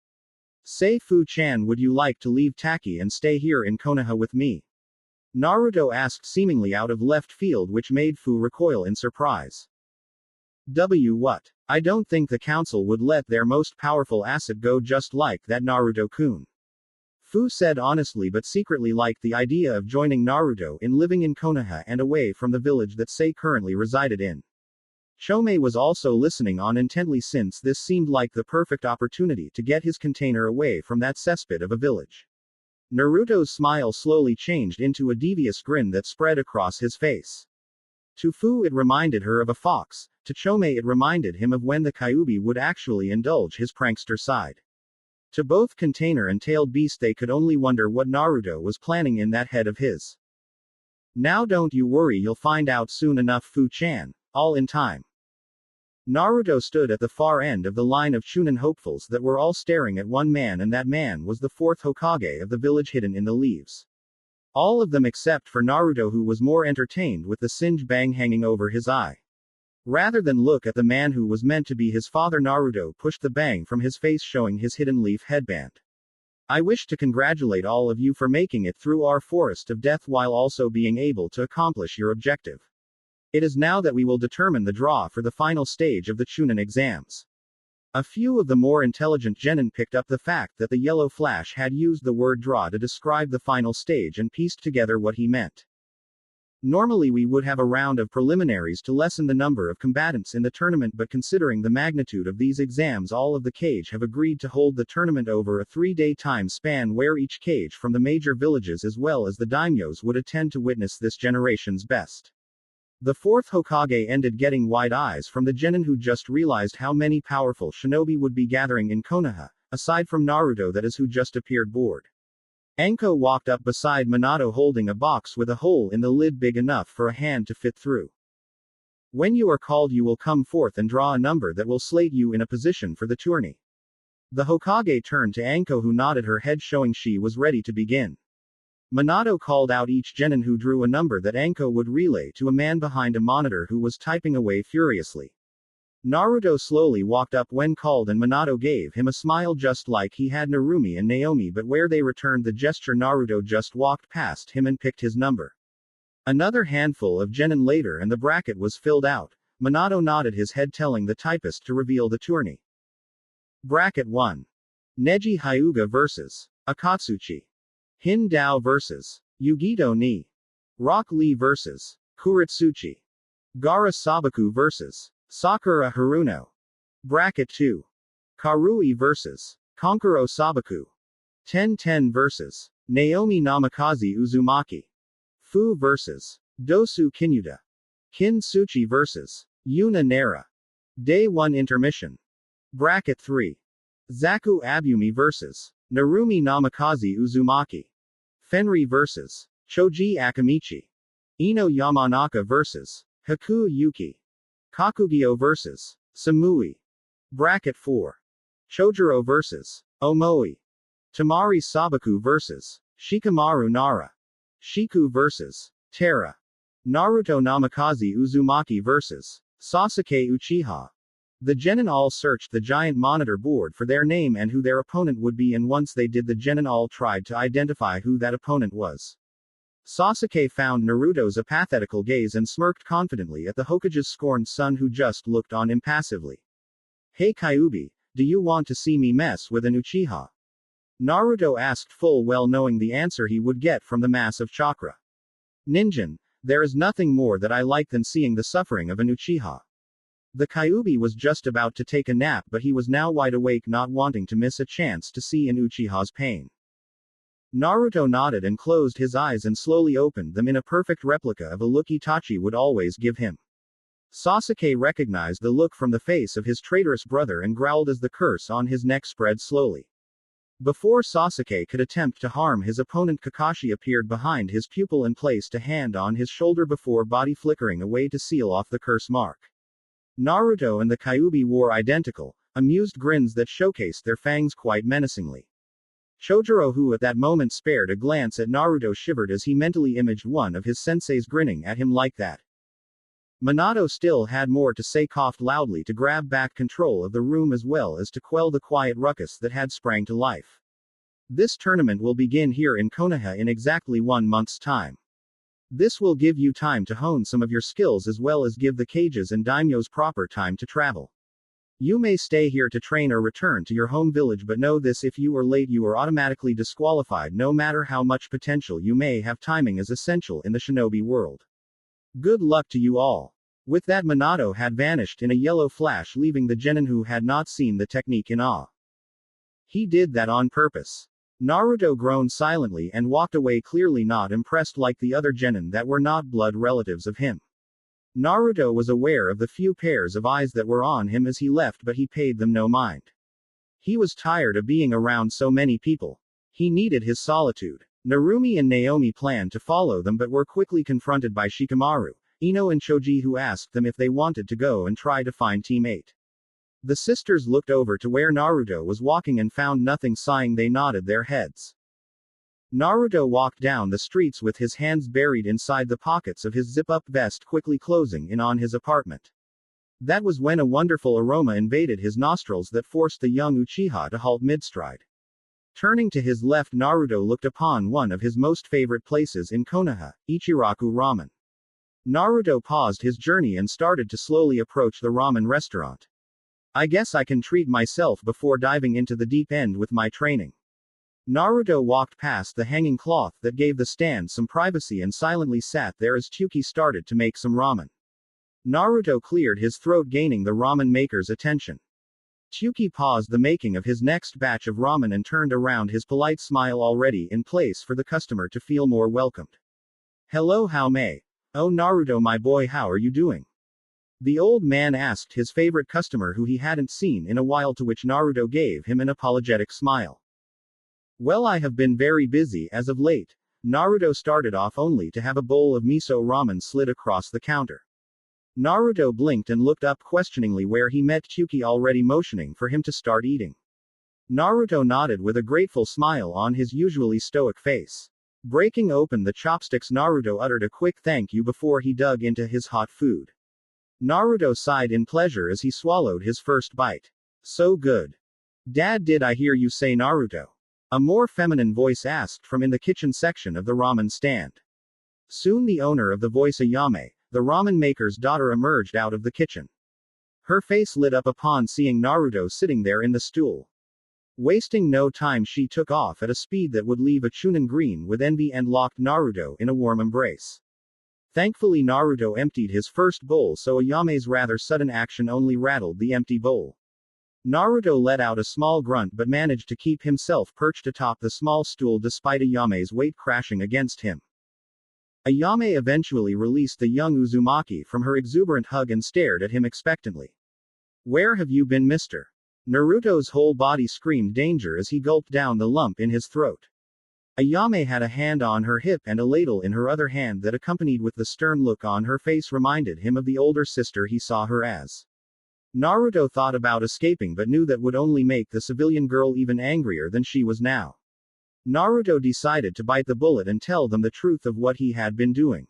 Say, Fu-chan, would you like to leave Taki and stay here in Konoha with me? Naruto asked seemingly out of left field, which made Fu recoil in surprise. What? I don't think the council would let their most powerful asset go just like that, Naruto-kun. Fu said honestly but secretly liked the idea of joining Naruto in living in Konoha and away from the village that Sei currently resided in. Chomei was also listening on intently since this seemed like the perfect opportunity to get his container away from that cesspit of a village. Naruto's smile slowly changed into a devious grin that spread across his face. To Fu it reminded her of a fox, to Chomei it reminded him of when the Kyuubi would actually indulge his prankster side. To both container and tailed beast they could only wonder what Naruto was planning in that head of his. Now don't you worry, you'll find out soon enough, Fu-chan, all in time. Naruto stood at the far end of the line of Chunin hopefuls that were all staring at one man, and that man was the fourth Hokage of the village hidden in the leaves. All of them except for Naruto, who was more entertained with the singe bang hanging over his eye. Rather than look at the man who was meant to be his father, Naruto pushed the bang from his face, showing his hidden leaf headband. I wish to congratulate all of you for making it through our forest of death while also being able to accomplish your objective. It is now that we will determine the draw for the final stage of the Chunin exams. A few of the more intelligent genin picked up the fact that the yellow flash had used the word draw to describe the final stage and pieced together what he meant. Normally we would have a round of preliminaries to lessen the number of combatants in the tournament, but considering the magnitude of these exams, all of the cage have agreed to hold the tournament over a 3-day time span where each cage from the major villages as well as the daimyos would attend to witness this generation's best. The fourth Hokage ended getting wide eyes from the genin who just realized how many powerful shinobi would be gathering in Konoha, aside from Naruto, that is, who just appeared bored. Anko walked up beside Minato holding a box with a hole in the lid big enough for a hand to fit through. When you are called you will come forth and draw a number that will slate you in a position for the tourney. The Hokage turned to Anko, who nodded her head showing she was ready to begin. Minato called out each genin who drew a number that Anko would relay to a man behind a monitor who was typing away furiously. Naruto slowly walked up when called and Minato gave him a smile just like he had Narumi and Naomi, but where they returned the gesture Naruto just walked past him and picked his number. Another handful of genin later and the bracket was filled out. Minato nodded his head telling the typist to reveal the tourney. Bracket 1. Neji Hyuga vs. Akatsuchi. Hin Dao vs. Yugito Ni. Rock Lee vs. Kuritsuchi. Gara Sabaku vs. Sakura Haruno. Bracket 2. Karui vs. Konuro Sabaku. 10-10 vs. Naomi Namikaze Uzumaki. Fu vs. Dosu Kinyuda. Kin Suchi vs. Yuna Nara. Day 1 intermission. Bracket 3. Zaku Abumi vs. Narumi Namikaze Uzumaki. Fenri vs. Choji Akamichi. Ino Yamanaka vs. Haku Yuki. Kakugyo vs. Samui. Bracket 4. Chojuro vs. Omoi. Tamari Sabaku vs. Shikamaru Nara. Shiku vs. Terra. Naruto Namikaze Uzumaki vs. Sasuke Uchiha. The genin all searched the giant monitor board for their name and who their opponent would be, and once they did, the genin all tried to identify who that opponent was. Sasuke found Naruto's apathetical gaze and smirked confidently at the Hokage's scorned son, who just looked on impassively. Hey Kyuubi, do you want to see me mess with an Uchiha? Naruto asked, full well knowing the answer he would get from the mass of chakra. Ninjin, there is nothing more that I like than seeing the suffering of an Uchiha. The Kyuubi was just about to take a nap, but he was now wide awake, not wanting to miss a chance to see an Uchiha's pain. Naruto nodded and closed his eyes and slowly opened them in a perfect replica of a look Itachi would always give him. Sasuke recognized the look from the face of his traitorous brother and growled as the curse on his neck spread slowly. Before Sasuke could attempt to harm his opponent, Kakashi appeared behind his pupil and placed a hand on his shoulder before body flickering away to seal off the curse mark. Naruto and the Kyuubi wore identical, amused grins that showcased their fangs quite menacingly. Chojuro, who at that moment spared a glance at Naruto, shivered as he mentally imaged one of his senseis grinning at him like that. Minato still had more to say, coughed loudly to grab back control of the room as well as to quell the quiet ruckus that had sprang to life. This tournament will begin here in Konoha in exactly 1 month's time. This will give you time to hone some of your skills as well as give the Kages and daimyos proper time to travel. You may stay here to train or return to your home village, but know this: if you are late, you are automatically disqualified, no matter how much potential you may have. Timing is essential in the shinobi world. Good luck to you all. With that, Minato had vanished in a yellow flash, leaving the genin who had not seen the technique in awe. He did that on purpose. Naruto groaned silently and walked away, clearly not impressed like the other genin that were not blood relatives of him. Naruto was aware of the few pairs of eyes that were on him as he left, but he paid them no mind. He was tired of being around so many people. He needed his solitude. Narumi and Naomi planned to follow them but were quickly confronted by Shikamaru, Ino and Choji, who asked them if they wanted to go and try to find Team 8. The sisters looked over to where Naruto was walking and found nothing. Sighing, they nodded their heads. Naruto walked down the streets with his hands buried inside the pockets of his zip-up vest, quickly closing in on his apartment. That was when a wonderful aroma invaded his nostrils that forced the young Uchiha to halt mid-stride. Turning to his left, Naruto looked upon one of his most favorite places in Konoha, Ichiraku Ramen. Naruto paused his journey and started to slowly approach the ramen restaurant. I guess I can treat myself before diving into the deep end with my training. Naruto walked past the hanging cloth that gave the stand some privacy and silently sat there as Chuki started to make some ramen. Naruto cleared his throat, gaining the ramen maker's attention. Chuki paused the making of his next batch of ramen and turned around, his polite smile already in place for the customer to feel more welcomed. Hello, how may? Oh Naruto, my boy, how are you doing? The old man asked his favorite customer who he hadn't seen in a while, to which Naruto gave him an apologetic smile. Well, I have been very busy as of late. Naruto started off, only to have a bowl of miso ramen slid across the counter. Naruto blinked and looked up questioningly, where he met Chuki already motioning for him to start eating. Naruto nodded with a grateful smile on his usually stoic face. Breaking open the chopsticks, Naruto uttered a quick thank you before he dug into his hot food. Naruto sighed in pleasure as he swallowed his first bite. So good. Dad, did I hear you say Naruto? A more feminine voice asked from in the kitchen section of the ramen stand. Soon the owner of the voice, Ayame, the ramen maker's daughter, emerged out of the kitchen. Her face lit up upon seeing Naruto sitting there in the stool. Wasting no time, she took off at a speed that would leave a Chunin green with envy and locked Naruto in a warm embrace. Thankfully, Naruto emptied his first bowl, so Ayame's rather sudden action only rattled the empty bowl. Naruto let out a small grunt but managed to keep himself perched atop the small stool despite Ayame's weight crashing against him. Ayame eventually released the young Uzumaki from her exuberant hug and stared at him expectantly. Where have you been, mister? Naruto's whole body screamed danger as he gulped down the lump in his throat. Ayame had a hand on her hip and a ladle in her other hand that, accompanied with the stern look on her face, reminded him of the older sister he saw her as. Naruto thought about escaping but knew that would only make the civilian girl even angrier than she was now. Naruto decided to bite the bullet and tell them the truth of what he had been doing.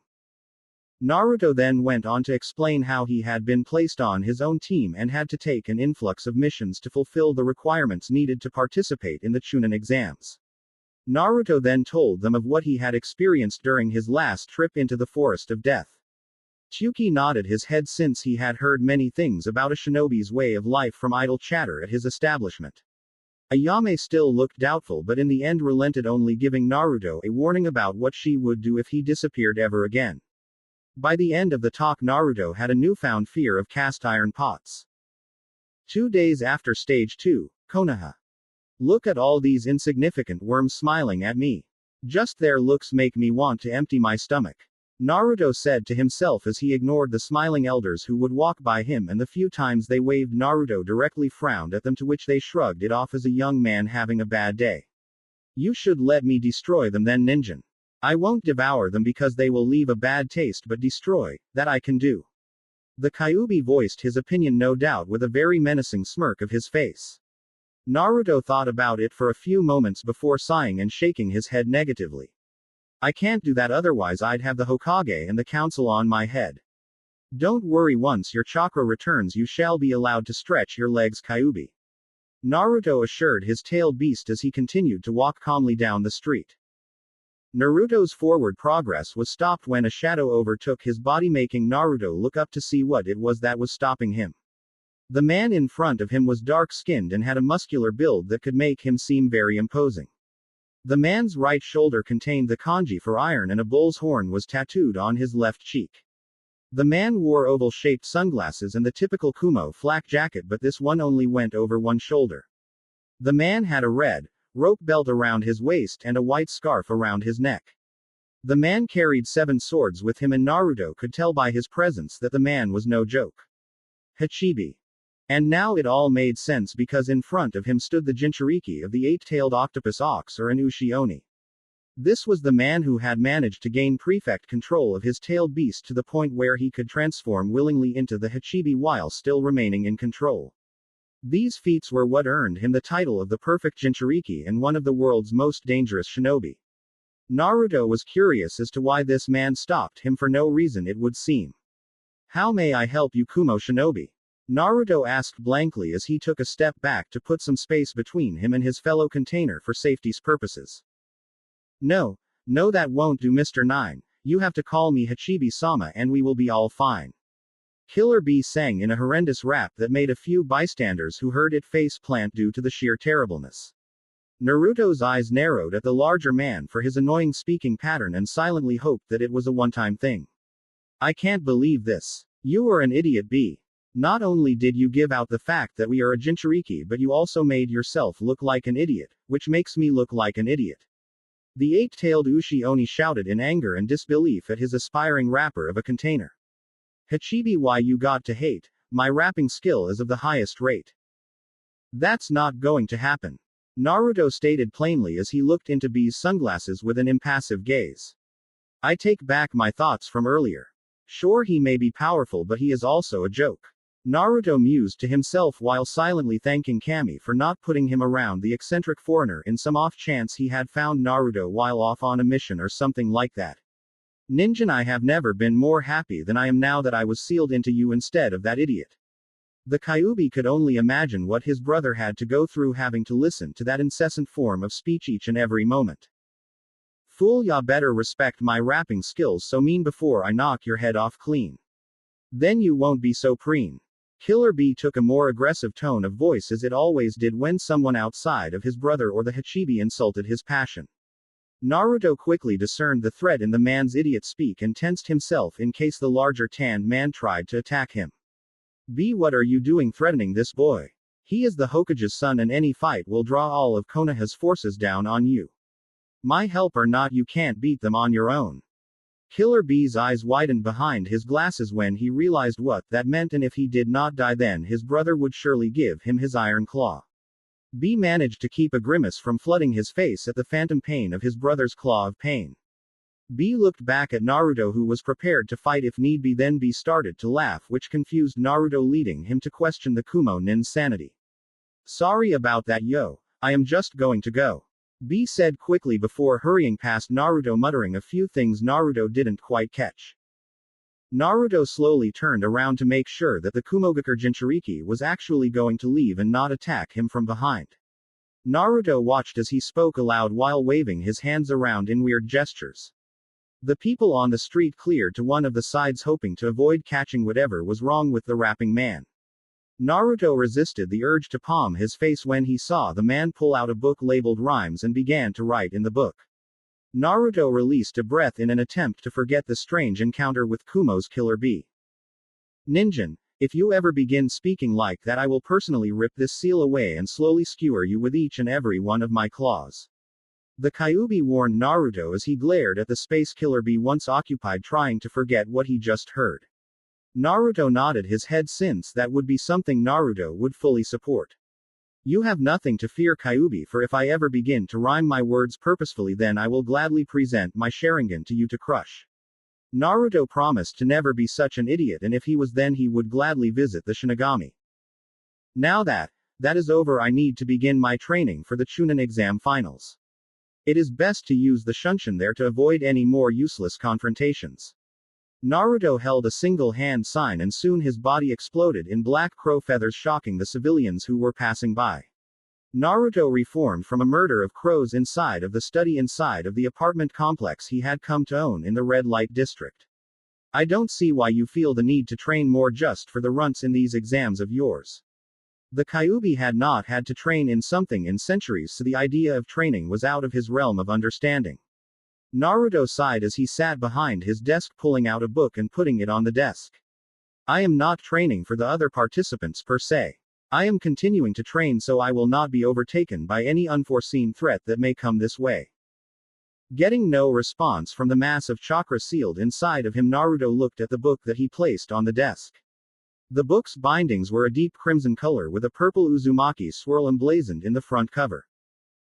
Naruto then went on to explain how he had been placed on his own team and had to take an influx of missions to fulfill the requirements needed to participate in the Chunin exams. Naruto then told them of what he had experienced during his last trip into the Forest of Death. Tsuki nodded his head since he had heard many things about a shinobi's way of life from idle chatter at his establishment. Ayame still looked doubtful but in the end relented, only giving Naruto a warning about what she would do if he disappeared ever again. By the end of the talk, Naruto had a newfound fear of cast iron pots. 2 days after Stage 2, Konoha. Look at all these insignificant worms smiling at me. Just their looks make me want to empty my stomach. Naruto said to himself as he ignored the smiling elders who would walk by him, and the few times they waved, Naruto directly frowned at them, to which they shrugged it off as a young man having a bad day. You should let me destroy them then, ninja. I won't devour them because they will leave a bad taste, but destroy, that I can do. The Kyuubi voiced his opinion, no doubt with a very menacing smirk of his face. Naruto thought about it for a few moments before sighing and shaking his head negatively. I can't do that, otherwise I'd have the Hokage and the council on my head. Don't worry, once your chakra returns you shall be allowed to stretch your legs, Kyuubi. Naruto assured his tailed beast as he continued to walk calmly down the street. Naruto's forward progress was stopped when a shadow overtook his body, making Naruto look up to see what it was that was stopping him. The man in front of him was dark-skinned and had a muscular build that could make him seem very imposing. The man's right shoulder contained the kanji for iron and a bull's horn was tattooed on his left cheek. The man wore oval-shaped sunglasses and the typical Kumo flak jacket, but this one only went over one shoulder. The man had a red rope belt around his waist and a white scarf around his neck. The man carried 7 swords with him, and Naruto could tell by his presence that the man was no joke. Hachibi. And now it all made sense, because in front of him stood the Jinchuriki of the 8-tailed octopus ox, or an Ushi Oni. This was the man who had managed to gain prefect control of his tailed beast to the point where he could transform willingly into the Hachibi while still remaining in control. These feats were what earned him the title of the perfect Jinchuriki and one of the world's most dangerous shinobi. Naruto was curious as to why this man stopped him for no reason, it would seem. How may I help you, Kumo shinobi? Naruto asked blankly as he took a step back to put some space between him and his fellow container for safety's purposes. No, that won't do, Mr. 9. You have to call me Hachibi-sama and we will be all fine. Killer Bee sang in a horrendous rap that made a few bystanders who heard it face plant due to the sheer terribleness. Naruto's eyes narrowed at the larger man for his annoying speaking pattern and silently hoped that it was a one-time thing. I can't believe this. You are an idiot, Bee. Not only did you give out the fact that we are a Jinchuriki, but you also made yourself look like an idiot, which makes me look like an idiot. The 8-tailed Ushi Oni shouted in anger and disbelief at his aspiring rapper of a container. Hachibi, why you got to hate? My rapping skill is of the highest rate. That's not going to happen. Naruto stated plainly as he looked into Bee's sunglasses with an impassive gaze. I take back my thoughts from earlier. Sure, he may be powerful, but he is also a joke. Naruto mused to himself while silently thanking Kami for not putting him around the eccentric foreigner in some off chance he had found Naruto while off on a mission or something like that. Ninja, I have never been more happy than I am now that I was sealed into you instead of that idiot. The Kyuubi could only imagine what his brother had to go through having to listen to that incessant form of speech each and every moment. Fool, ya better respect my rapping skills so mean before I knock your head off clean. Then you won't be so preen. Killer Bee took a more aggressive tone of voice as it always did when someone outside of his brother or the Hachibi insulted his passion. Naruto quickly discerned the threat in the man's idiot speak and tensed himself in case the larger tanned man tried to attack him. Bee, what are you doing threatening this boy? He is the Hokage's son and any fight will draw all of Konoha's forces down on you. My help or not, you can't beat them on your own. Killer Bee's eyes widened behind his glasses when he realized what that meant, and if he did not die then his brother would surely give him his iron claw. B managed to keep a grimace from flooding his face at the phantom pain of his brother's claw of pain. B looked back at Naruto, who was prepared to fight if need be. Then B started to laugh, which confused Naruto, leading him to question the Kumo nin's sanity. Sorry about that, yo. I am just going to go. B said quickly before hurrying past Naruto, muttering a few things Naruto didn't quite catch. Naruto slowly turned around to make sure that the Kumogakure Jinchuriki was actually going to leave and not attack him from behind. Naruto watched as he spoke aloud while waving his hands around in weird gestures. The people on the street cleared to one of the sides, hoping to avoid catching whatever was wrong with the rapping man. Naruto resisted the urge to palm his face when he saw the man pull out a book labeled rhymes and began to write in the book. Naruto released a breath in an attempt to forget the strange encounter with Kumo's killer bee. Ninjin, if you ever begin speaking like that, I will personally rip this seal away and slowly skewer you with each and every one of my claws. The Kyuubi warned Naruto as he glared at the space killer bee, once occupied trying to forget what he just heard. Naruto nodded his head, since that would be something Naruto would fully support. You have nothing to fear, Kyuubi, for if I ever begin to rhyme my words purposefully, then I will gladly present my Sharingan to you to crush. Naruto promised to never be such an idiot, and if he was, then he would gladly visit the Shinigami. Now that is over, I need to begin my training for the Chunin exam finals. It is best to use the Shunshin there to avoid any more useless confrontations. Naruto held a single hand sign, and soon his body exploded in black crow feathers, shocking the civilians who were passing by. Naruto reformed from a murder of crows inside of the study inside of the apartment complex he had come to own in the red light district. I don't see why you feel the need to train more just for the runts in these exams of yours. The Kyuubi had not had to train in something in centuries, so the idea of training was out of his realm of understanding. Naruto sighed as he sat behind his desk, pulling out a book and putting it on the desk. I am not training for the other participants per se. I am continuing to train so I will not be overtaken by any unforeseen threat that may come this way. Getting no response from the mass of chakra sealed inside of him, Naruto looked at the book that he placed on the desk. The book's bindings were a deep crimson color with a purple Uzumaki swirl emblazoned in the front cover.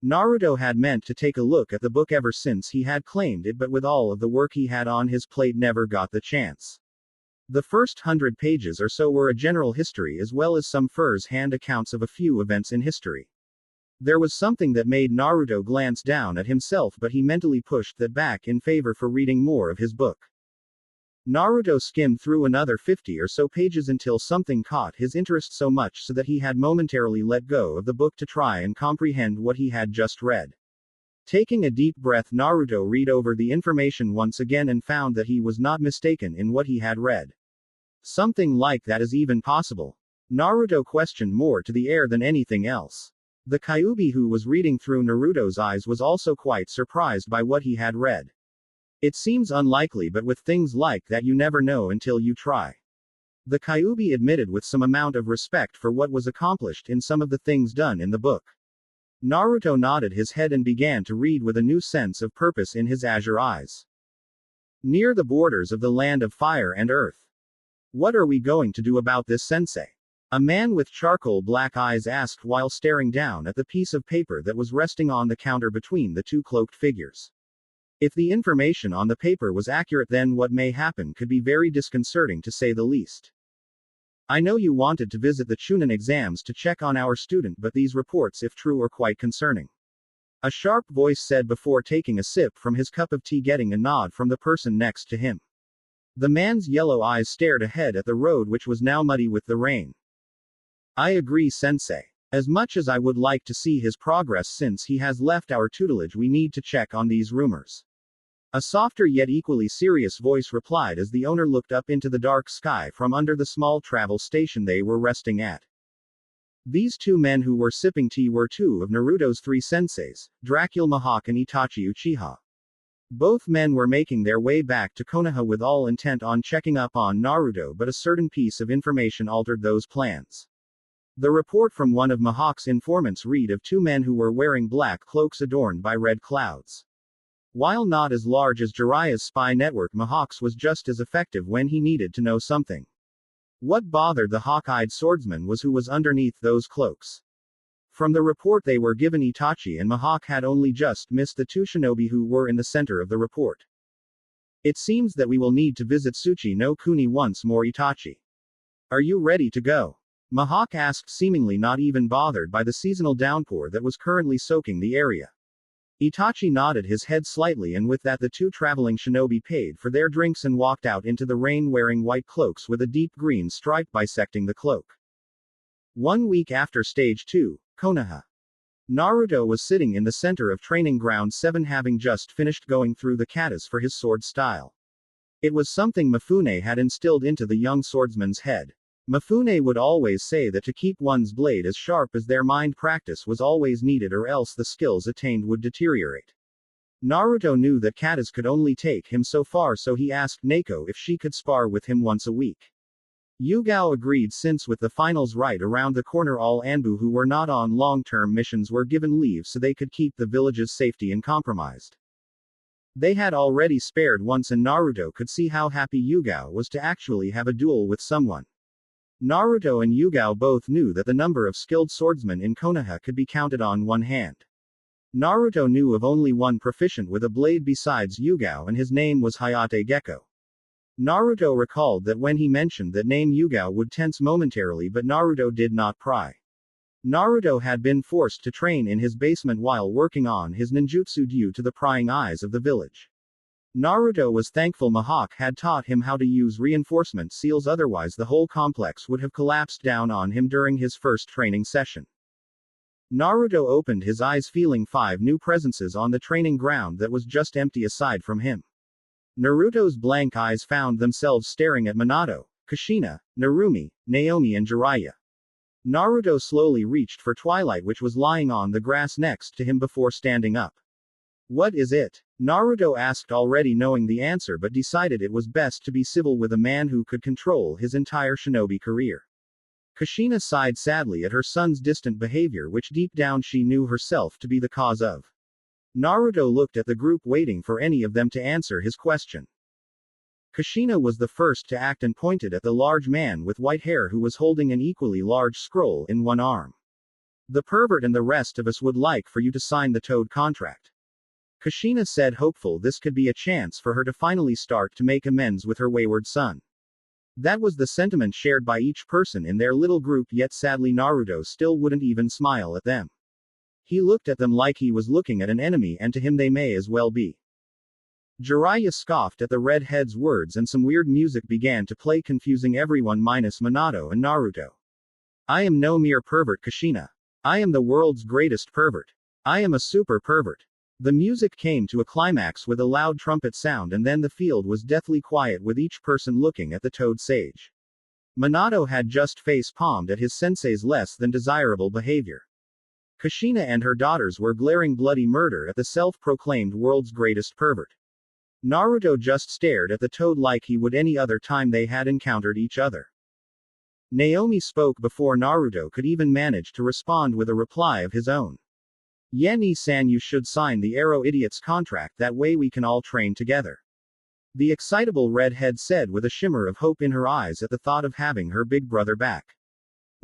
Naruto had meant to take a look at the book ever since he had claimed it, but with all of the work he had on his plate, never got the chance. The first 100 pages or so were a general history as well as some first-hand accounts of a few events in history. There was something that made Naruto glance down at himself, but he mentally pushed that back in favor for reading more of his book. Naruto skimmed through another 50 or so pages until something caught his interest so much so that he had momentarily let go of the book to try and comprehend what he had just read. Taking a deep breath, Naruto read over the information once again and found that he was not mistaken in what he had read. Something like that is even possible? Naruto questioned, more to the air than anything else. The Kyuubi who was reading through Naruto's eyes was also quite surprised by what he had read. It seems unlikely, but with things like that you never know until you try. The Kyuubi admitted with some amount of respect for what was accomplished in some of the things done in the book. Naruto nodded his head and began to read with a new sense of purpose in his azure eyes. Near the borders of the land of fire and earth. What are we going to do about this, sensei? A man with charcoal black eyes asked while staring down at the piece of paper that was resting on the counter between the two cloaked figures. If the information on the paper was accurate, then what may happen could be very disconcerting, to say the least. I know you wanted to visit the Chunin exams to check on our student, but these reports, if true, are quite concerning. A sharp voice said before taking a sip from his cup of tea, getting a nod from the person next to him. The man's yellow eyes stared ahead at the road, which was now muddy with the rain. I agree, sensei. As much as I would like to see his progress since he has left our tutelage, we need to check on these rumors. A softer yet equally serious voice replied as the owner looked up into the dark sky from under the small travel station they were resting at. These two men who were sipping tea were two of Naruto's three senseis, Dracula, Mihawk and Itachi Uchiha. Both men were making their way back to Konoha with all intent on checking up on Naruto, but a certain piece of information altered those plans. The report from one of Mihawk's informants read of two men who were wearing black cloaks adorned by red clouds. While not as large as Jiraiya's spy network, Mihawk's was just as effective when he needed to know something. What bothered the hawk-eyed swordsman was who was underneath those cloaks. From the report they were given, Itachi and Mihawk had only just missed the two shinobi who were in the center of the report. It seems that we will need to visit Tsuchi no Kuni once more, Itachi. Are you ready to go? Mihawk asked, seemingly not even bothered by the seasonal downpour that was currently soaking the area. Itachi nodded his head slightly, and with that the two traveling shinobi paid for their drinks and walked out into the rain wearing white cloaks with a deep green stripe bisecting the cloak. 1 week after Stage 2, Konoha. Naruto was sitting in the center of Training Ground 7, having just finished going through the katas for his sword style. It was something Mifune had instilled into the young swordsman's head. Mifune would always say that to keep one's blade as sharp as their mind, practice was always needed, or else the skills attained would deteriorate. Naruto knew that katas could only take him so far, so he asked Neko if she could spar with him once a week. Yugao agreed, since with the finals right around the corner all Anbu who were not on long-term missions were given leave so they could keep the village's safety uncompromised. They had already spared once, and Naruto could see how happy Yugao was to actually have a duel with someone. Naruto and Yugao both knew that the number of skilled swordsmen in Konoha could be counted on one hand. Naruto knew of only one proficient with a blade besides Yugao, and his name was Hayate Gecko. Naruto recalled that when he mentioned that name, Yugao would tense momentarily, but Naruto did not pry. Naruto had been forced to train in his basement while working on his ninjutsu due to the prying eyes of the village. Naruto was thankful Mihawk had taught him how to use reinforcement seals, otherwise the whole complex would have collapsed down on him during his first training session. Naruto opened his eyes, feeling 5 new presences on the training ground that was just empty aside from him. Naruto's blank eyes found themselves staring at Minato, Kushina, Narumi, Naomi and Jiraiya. Naruto slowly reached for Twilight, which was lying on the grass next to him, before standing up. What is it? Naruto asked, already knowing the answer, but decided it was best to be civil with a man who could control his entire shinobi career. Kushina sighed sadly at her son's distant behavior, which deep down she knew herself to be the cause of. Naruto looked at the group, waiting for any of them to answer his question. Kushina was the first to act and pointed at the large man with white hair who was holding an equally large scroll in one arm. The pervert and the rest of us would like for you to sign the Toad contract. Kushina said, hopeful this could be a chance for her to finally start to make amends with her wayward son. That was the sentiment shared by each person in their little group, yet sadly Naruto still wouldn't even smile at them. He looked at them like he was looking at an enemy, and to him they may as well be. Jiraiya scoffed at the redhead's words, and some weird music began to play, confusing everyone minus Minato and Naruto. I am no mere pervert, Kushina. I am the world's greatest pervert. I am a super pervert. The music came to a climax with a loud trumpet sound, and then the field was deathly quiet, with each person looking at the Toad Sage. Minato had just face-palmed at his sensei's less than desirable behavior. Kushina and her daughters were glaring bloody murder at the self-proclaimed world's greatest pervert. Naruto just stared at the Toad like he would any other time they had encountered each other. Naomi spoke before Naruto could even manage to respond with a reply of his own. Yenni-san, you should sign the Arrow Idiot's contract, that way we can all train together. The excitable redhead said with a shimmer of hope in her eyes at the thought of having her big brother back.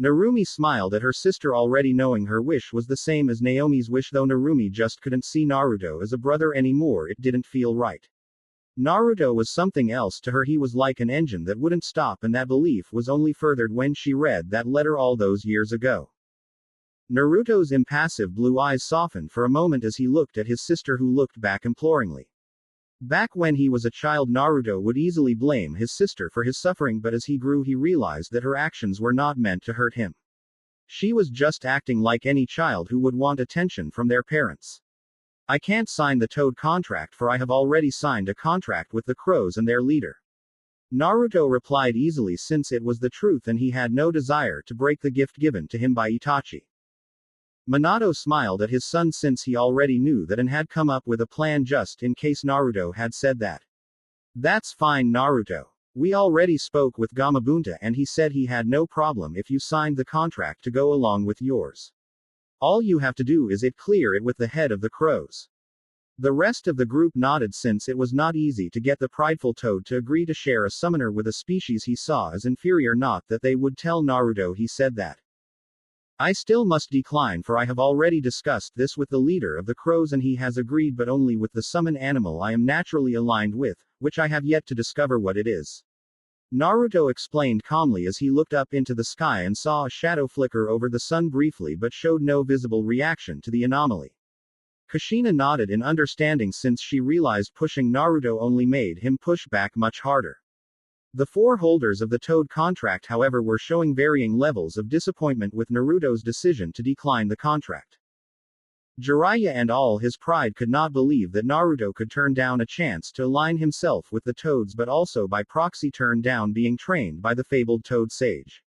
Narumi smiled at her sister, already knowing her wish was the same as Naomi's wish, though Narumi just couldn't see Naruto as a brother anymore. It didn't feel right. Naruto was something else to her. He was like an engine that wouldn't stop, and that belief was only furthered when she read that letter all those years ago. Naruto's impassive blue eyes softened for a moment as he looked at his sister, who looked back imploringly. Back when he was a child, Naruto would easily blame his sister for his suffering, but as he grew he realized that her actions were not meant to hurt him. She was just acting like any child who would want attention from their parents. I can't sign the Toad contract, for I have already signed a contract with the Crows and their leader. Naruto replied easily, since it was the truth and he had no desire to break the gift given to him by Itachi. Minato smiled at his son, since he already knew that and had come up with a plan just in case Naruto had said that. That's fine, Naruto. We already spoke with Gamabunta and he said he had no problem if you signed the contract to go along with yours. All you have to do is clear it with the head of the Crows. The rest of the group nodded, since it was not easy to get the prideful Toad to agree to share a summoner with a species he saw as inferior. Not that they would tell Naruto he said that. I still must decline, for I have already discussed this with the leader of the crows and he has agreed, but only with the summon animal I am naturally aligned with, which I have yet to discover what it is. Naruto explained calmly as he looked up into the sky and saw a shadow flicker over the sun briefly but showed no visible reaction to the anomaly. Kushina nodded in understanding since she realized pushing Naruto only made him push back much harder. The four holders of the Toad contract, however, were showing varying levels of disappointment with Naruto's decision to decline the contract. Jiraiya and all his pride could not believe that Naruto could turn down a chance to align himself with the Toads, but also by proxy turn down being trained by the fabled Toad sage.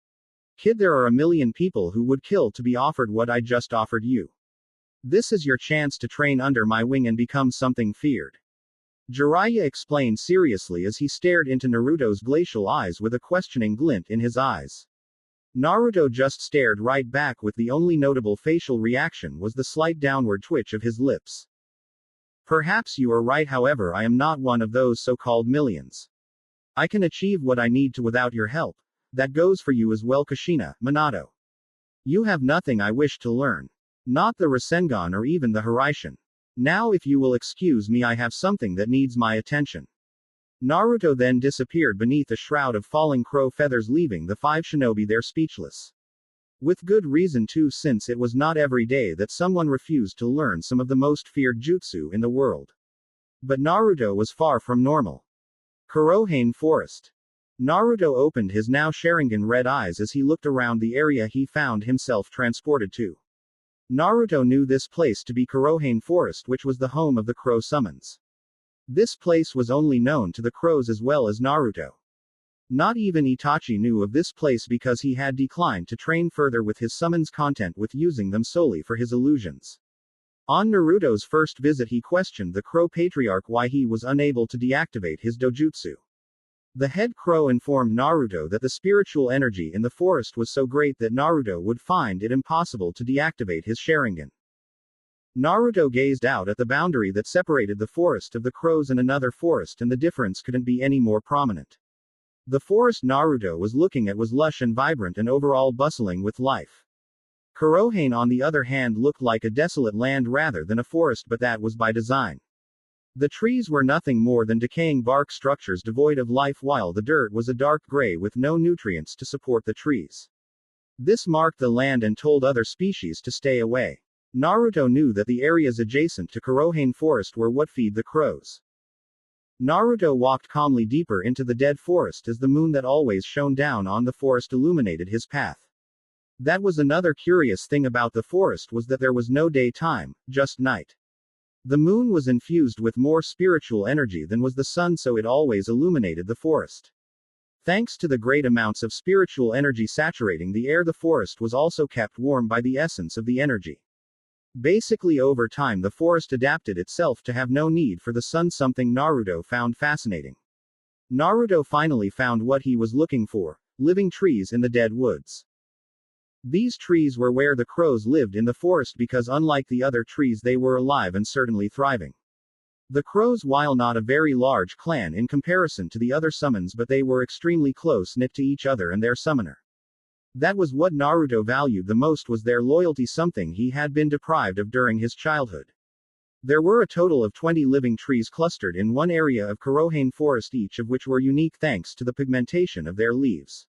Kid, there are a million people who would kill to be offered what I just offered you. This is your chance to train under my wing and become something feared. Jiraiya explained seriously as he stared into Naruto's glacial eyes with a questioning glint in his eyes. Naruto just stared right back, with the only notable facial reaction was the slight downward twitch of his lips. Perhaps you are right, however I am not one of those so-called millions. I can achieve what I need to without your help. That goes for you as well, Kushina, Minato. You have nothing I wish to learn. Not the Rasengan or even the Hiraishin. Now if you will excuse me, I have something that needs my attention. Naruto then disappeared beneath a shroud of falling crow feathers, leaving the five shinobi there speechless. With good reason too, since it was not every day that someone refused to learn some of the most feared jutsu in the world. But Naruto was far from normal. Konoha Forest. Naruto opened his now Sharingan red eyes as he looked around the area he found himself transported to. Naruto knew this place to be Konoha Forest, which was the home of the crow summons. This place was only known to the crows as well as Naruto. Not even Itachi knew of this place because he had declined to train further with his summons, content with using them solely for his illusions. On Naruto's first visit, he questioned the crow patriarch why he was unable to deactivate his dojutsu. The head crow informed Naruto that the spiritual energy in the forest was so great that Naruto would find it impossible to deactivate his Sharingan. Naruto gazed out at the boundary that separated the forest of the crows and another forest, and the difference couldn't be any more prominent. The forest Naruto was looking at was lush and vibrant and overall bustling with life. Konoha, on the other hand, looked like a desolate land rather than a forest, but that was by design. The trees were nothing more than decaying bark structures devoid of life, while the dirt was a dark gray with no nutrients to support the trees. This marked the land and told other species to stay away. Naruto knew that the areas adjacent to Konoha Forest were what feed the crows. Naruto walked calmly deeper into the dead forest as the moon that always shone down on the forest illuminated his path. That was another curious thing about the forest, was that there was no daytime, just night. The moon was infused with more spiritual energy than was the sun, so it always illuminated the forest. Thanks to the great amounts of spiritual energy saturating the air, the forest was also kept warm by the essence of the energy. Basically, over time the forest adapted itself to have no need for the sun, something Naruto found fascinating. Naruto finally found what he was looking for: living trees in the dead woods. These trees were where the crows lived in the forest because unlike the other trees they were alive and certainly thriving. The crows, while not a very large clan in comparison to the other summons, but they were extremely close-knit to each other and their summoner. That was what Naruto valued the most, was their loyalty, something he had been deprived of during his childhood. There were a total of 20 living trees clustered in one area of Konoha Forest, each of which were unique thanks to the pigmentation of their leaves.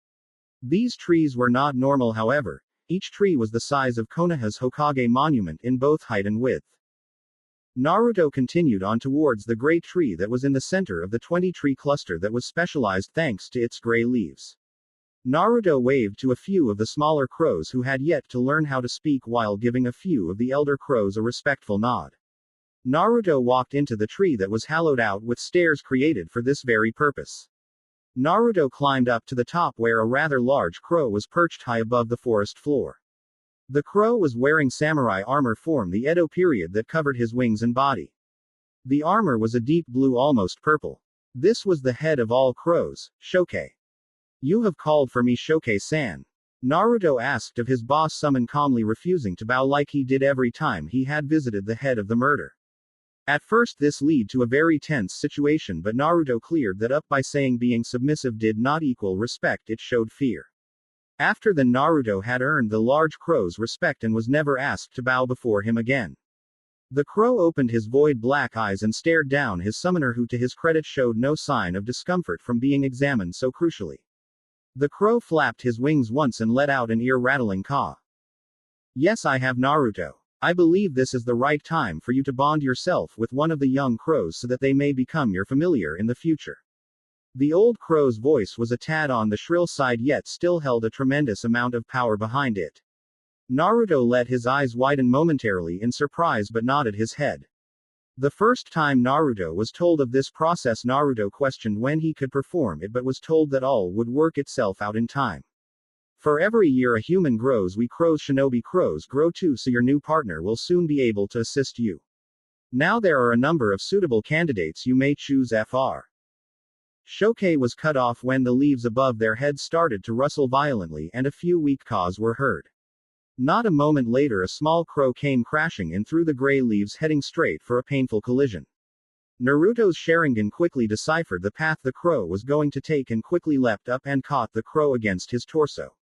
These trees were not normal, however. Each tree was the size of Konoha's Hokage monument in both height and width. Naruto continued on towards the great tree that was in the center of the 20-tree cluster that was specialized thanks to its gray leaves. Naruto waved to a few of the smaller crows who had yet to learn how to speak while giving a few of the elder crows a respectful nod. Naruto walked into the tree that was hollowed out with stairs created for this very purpose. Naruto climbed up to the top where a rather large crow was perched high above the forest floor. The crow was wearing samurai armor from the Edo period that covered his wings and body. The armor was a deep blue, almost purple. This was the head of all crows, Shokai. You have called for me, Shokai-san? Naruto asked of his boss summon, calmly refusing to bow like he did every time he had visited the head of the murder. At first this led to a very tense situation, but Naruto cleared that up by saying being submissive did not equal respect, it showed fear. After then Naruto had earned the large crow's respect and was never asked to bow before him again. The crow opened his void black eyes and stared down his summoner, who to his credit showed no sign of discomfort from being examined so crucially. The crow flapped his wings once and let out an ear-rattling caw. Yes, I have, Naruto. I believe this is the right time for you to bond yourself with one of the young crows so that they may become your familiar in the future. The old crow's voice was a tad on the shrill side, yet still held a tremendous amount of power behind it. Naruto let his eyes widen momentarily in surprise but nodded his head. The first time Naruto was told of this process, Naruto questioned when he could perform it but was told that all would work itself out in time. For every year a human grows, we crows, shinobi crows, grow too, so your new partner will soon be able to assist you. Now there are a number of suitable candidates, you may choose. Fr. Shoke was cut off when the leaves above their heads started to rustle violently and a few weak caws were heard. Not a moment later a small crow came crashing in through the gray leaves, heading straight for a painful collision. Naruto's Sharingan quickly deciphered the path the crow was going to take and quickly leapt up and caught the crow against his torso.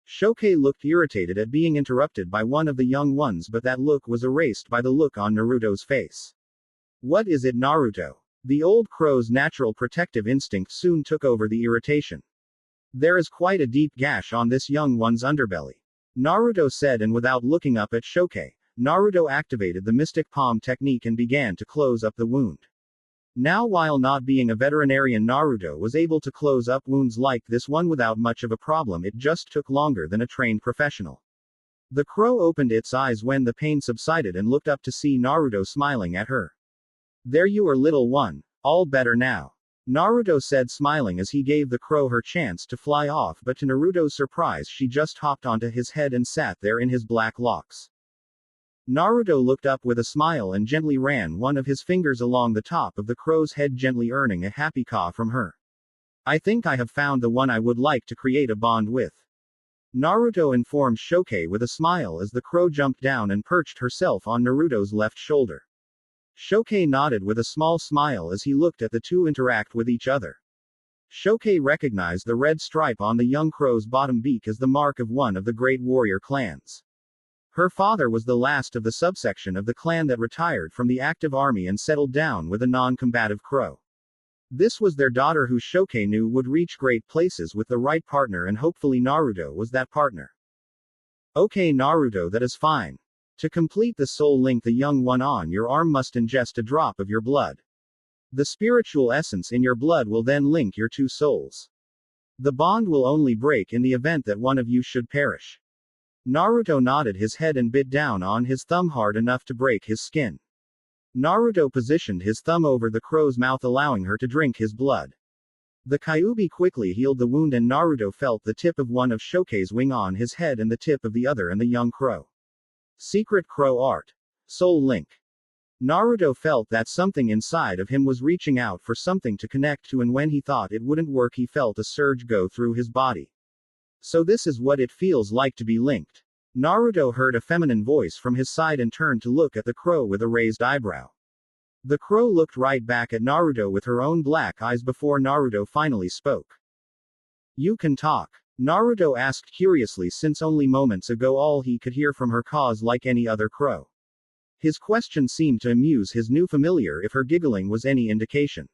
Shoke looked irritated at being interrupted by one of the young ones, but that look was erased by the look on Naruto's face. What is it, Naruto? The old crow's natural protective instinct soon took over the irritation. There is quite a deep gash on this young one's underbelly, Naruto said, and without looking up at Shoke, Naruto activated the mystic palm technique and began to close up the wound. Now, while not being a veterinarian, Naruto was able to close up wounds like this one without much of a problem. It just took longer than a trained professional. The crow opened its eyes when the pain subsided and looked up to see Naruto smiling at her. There you are, little one. All better now, Naruto said, smiling as he gave the crow her chance to fly off, but to Naruto's surprise she just hopped onto his head and sat there in his black locks. Naruto looked up with a smile and gently ran one of his fingers along the top of the crow's head, gently earning a happy caw from her. I think I have found the one I would like to create a bond with, Naruto informed Shoke with a smile as the crow jumped down and perched herself on Naruto's left shoulder. Shoke nodded with a small smile as he looked at the two interact with each other. Shoke recognized the red stripe on the young crow's bottom beak as the mark of one of the great warrior clans. Her father was the last of the subsection of the clan that retired from the active army and settled down with a non-combative crow. This was their daughter, who Shoke knew would reach great places with the right partner, and hopefully Naruto was that partner. Okay, Naruto, that is fine. To complete the soul link, the young one on your arm must ingest a drop of your blood. The spiritual essence in your blood will then link your two souls. The bond will only break in the event that one of you should perish. Naruto nodded his head and bit down on his thumb hard enough to break his skin. Naruto positioned his thumb over the crow's mouth, allowing her to drink his blood. The Kyuubi quickly healed the wound, and Naruto felt the tip of one of Shoke's wing on his head and the tip of the other in the young crow. Secret Crow Art. Soul Link. Naruto felt that something inside of him was reaching out for something to connect to, and when he thought it wouldn't work, he felt a surge go through his body. So this is what it feels like to be linked. Naruto heard a feminine voice from his side and turned to look at the crow with a raised eyebrow. The crow looked right back at Naruto with her own black eyes before Naruto finally spoke. You can talk? Naruto asked curiously, since only moments ago all he could hear from her caws like any other crow. His question seemed to amuse his new familiar, if her giggling was any indication.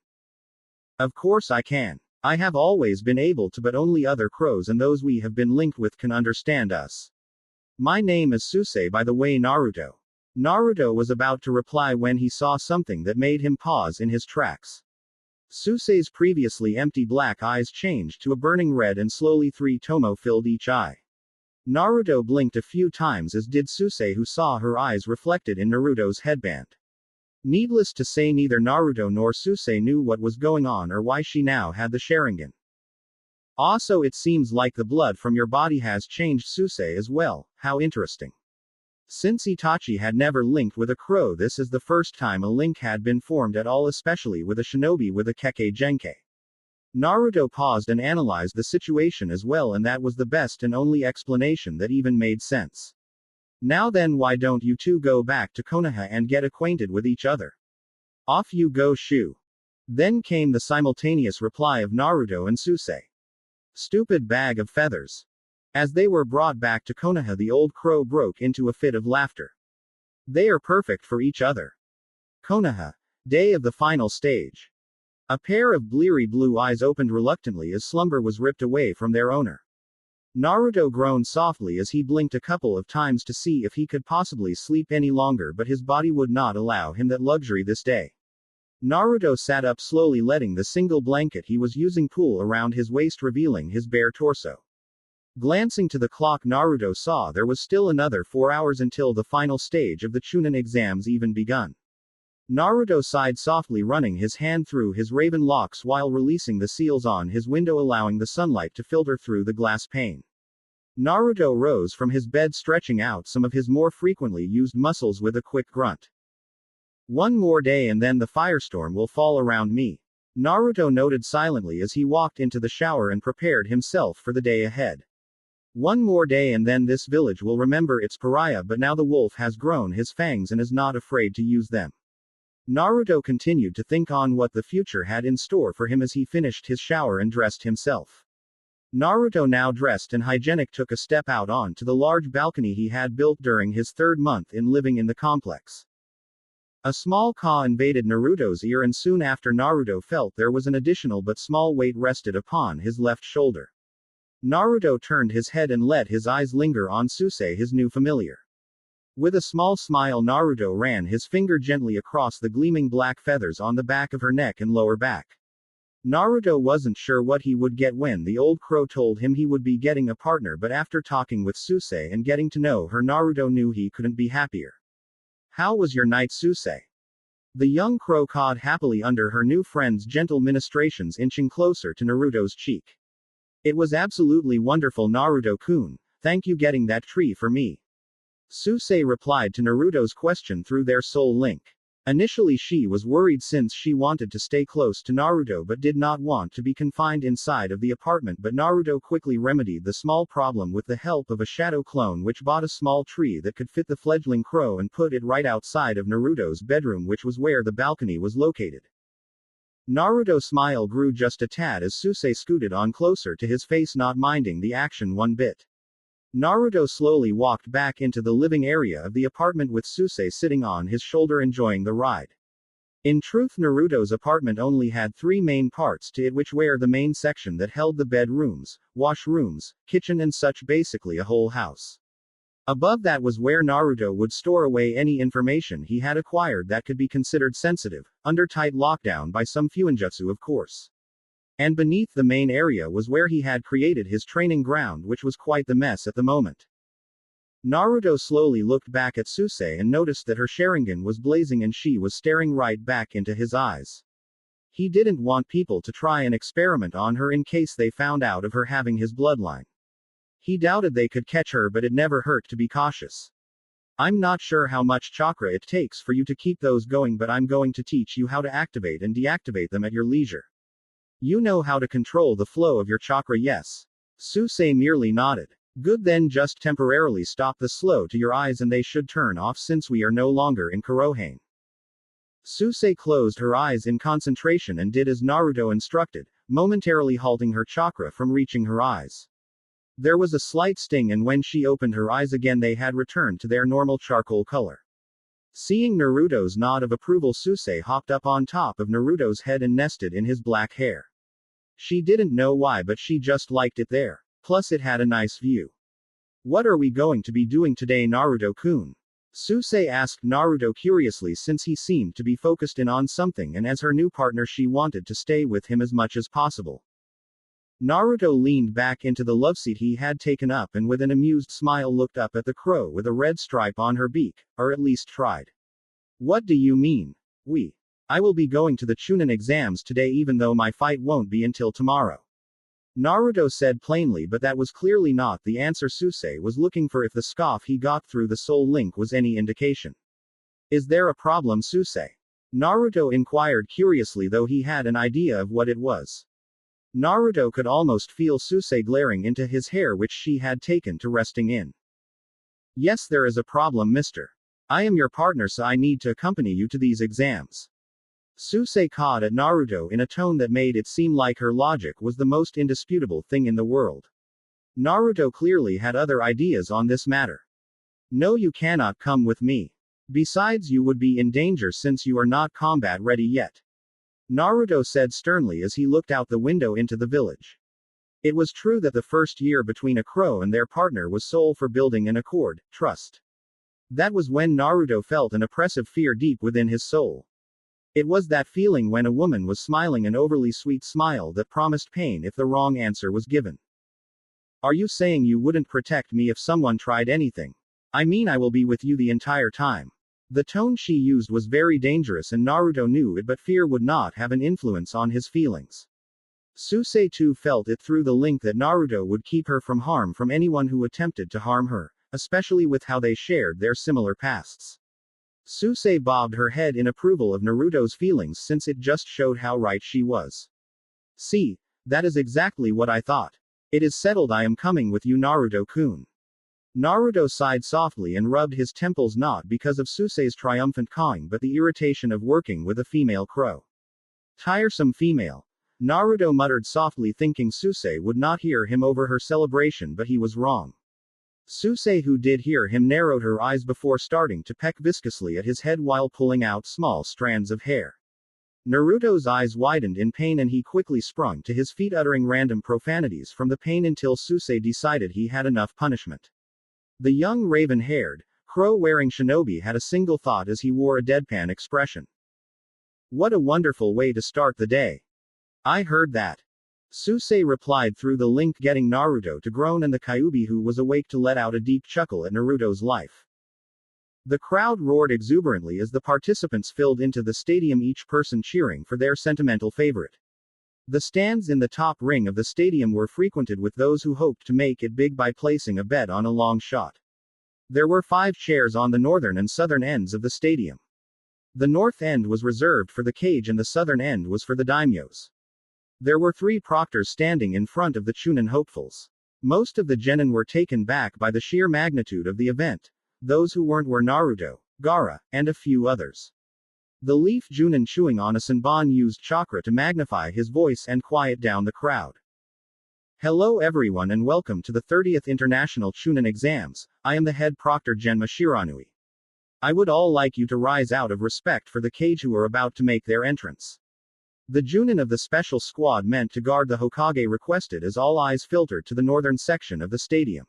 Of course I can. I have always been able to, but only other crows and those we have been linked with can understand us. My name is Susei, by the way, Naruto. Naruto was about to reply when he saw something that made him pause in his tracks. Susei's previously empty black eyes changed to a burning red, and slowly 3 tomo filled each eye. Naruto blinked a few times, as did Susei, who saw her eyes reflected in Naruto's headband. Needless to say, neither Naruto nor Susei knew what was going on or why she now had the Sharingan. Also, it seems like the blood from your body has changed, Susei, as well. How interesting. Since Itachi had never linked with a crow, this is the first time a link had been formed at all, especially with a shinobi with a Kekkei Genkai. Naruto paused and analyzed the situation as well, and that was the best and only explanation that even made sense. Now then, why don't you two go back to Konoha and get acquainted with each other? Off you go, Shu. Then came the simultaneous reply of Naruto and Susei. Stupid bag of feathers. As they were brought back to Konoha, the old crow broke into a fit of laughter. They are perfect for each other. Konoha. Day of the final stage. A pair of bleary blue eyes opened reluctantly as slumber was ripped away from their owner. Naruto groaned softly as he blinked a couple of times to see if he could possibly sleep any longer, but his body would not allow him that luxury this day. Naruto sat up slowly, letting the single blanket he was using pull around his waist, revealing his bare torso. Glancing to the clock, Naruto saw there was still another 4 hours until the final stage of the Chunin exams even begun. Naruto sighed softly, running his hand through his raven locks while releasing the seals on his window, allowing the sunlight to filter through the glass pane. Naruto rose from his bed, stretching out some of his more frequently used muscles with a quick grunt. One more day and then the firestorm will fall around me. Naruto noted silently as he walked into the shower and prepared himself for the day ahead. One more day and then this village will remember its pariah, but now the wolf has grown his fangs and is not afraid to use them. Naruto continued to think on what the future had in store for him as he finished his shower and dressed himself. Naruto, now dressed and hygienic, took a step out onto the large balcony he had built during his 3rd month in living in the complex. A small caw invaded Naruto's ear, and soon after Naruto felt there was an additional but small weight rested upon his left shoulder. Naruto turned his head and let his eyes linger on Suisei, his new familiar. With a small smile, Naruto ran his finger gently across the gleaming black feathers on the back of her neck and lower back. Naruto wasn't sure what he would get when the old crow told him he would be getting a partner, but after talking with Suisei and getting to know her, Naruto knew he couldn't be happier. How was your night, Suisei? The young crow cawed happily under her new friend's gentle ministrations, inching closer to Naruto's cheek. It was absolutely wonderful, Naruto-kun. Thank you getting that tree for me. Suisei replied to Naruto's question through their soul link. Initially she was worried since she wanted to stay close to Naruto but did not want to be confined inside of the apartment, but Naruto quickly remedied the small problem with the help of a shadow clone, which bought a small tree that could fit the fledgling crow and put it right outside of Naruto's bedroom, which was where the balcony was located. Naruto's smile grew just a tad as Suisei scooted on closer to his face, not minding the action one bit. Naruto slowly walked back into the living area of the apartment with Suisei sitting on his shoulder enjoying the ride. In truth, Naruto's apartment only had 3 main parts to it, which were the main section that held the bedrooms, washrooms, kitchen and such, basically a whole house. Above that was where Naruto would store away any information he had acquired that could be considered sensitive, under tight lockdown by some fuinjutsu of course. And beneath the main area was where he had created his training ground, which was quite the mess at the moment. Naruto slowly looked back at Suisei and noticed that her Sharingan was blazing and she was staring right back into his eyes. He didn't want people to try an experiment on her in case they found out of her having his bloodline. He doubted they could catch her, but it never hurt to be cautious. I'm not sure how much chakra it takes for you to keep those going, but I'm going to teach you how to activate and deactivate them at your leisure. You know how to control the flow of your chakra, yes? Suisei merely nodded. Good, then just temporarily stop the slow to your eyes and they should turn off since we are no longer in Kurohane. Suisei closed her eyes in concentration and did as Naruto instructed, momentarily halting her chakra from reaching her eyes. There was a slight sting, and when she opened her eyes again they had returned to their normal charcoal color. Seeing Naruto's nod of approval, Suisei hopped up on top of Naruto's head and nested in his black hair. She didn't know why, but she just liked it there. Plus it had a nice view. What are we going to be doing today, Naruto-kun? Suisei asked Naruto curiously, since he seemed to be focused in on something, and as her new partner she wanted to stay with him as much as possible. Naruto leaned back into the loveseat he had taken up and with an amused smile looked up at the crow with a red stripe on her beak, or at least tried. What do you mean? I will be going to the Chunin exams today even though my fight won't be until tomorrow. Naruto said plainly, but that was clearly not the answer Suisei was looking for if the scoff he got through the soul link was any indication. Is there a problem, Suisei? Naruto inquired curiously, though he had an idea of what it was. Naruto could almost feel Suisei glaring into his hair, which she had taken to resting in. Yes, there is a problem, mister. I am your partner, so I need to accompany you to these exams. Suisei cawed at Naruto in a tone that made it seem like her logic was the most indisputable thing in the world. Naruto clearly had other ideas on this matter. No, you cannot come with me. Besides, you would be in danger since you are not combat ready yet. Naruto said sternly as he looked out the window into the village. It was true that the first year between a crow and their partner was sole for building an accord, trust. That was when Naruto felt an oppressive fear deep within his soul. It was that feeling when a woman was smiling an overly sweet smile that promised pain if the wrong answer was given. Are you saying you wouldn't protect me if someone tried anything? I mean, I will be with you the entire time. The tone she used was very dangerous and Naruto knew it, but fear would not have an influence on his feelings. Susei too felt it through the link that Naruto would keep her from harm from anyone who attempted to harm her, especially with how they shared their similar pasts. Susei bobbed her head in approval of Naruto's feelings since it just showed how right she was. See, that is exactly what I thought. It is settled, I am coming with you, Naruto-kun. Naruto sighed softly and rubbed his temples, not because of Susei's triumphant cawing but the irritation of working with a female crow. Tiresome female. Naruto muttered softly, thinking Susei would not hear him over her celebration, but he was wrong. Susei, who did hear him, narrowed her eyes before starting to peck viscously at his head while pulling out small strands of hair. Naruto's eyes widened in pain and he quickly sprung to his feet, uttering random profanities from the pain until Susei decided he had enough punishment. The young raven-haired, crow-wearing shinobi had a single thought as he wore a deadpan expression. What a wonderful way to start the day. I heard that. Susei replied through the link, getting Naruto to groan and the Kyuubi, who was awake, to let out a deep chuckle at Naruto's life. The crowd roared exuberantly as the participants filled into the stadium, each person cheering for their sentimental favorite. The stands in the top ring of the stadium were frequented with those who hoped to make it big by placing a bet on a long shot. There were 5 chairs on the northern and southern ends of the stadium. The north end was reserved for the cage and the southern end was for the daimyos. There were 3 proctors standing in front of the Chunin hopefuls. Most of the genin were taken back by the sheer magnitude of the event. Those who weren't were Naruto, Gaara, and a few others. The leaf Junin, chewing on a senbon, used chakra to magnify his voice and quiet down the crowd. Hello everyone and welcome to the 30th International Chunin Exams. I am the head proctor Genma Shiranui. I would all like you to rise out of respect for the cage who are about to make their entrance. The Junin of the special squad meant to guard the Hokage requested as all eyes filtered to the northern section of the stadium.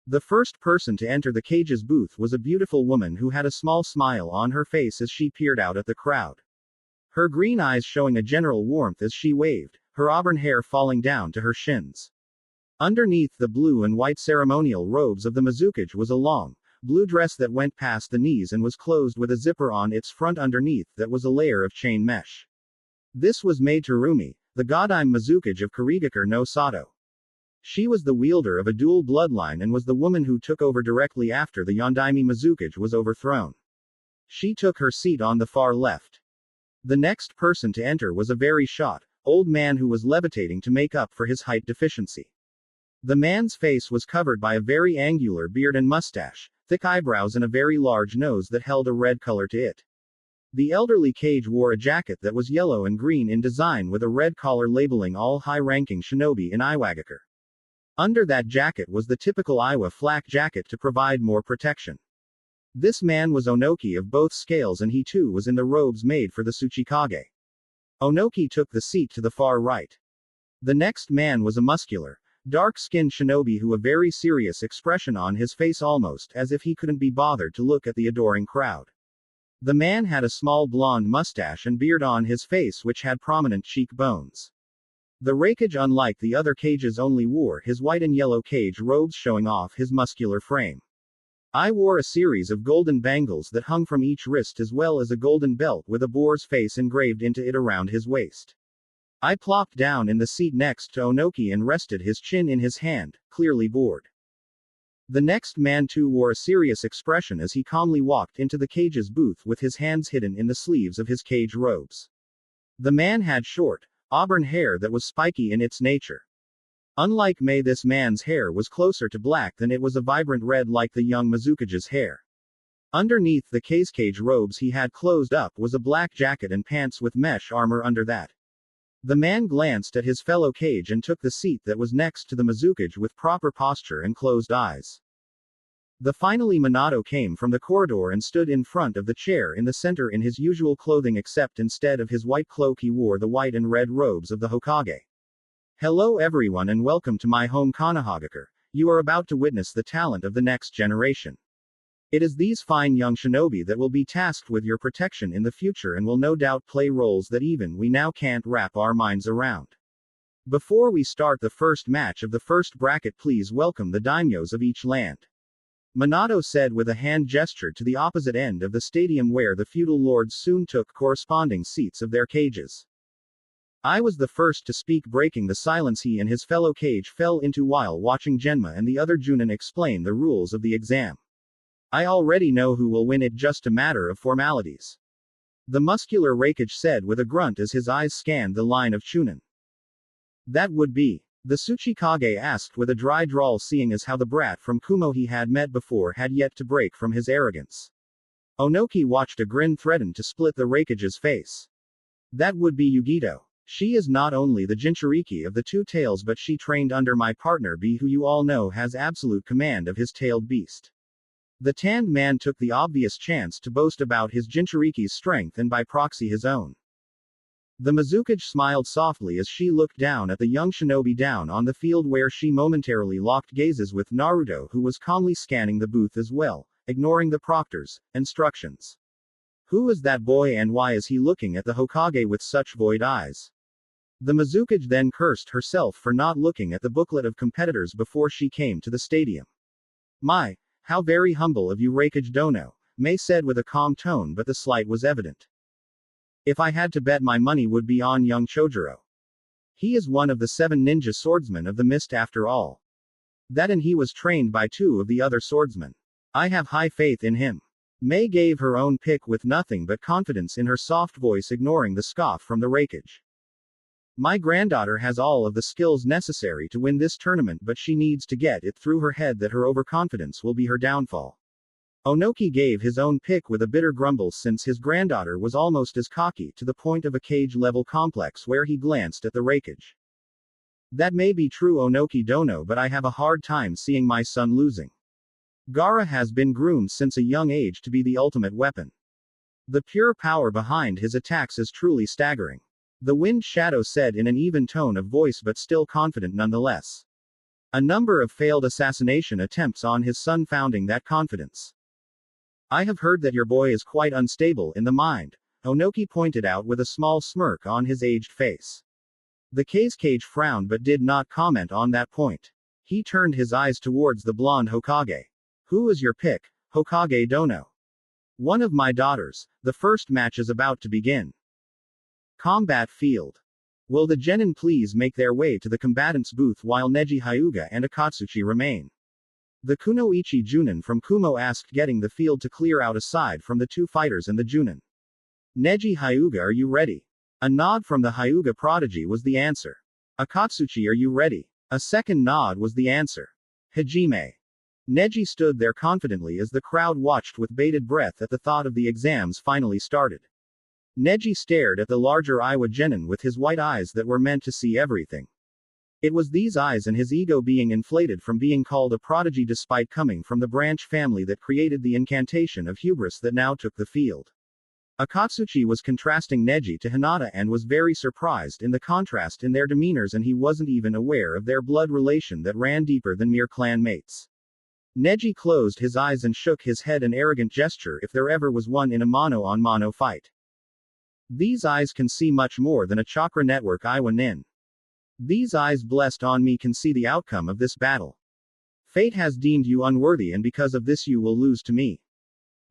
The first person to enter the cage's booth was a beautiful woman who had a small smile on her face as she peered out at the crowd. Her green eyes showing a general warmth as she waved, her auburn hair falling down to her shins. Underneath the blue and white ceremonial robes of the Mizukage was a long, blue dress that went past the knees and was closed with a zipper on its front underneath that was a layer of chain mesh. This was Maid Terumi, the Godime Mizukage of Kirigakure no Sato. She was the wielder of a dual bloodline and was the woman who took over directly after the Yondaime Mizukage was overthrown. She took her seat on the far left. The next person to enter was a very short, old man who was levitating to make up for his height deficiency. The man's face was covered by a very angular beard and mustache, thick eyebrows and a very large nose that held a red color to it. The elderly Kage wore a jacket that was yellow and green in design with a red collar labeling all high-ranking shinobi in Iwagakure. Under that jacket was the typical Iwa flak jacket to provide more protection. This man was Onoki of both scales and he too was in the robes made for the Tsuchikage. Onoki took the seat to the far right. The next man was a muscular, dark-skinned shinobi who a very serious expression on his face, almost as if he couldn't be bothered to look at the adoring crowd. The man had a small blonde mustache and beard on his face which had prominent cheekbones. The Raikage, unlike the other cages, only wore his white and yellow cage robes showing off his muscular frame. I wore a series of golden bangles that hung from each wrist as well as a golden belt with a boar's face engraved into it around his waist. I plopped down in the seat next to Onoki and rested his chin in his hand, clearly bored. The next man too wore a serious expression as he calmly walked into the cage's booth with his hands hidden in the sleeves of his cage robes. The man had short, auburn hair that was spiky in its nature. Unlike Mei, this man's hair was closer to black than it was a vibrant red like the young Mizukage's hair. Underneath the cage robes he had closed up was a black jacket and pants with mesh armor under that. The man glanced at his fellow Kage and took the seat that was next to the Mizukage with proper posture and closed eyes. Finally Minato came from the corridor and stood in front of the chair in the center in his usual clothing, except instead of his white cloak he wore the white and red robes of the Hokage. Hello everyone and welcome to my home Konohagakure. You are about to witness the talent of the next generation. It is these fine young shinobi that will be tasked with your protection in the future and will no doubt play roles that even we now can't wrap our minds around. Before we start the first match of the first bracket, please welcome the daimyos of each land. Minato said with a hand gesture to the opposite end of the stadium where the feudal lords soon took corresponding seats of their cages. I was the first to speak, breaking the silence he and his fellow Kage fell into while watching Genma and the other Chunin explain the rules of the exam. I already know who will win, it just a matter of formalities. The muscular Raikage said with a grunt as his eyes scanned the line of Chunin. That would be. The Tsuchikage asked with a dry drawl, seeing as how the brat from Kumo he had met before had yet to break from his arrogance. Onoki watched a grin threaten to split the Raikage's face. That would be Yugito. She is not only the Jinchuriki of the two tails, but she trained under my partner B, who you all know has absolute command of his tailed beast. The tanned man took the obvious chance to boast about his Jinchuriki's strength and by proxy his own. The Mizukage smiled softly as she looked down at the young shinobi down on the field, where she momentarily locked gazes with Naruto, who was calmly scanning the booth as well, ignoring the proctor's instructions. Who is that boy and why is he looking at the Hokage with such void eyes? The Mizukage then cursed herself for not looking at the booklet of competitors before she came to the stadium. My, how very humble of you, Raikage Dono, Mei said with a calm tone, but the slight was evident. If I had to bet, my money would be on young Chojuro. He is one of the 7 ninja swordsmen of the mist after all. That, and he was trained by 2 of the other swordsmen. I have high faith in him. Mei gave her own pick with nothing but confidence in her soft voice, ignoring the scoff from the Raikage. My granddaughter has all of the skills necessary to win this tournament, but she needs to get it through her head that her overconfidence will be her downfall. Onoki gave his own pick with a bitter grumble, since his granddaughter was almost as cocky to the point of a cage-level complex, where he glanced at the Raikage. That may be true, Onoki Dono, but I have a hard time seeing my son losing. Gaara has been groomed since a young age to be the ultimate weapon. The pure power behind his attacks is truly staggering. The Wind Shadow said in an even tone of voice, but still confident nonetheless. A number of failed assassination attempts on his son founding that confidence. I have heard that your boy is quite unstable in the mind, Onoki pointed out with a small smirk on his aged face. The Kage frowned but did not comment on that point. He turned his eyes towards the blonde Hokage. Who is your pick, Hokage Dono? One of my daughters. The first match is about to begin. Combat field. Will the genin please make their way to the combatants' booth while Neji Hyuga and Akatsuchi remain? The Kunoichi Junin from Kumo asked, getting the field to clear out aside from the 2 fighters and the Junin. Neji Hyuga, are you ready? A nod from the Hyuga prodigy was the answer. Akatsuchi, are you ready? A second nod was the answer. Hajime. Neji stood there confidently as the crowd watched with bated breath at the thought of the exams finally started. Neji stared at the larger Iwa genin with his white eyes that were meant to see everything. It was these eyes and his ego being inflated from being called a prodigy despite coming from the branch family that created the incantation of hubris that now took the field. Akatsuchi was contrasting Neji to Hinata and was very surprised in the contrast in their demeanors, and he wasn't even aware of their blood relation that ran deeper than mere clan mates. Neji closed his eyes and shook his head, an arrogant gesture if there ever was one in a mano-on-mano fight. These eyes can see much more than a chakra network Iwa Nin. These eyes blessed on me can see the outcome of this battle. Fate has deemed you unworthy, and because of this you will lose to me.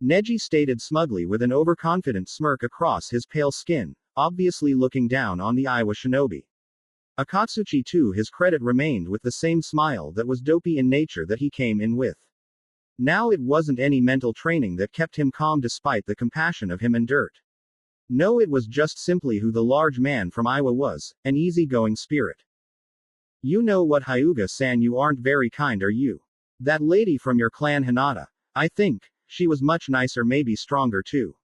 Neji stated smugly with an overconfident smirk across his pale skin, obviously looking down on the Iwa shinobi. Akatsuchi, to his credit, remained with the same smile that was dopey in nature that he came in with. Now it wasn't any mental training that kept him calm despite the compassion of him and dirt. No, it was just simply who the large man from Iwa was, an easy-going spirit. You know what, Hyuga-san, you aren't very kind, are you? That lady from your clan Hinata. I think she was much nicer, maybe stronger too.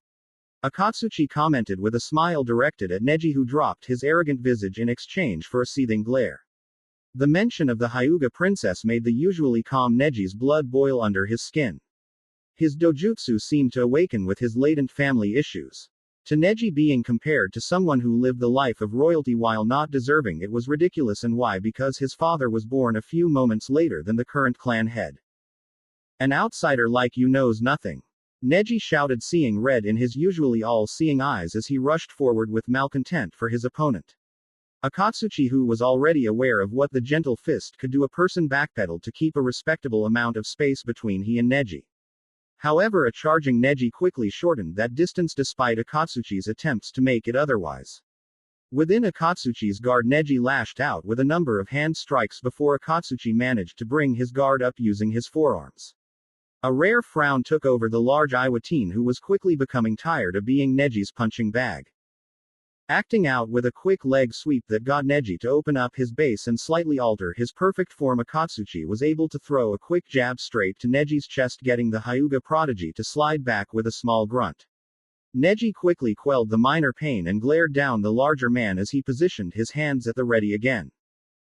Akatsuchi commented with a smile directed at Neji, who dropped his arrogant visage in exchange for a seething glare. The mention of the Hyuga princess made the usually calm Neji's blood boil under his skin. His dojutsu seemed to awaken with his latent family issues. To Neji, being compared to someone who lived the life of royalty while not deserving it was ridiculous, and why? Because his father was born a few moments later than the current clan head. An outsider like you knows nothing. Neji shouted, seeing red in his usually all-seeing eyes as he rushed forward with malcontent for his opponent. Akatsuchi, who was already aware of what the gentle fist could do a person, backpedaled to keep a respectable amount of space between he and Neji. However, a charging Neji quickly shortened that distance despite Akatsuchi's attempts to make it otherwise. Within Akatsuchi's guard, Neji lashed out with a number of hand strikes before Akatsuchi managed to bring his guard up using his forearms. A rare frown took over the large Iwatine, who was quickly becoming tired of being Neji's punching bag. Acting out with a quick leg sweep that got Neji to open up his base and slightly alter his perfect form, Akatsuchi was able to throw a quick jab straight to Neji's chest, getting the Hyuga prodigy to slide back with a small grunt. Neji quickly quelled the minor pain and glared down the larger man as he positioned his hands at the ready again.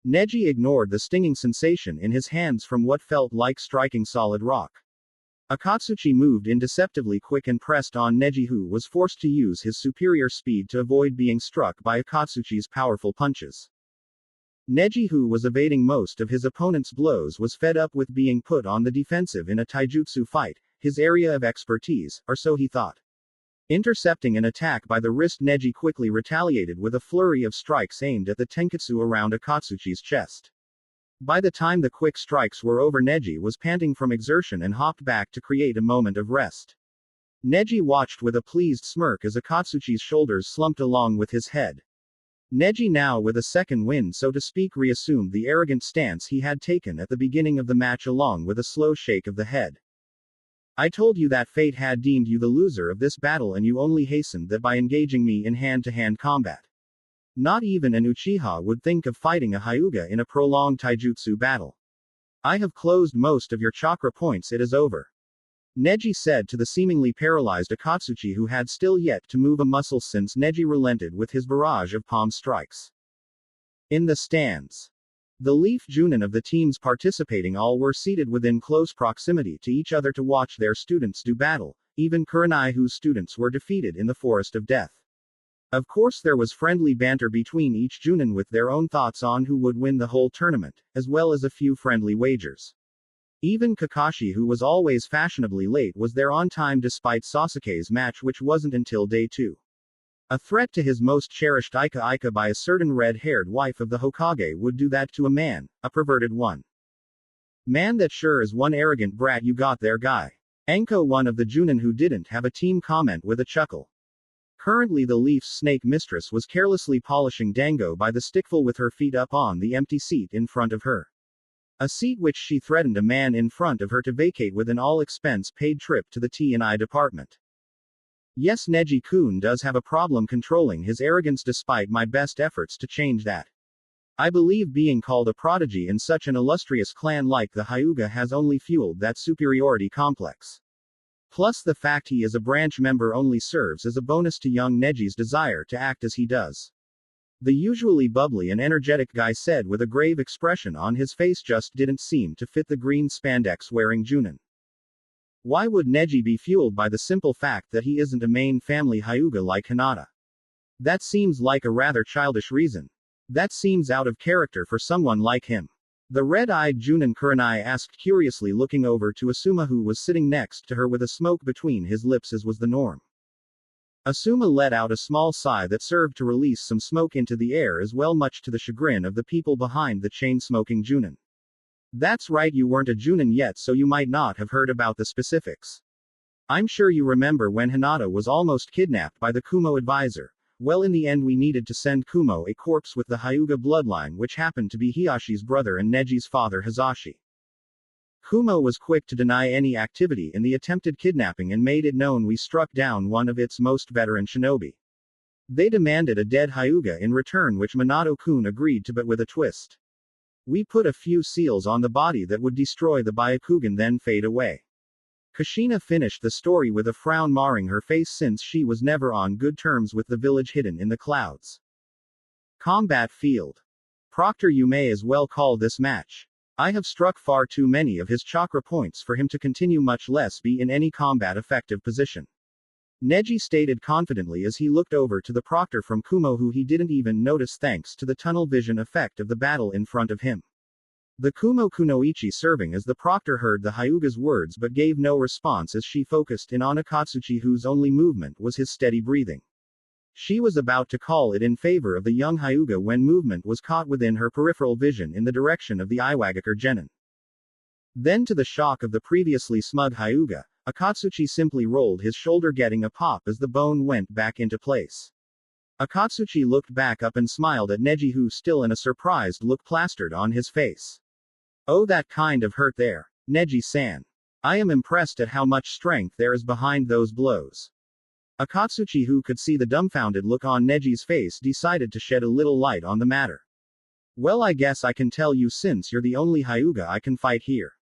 Neji ignored the stinging sensation in his hands from what felt like striking solid rock. Akatsuchi moved in deceptively quick and pressed on Neji, who was forced to use his superior speed to avoid being struck by Akatsuchi's powerful punches. Neji, who was evading most of his opponent's blows, was fed up with being put on the defensive in a taijutsu fight, his area of expertise, or so he thought. Intercepting an attack by the wrist, Neji quickly retaliated with a flurry of strikes aimed at the tenketsu around Akatsuchi's chest. By the time the quick strikes were over, Neji was panting from exertion and hopped back to create a moment of rest. Neji watched with a pleased smirk as Akatsuchi's shoulders slumped along with his head. Neji, now with a second wind so to speak, reassumed the arrogant stance he had taken at the beginning of the match, along with a slow shake of the head. I told you that fate had deemed you the loser of this battle, and you only hastened that by engaging me in hand-to-hand combat. Not even an Uchiha would think of fighting a Hyuga in a prolonged taijutsu battle. I have closed most of your chakra points, it is over. Neji said to the seemingly paralyzed Akatsuchi, who had still yet to move a muscle since Neji relented with his barrage of palm strikes. In the stands, the Leaf Chunin of the teams participating all were seated within close proximity to each other to watch their students do battle, even Kurenai, whose students were defeated in the Forest of Death. Of course, there was friendly banter between each Chunin with their own thoughts on who would win the whole tournament, as well as a few friendly wagers. Even Kakashi, who was always fashionably late, was there on time despite Sasuke's match, which wasn't until day 2. A threat to his most cherished Ika by a certain red-haired wife of the Hokage would do that to a man, a perverted one. Man, that sure is one arrogant brat you got there, guy. Anko, one of the Chunin who didn't have a team, comment with a chuckle. Currently the Leaf's snake mistress was carelessly polishing Dango by the stickful with her feet up on the empty seat in front of her. A seat which she threatened a man in front of her to vacate with an all-expense-paid trip to the T&I department. Yes, Neji-kun does have a problem controlling his arrogance despite my best efforts to change that. I believe being called a prodigy in such an illustrious clan like the Hyuga has only fueled that superiority complex. Plus, the fact he is a branch member only serves as a bonus to young Neji's desire to act as he does. The usually bubbly and energetic guy said with a grave expression on his face just didn't seem to fit the green spandex-wearing Chunin. Why would Neji be fueled by the simple fact that he isn't a main family Hyuga like Hinata? That seems like a rather childish reason. That seems out of character for someone like him. The red-eyed Chunin Kurenai asked curiously, looking over to Asuma, who was sitting next to her with a smoke between his lips as was the norm. Asuma let out a small sigh that served to release some smoke into the air as well, much to the chagrin of the people behind the chain-smoking Chunin. That's right, you weren't a Chunin yet, so you might not have heard about the specifics. I'm sure you remember when Hinata was almost kidnapped by the Kumo advisor. Well, in the end we needed to send Kumo a corpse with the Hyuga bloodline, which happened to be Hiyashi's brother and Neji's father Hizashi. Kumo was quick to deny any activity in the attempted kidnapping and made it known we struck down one of its most veteran shinobi. They demanded a dead Hyuga in return, which Minato-kun agreed to, but with a twist. We put a few seals on the body that would destroy the Byakugan then fade away. Kushina finished the story with a frown marring her face since she was never on good terms with the village hidden in the clouds. Combat field. Proctor, you may as well call this match. I have struck far too many of his chakra points for him to continue, much less be in any combat effective position. Neji stated confidently as he looked over to the proctor from Kumo, who he didn't even notice thanks to the tunnel vision effect of the battle in front of him. The Kumo Kunoichi serving as the proctor heard the Hyuga's words but gave no response as she focused in on Akatsuchi, whose only movement was his steady breathing. She was about to call it in favor of the young Hyuga when movement was caught within her peripheral vision in the direction of the Iwagakure genin. Then, to the shock of the previously smug Hyuga, Akatsuchi simply rolled his shoulder, getting a pop as the bone went back into place. Akatsuchi looked back up and smiled at Neji, who still in a surprised look plastered on his face. Oh, that kind of hurt there, Neji-san. I am impressed at how much strength there is behind those blows. Akatsuchi, who could see the dumbfounded look on Neji's face, decided to shed a little light on the matter. Well, I guess I can tell you, since you're the only Hyuga I can fight here.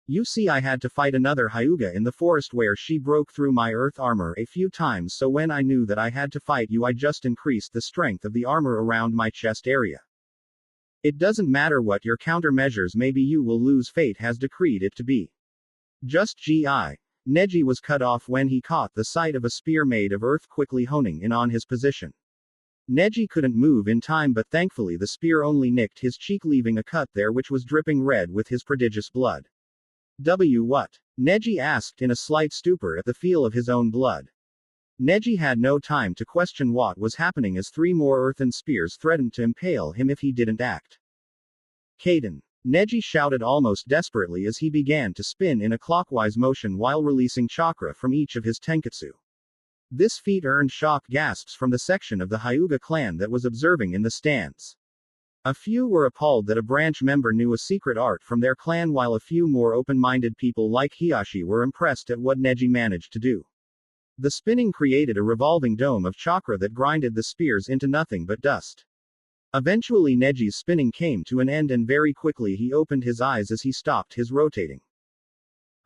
You see, I had to fight another Hyuga in the forest where she broke through my earth armor a few times, so when I knew that I had to fight you, I just increased the strength of the armor around my chest area. It doesn't matter what your countermeasures may be, you will lose. Fate has decreed it to be. Just GI. Neji was cut off when he caught the sight of a spear made of earth quickly honing in on his position. Neji couldn't move in time, but thankfully the spear only nicked his cheek, leaving a cut there which was dripping red with his prodigious blood. What? Neji asked in a slight stupor at the feel of his own blood. Neji had no time to question what was happening as 3 more earthen spears threatened to impale him if he didn't act. Kaden. Neji shouted almost desperately as he began to spin in a clockwise motion while releasing chakra from each of his tenketsu. This feat earned shocked gasps from the section of the Hyuga clan that was observing in the stands. A few were appalled that a branch member knew a secret art from their clan, while a few more open-minded people like Hiyashi were impressed at what Neji managed to do. The spinning created a revolving dome of chakra that grinded the spears into nothing but dust. Eventually Neji's spinning came to an end, and very quickly he opened his eyes as he stopped his rotating.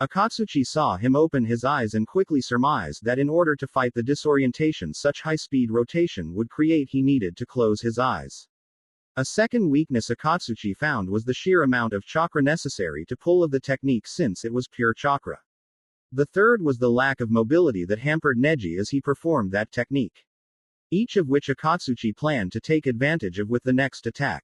Akatsuchi saw him open his eyes and quickly surmised that in order to fight the disorientation such high-speed rotation would create, he needed to close his eyes. A second weakness Akatsuchi found was the sheer amount of chakra necessary to pull of the technique, since it was pure chakra. The third was the lack of mobility that hampered Neji as he performed that technique. Each of which Akatsuchi planned to take advantage of with the next attack.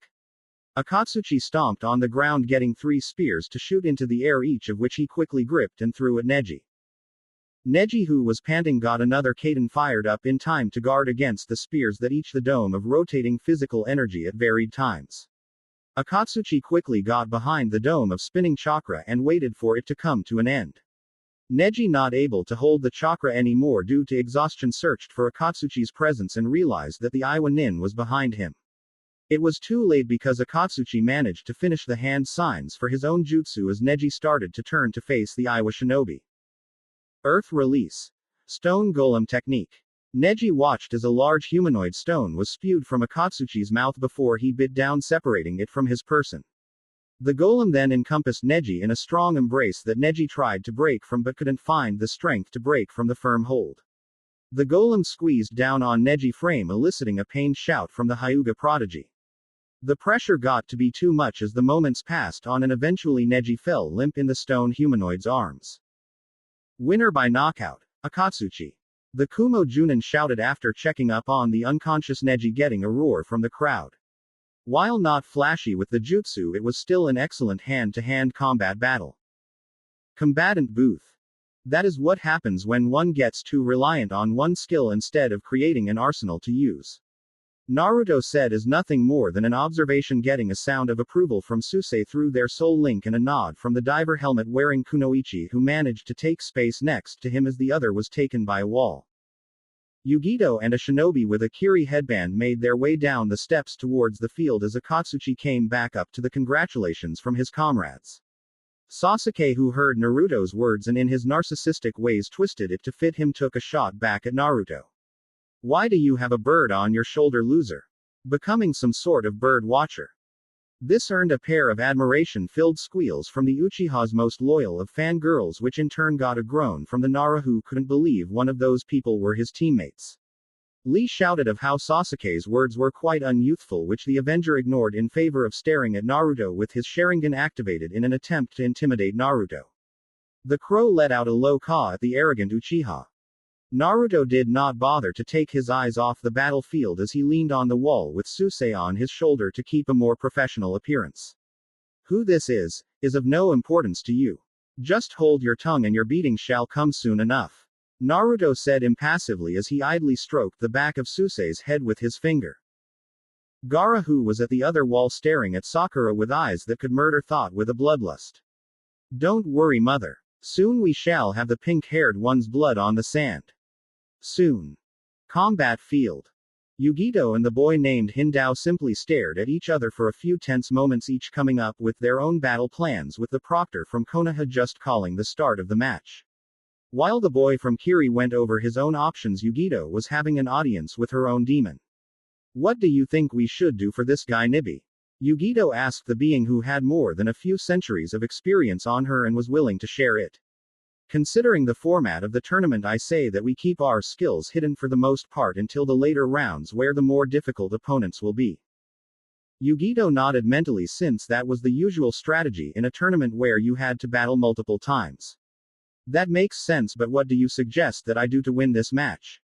Akatsuchi stomped on the ground, getting 3 spears to shoot into the air, each of which he quickly gripped and threw at Neji. Neji, who was panting, got another Kaden fired up in time to guard against the spears that each the dome of rotating physical energy at varied times. Akatsuchi quickly got behind the dome of spinning chakra and waited for it to come to an end. Neji, not able to hold the chakra anymore due to exhaustion, searched for Akatsuchi's presence and realized that the Iwa Nin was behind him. It was too late, because Akatsuchi managed to finish the hand signs for his own jutsu as Neji started to turn to face the Iwa shinobi. Earth release. Stone golem technique. Neji watched as a large humanoid stone was spewed from Akatsuchi's mouth before he bit down, separating it from his person. The golem then encompassed Neji in a strong embrace that Neji tried to break from but couldn't find the strength to break from the firm hold. The golem squeezed down on Neji frame, eliciting a pained shout from the Hyuga prodigy. The pressure got to be too much as the moments passed on, and eventually Neji fell limp in the stone humanoid's arms. Winner by knockout, Akatsuchi. The Kumo Junin shouted after checking up on the unconscious Neji, getting a roar from the crowd. While not flashy with the jutsu, it was still an excellent hand-to-hand combat battle. Combatant booth. That is what happens when one gets too reliant on one skill instead of creating an arsenal to use. Naruto said as nothing more than an observation, getting a sound of approval from Susei through their soul link and a nod from the diver helmet wearing Kunoichi, who managed to take space next to him as the other was taken by a wall. Yugito and a shinobi with a Kiri headband made their way down the steps towards the field as Akatsuchi came back up to the congratulations from his comrades. Sasuke, who heard Naruto's words and in his narcissistic ways twisted it to fit him, took a shot back at Naruto. Why do you have a bird on your shoulder, loser? Becoming some sort of bird watcher. This earned a pair of admiration-filled squeals from the Uchiha's most loyal of fangirls, which in turn got a groan from the Nara, who couldn't believe one of those people were his teammates. Lee shouted of how Sasuke's words were quite unyouthful, which the Avenger ignored in favor of staring at Naruto with his Sharingan activated in an attempt to intimidate Naruto. The crow let out a low caw at the arrogant Uchiha. Naruto did not bother to take his eyes off the battlefield as he leaned on the wall with Suisei on his shoulder to keep a more professional appearance. Who this is of no importance to you. Just hold your tongue and your beating shall come soon enough. Naruto said impassively as he idly stroked the back of Suisei's head with his finger. Gaara, who was at the other wall staring at Sakura with eyes that could murder thought with a bloodlust. Don't worry, mother. Soon we shall have the pink-haired one's blood on the sand. Soon. Combat field. Yugito and the boy named Hindao simply stared at each other for a few tense moments, each coming up with their own battle plans, with the proctor from Konoha just calling the start of the match. While the boy from Kiri went over his own options, Yugito was having an audience with her own demon. What do you think we should do for this guy Nibi? Yugito asked the being who had more than a few centuries of experience on her and was willing to share it. Considering the format of the tournament, I say that we keep our skills hidden for the most part until the later rounds, where the more difficult opponents will be. Yugito nodded mentally, since that was the usual strategy in a tournament where you had to battle multiple times. That makes sense, but what do you suggest that I do to win this match?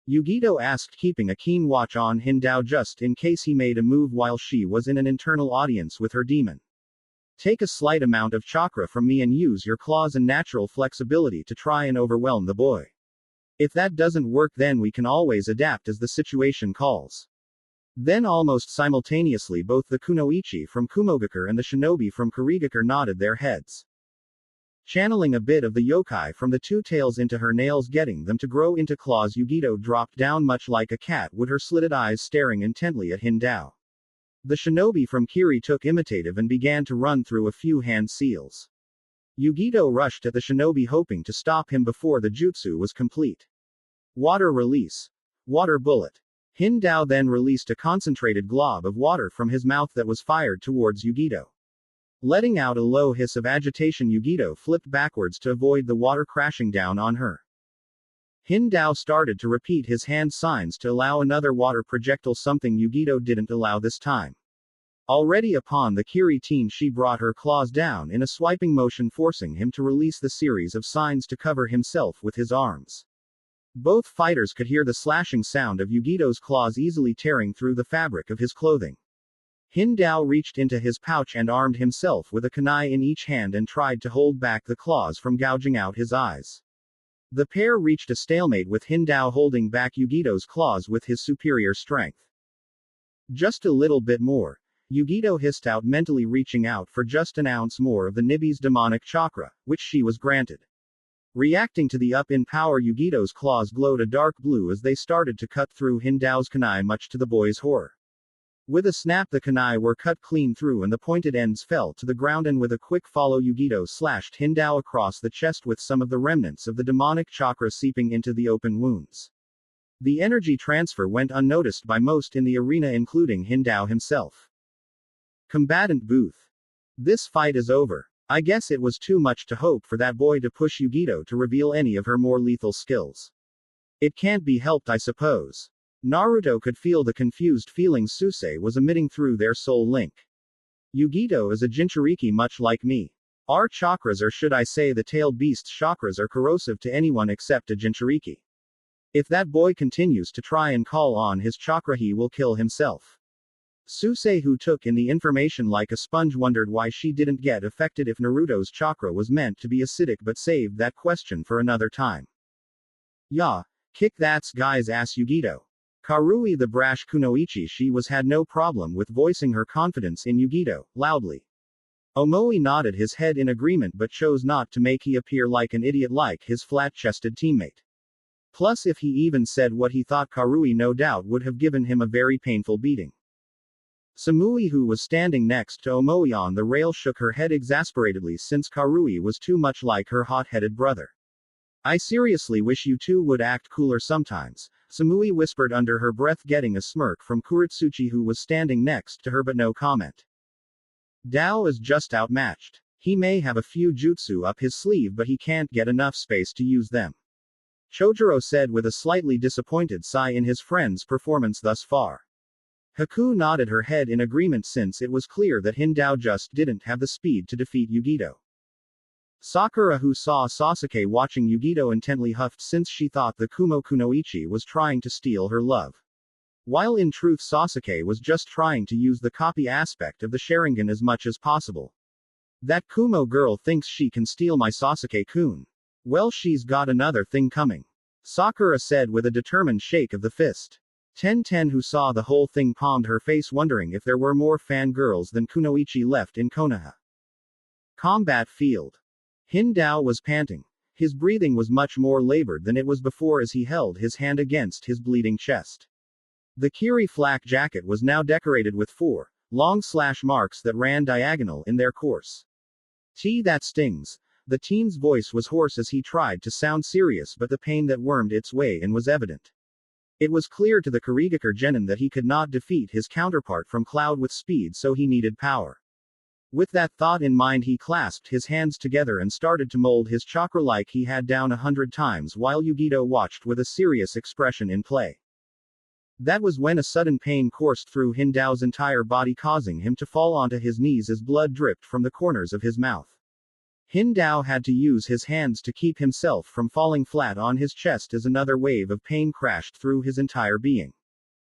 Yugito asked, keeping a keen watch on Hindao just in case he made a move while she was in an internal audience with her demon. Take a slight amount of chakra from me and use your claws and natural flexibility to try and overwhelm the boy. If that doesn't work, then we can always adapt as the situation calls. Then almost simultaneously both the kunoichi from Kumogakure and the shinobi from Kurigakure nodded their heads. Channeling a bit of the yokai from the two tails into her nails, getting them to grow into claws, Yugito dropped down much like a cat would, her slitted eyes staring intently at Hindao. The shinobi from Kiri took imitative and began to run through a few hand seals. Yugito rushed at the shinobi, hoping to stop him before the jutsu was complete. Water release. Water bullet. Hindao then released a concentrated glob of water from his mouth that was fired towards Yugito. Letting out a low hiss of agitation, Yugito flipped backwards to avoid the water crashing down on her. Hindao started to repeat his hand signs to allow another water projectile, something Yugito didn't allow this time. Already upon the Kiri teen, she brought her claws down in a swiping motion, forcing him to release the series of signs to cover himself with his arms. Both fighters could hear the slashing sound of Yugito's claws easily tearing through the fabric of his clothing. Hindao reached into his pouch and armed himself with a kunai in each hand and tried to hold back the claws from gouging out his eyes. The pair reached a stalemate, with Hindao holding back Yugito's claws with his superior strength. Just a little bit more. Yugito hissed out, mentally reaching out for just an ounce more of the Nibi's demonic chakra, which she was granted. Reacting to the up in power, Yugito's claws glowed a dark blue as they started to cut through Hindao's kunai, much to the boy's horror. With a snap, the kunai were cut clean through and the pointed ends fell to the ground, and with a quick follow, Yugito slashed Hindao across the chest with some of the remnants of the demonic chakra seeping into the open wounds. The energy transfer went unnoticed by most in the arena, including Hindao himself. Combatant booth. This fight is over. I guess it was too much to hope for that boy to push Yugito to reveal any of her more lethal skills. It can't be helped, I suppose. Naruto could feel the confused feelings Suisei was emitting through their soul link. Yugito is a Jinchuriki much like me. Our chakras, or should I say the tailed beast's chakras, are corrosive to anyone except a Jinchuriki. If that boy continues to try and call on his chakra, he will kill himself. Suisei, who took in the information like a sponge, wondered why she didn't get affected if Naruto's chakra was meant to be acidic, but saved that question for another time. Yeah, kick that guy's ass, Yugito. Karui, the brash kunoichi she was, had no problem with voicing her confidence in Yugito, loudly. Omoi nodded his head in agreement, but chose not to make he appear like an idiot like his flat-chested teammate. Plus, if he even said what he thought, Karui no doubt would have given him a very painful beating. Samui, who was standing next to Omoi on the rail, shook her head exasperatedly, since Karui was too much like her hot-headed brother. I seriously wish you two would act cooler sometimes, Samui whispered under her breath, getting a smirk from Kuritsuchi, who was standing next to her, but no comment. Dao is just outmatched. He may have a few jutsu up his sleeve but he can't get enough space to use them. Chojuro said with a slightly disappointed sigh in his friend's performance thus far. Haku nodded her head in agreement since it was clear that Hindao just didn't have the speed to defeat Yugito. Sakura, who saw Sasuke watching Yugito intently, huffed since she thought the Kumo Kunoichi was trying to steal her love. While in truth Sasuke was just trying to use the copy aspect of the Sharingan as much as possible. That Kumo girl thinks she can steal my Sasuke-kun. Well, she's got another thing coming. Sakura said with a determined shake of the fist. Ten, who saw the whole thing, palmed her face wondering if there were more fangirls than Kunoichi left in Konoha. Combat field. Hindao was panting. His breathing was much more labored than it was before as he held his hand against his bleeding chest. The Kiri flak jacket was now decorated with 4 long slash marks that ran diagonal in their course. That stings. The teen's voice was hoarse as he tried to sound serious, but the pain that wormed its way in was evident. It was clear to the Kurigaker genin that he could not defeat his counterpart from Cloud with speed, so he needed power. With that thought in mind, he clasped his hands together and started to mold his chakra like he had down 100 times while Yugito watched with a serious expression in play. That was when a sudden pain coursed through Hindao's entire body, causing him to fall onto his knees as blood dripped from the corners of his mouth. Hindao had to use his hands to keep himself from falling flat on his chest as another wave of pain crashed through his entire being.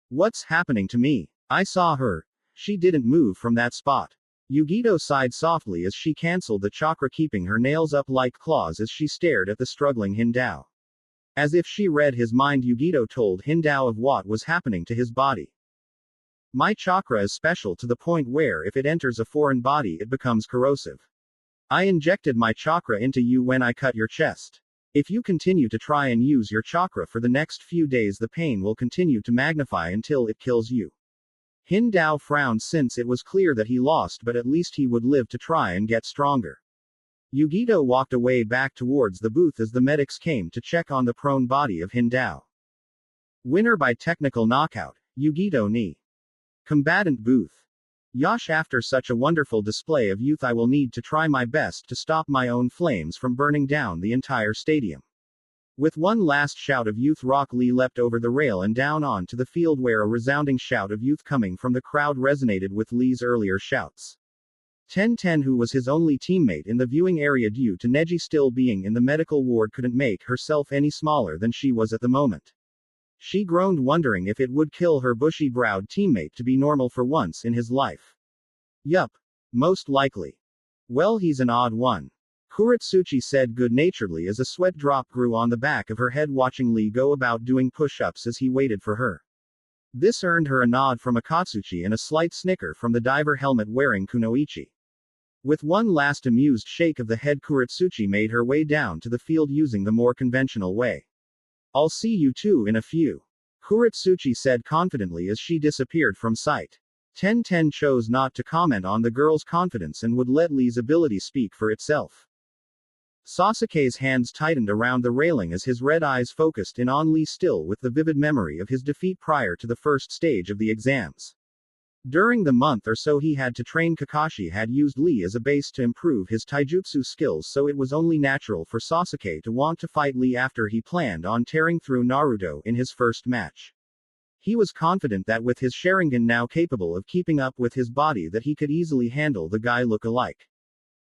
What's happening to me? I saw her. She didn't move from that spot. Yugito sighed softly as she cancelled the chakra, keeping her nails up like claws as she stared at the struggling Hindao. As if she read his mind, Yugito told Hindao of what was happening to his body. My chakra is special to the point where if it enters a foreign body it becomes corrosive. I injected my chakra into you when I cut your chest. If you continue to try and use your chakra for the next few days, the pain will continue to magnify until it kills you. Hindao frowned since it was clear that he lost, but at least he would live to try and get stronger. Yugito walked away back towards the booth as the medics came to check on the prone body of Hindao. Winner by technical knockout, Yugito ni. Combatant booth. Yosh, after such a wonderful display of youth, I will need to try my best to stop my own flames from burning down the entire stadium. With one last shout of youth, Rock Lee leapt over the rail and down onto the field, where a resounding shout of youth coming from the crowd resonated with Lee's earlier shouts. Ten, who was his only teammate in the viewing area due to Neji still being in the medical ward, couldn't make herself any smaller than she was at the moment. She groaned, wondering if it would kill her bushy-browed teammate to be normal for once in his life. Yup. Most likely. Well, he's an odd one. Kuritsuchi said good-naturedly as a sweat drop grew on the back of her head, watching Lee go about doing push-ups as he waited for her. This earned her a nod from Akatsuchi and a slight snicker from the diver helmet-wearing Kunoichi. With one last amused shake of the head, Kuritsuchi made her way down to the field using the more conventional way. I'll see you two in a few. Kuritsuchi said confidently as she disappeared from sight. Ten chose not to comment on the girl's confidence and would let Lee's ability speak for itself. Sasuke's hands tightened around the railing as his red eyes focused in on Lee, still with the vivid memory of his defeat prior to the first stage of the exams. During the month or so he had to train, Kakashi had used Lee as a base to improve his taijutsu skills, so it was only natural for Sasuke to want to fight Lee after he planned on tearing through Naruto in his first match. He was confident that with his Sharingan now capable of keeping up with his body, that he could easily handle the guy look-alike.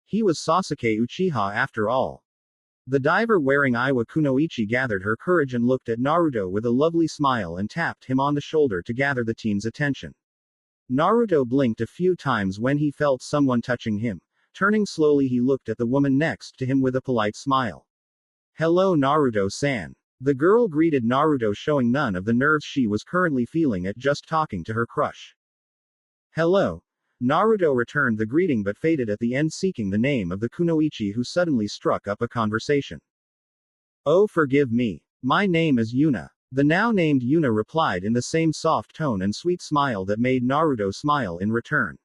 He was Sasuke Uchiha after all. The diver wearing Iwa Kunoichi gathered her courage and looked at Naruto with a lovely smile and tapped him on the shoulder to gather the teen's attention. Naruto blinked a few times when he felt someone touching him. Turning slowly, he looked at the woman next to him with a polite smile. Hello, Naruto-san. The girl greeted Naruto, showing none of the nerves she was currently feeling at just talking to her crush. Hello. Naruto returned the greeting but faded at the end, seeking the name of the Kunoichi who suddenly struck up a conversation. Oh, forgive me. My name is Yuna. The now named Yuna replied in the same soft tone and sweet smile that made Naruto smile in return.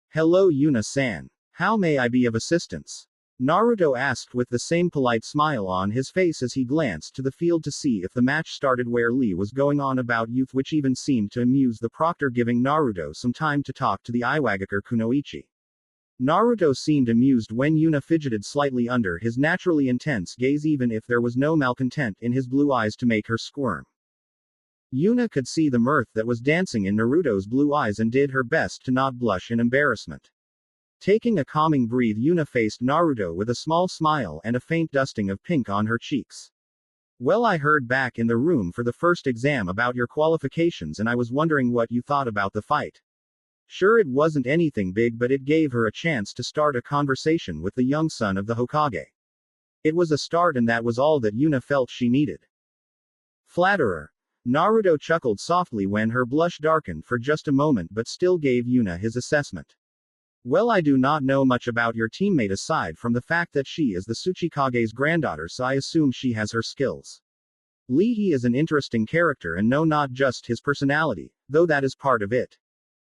Hello, Yuna-san. How may I be of assistance? Naruto asked with the same polite smile on his face as he glanced to the field to see if the match started, where Lee was going on about youth, which even seemed to amuse the proctor, giving Naruto some time to talk to the Iwagakure Kunoichi. Naruto seemed amused when Yuna fidgeted slightly under his naturally intense gaze even if there was no malcontent in his blue eyes to make her squirm. Yuna could see the mirth that was dancing in Naruto's blue eyes and did her best to not blush in embarrassment. Taking a calming breath, Yuna faced Naruto with a small smile and a faint dusting of pink on her cheeks. Well, I heard back in the room for the first exam about your qualifications and I was wondering what you thought about the fight. Sure, it wasn't anything big, but it gave her a chance to start a conversation with the young son of the Hokage. It was a start and that was all that Yuna felt she needed. Flatterer. Naruto chuckled softly when her blush darkened for just a moment but still gave Yuna his assessment. Well, I do not know much about your teammate aside from the fact that she is the Tsuchikage's granddaughter, so I assume she has her skills. He is an interesting character and no, not just his personality, though that is part of it.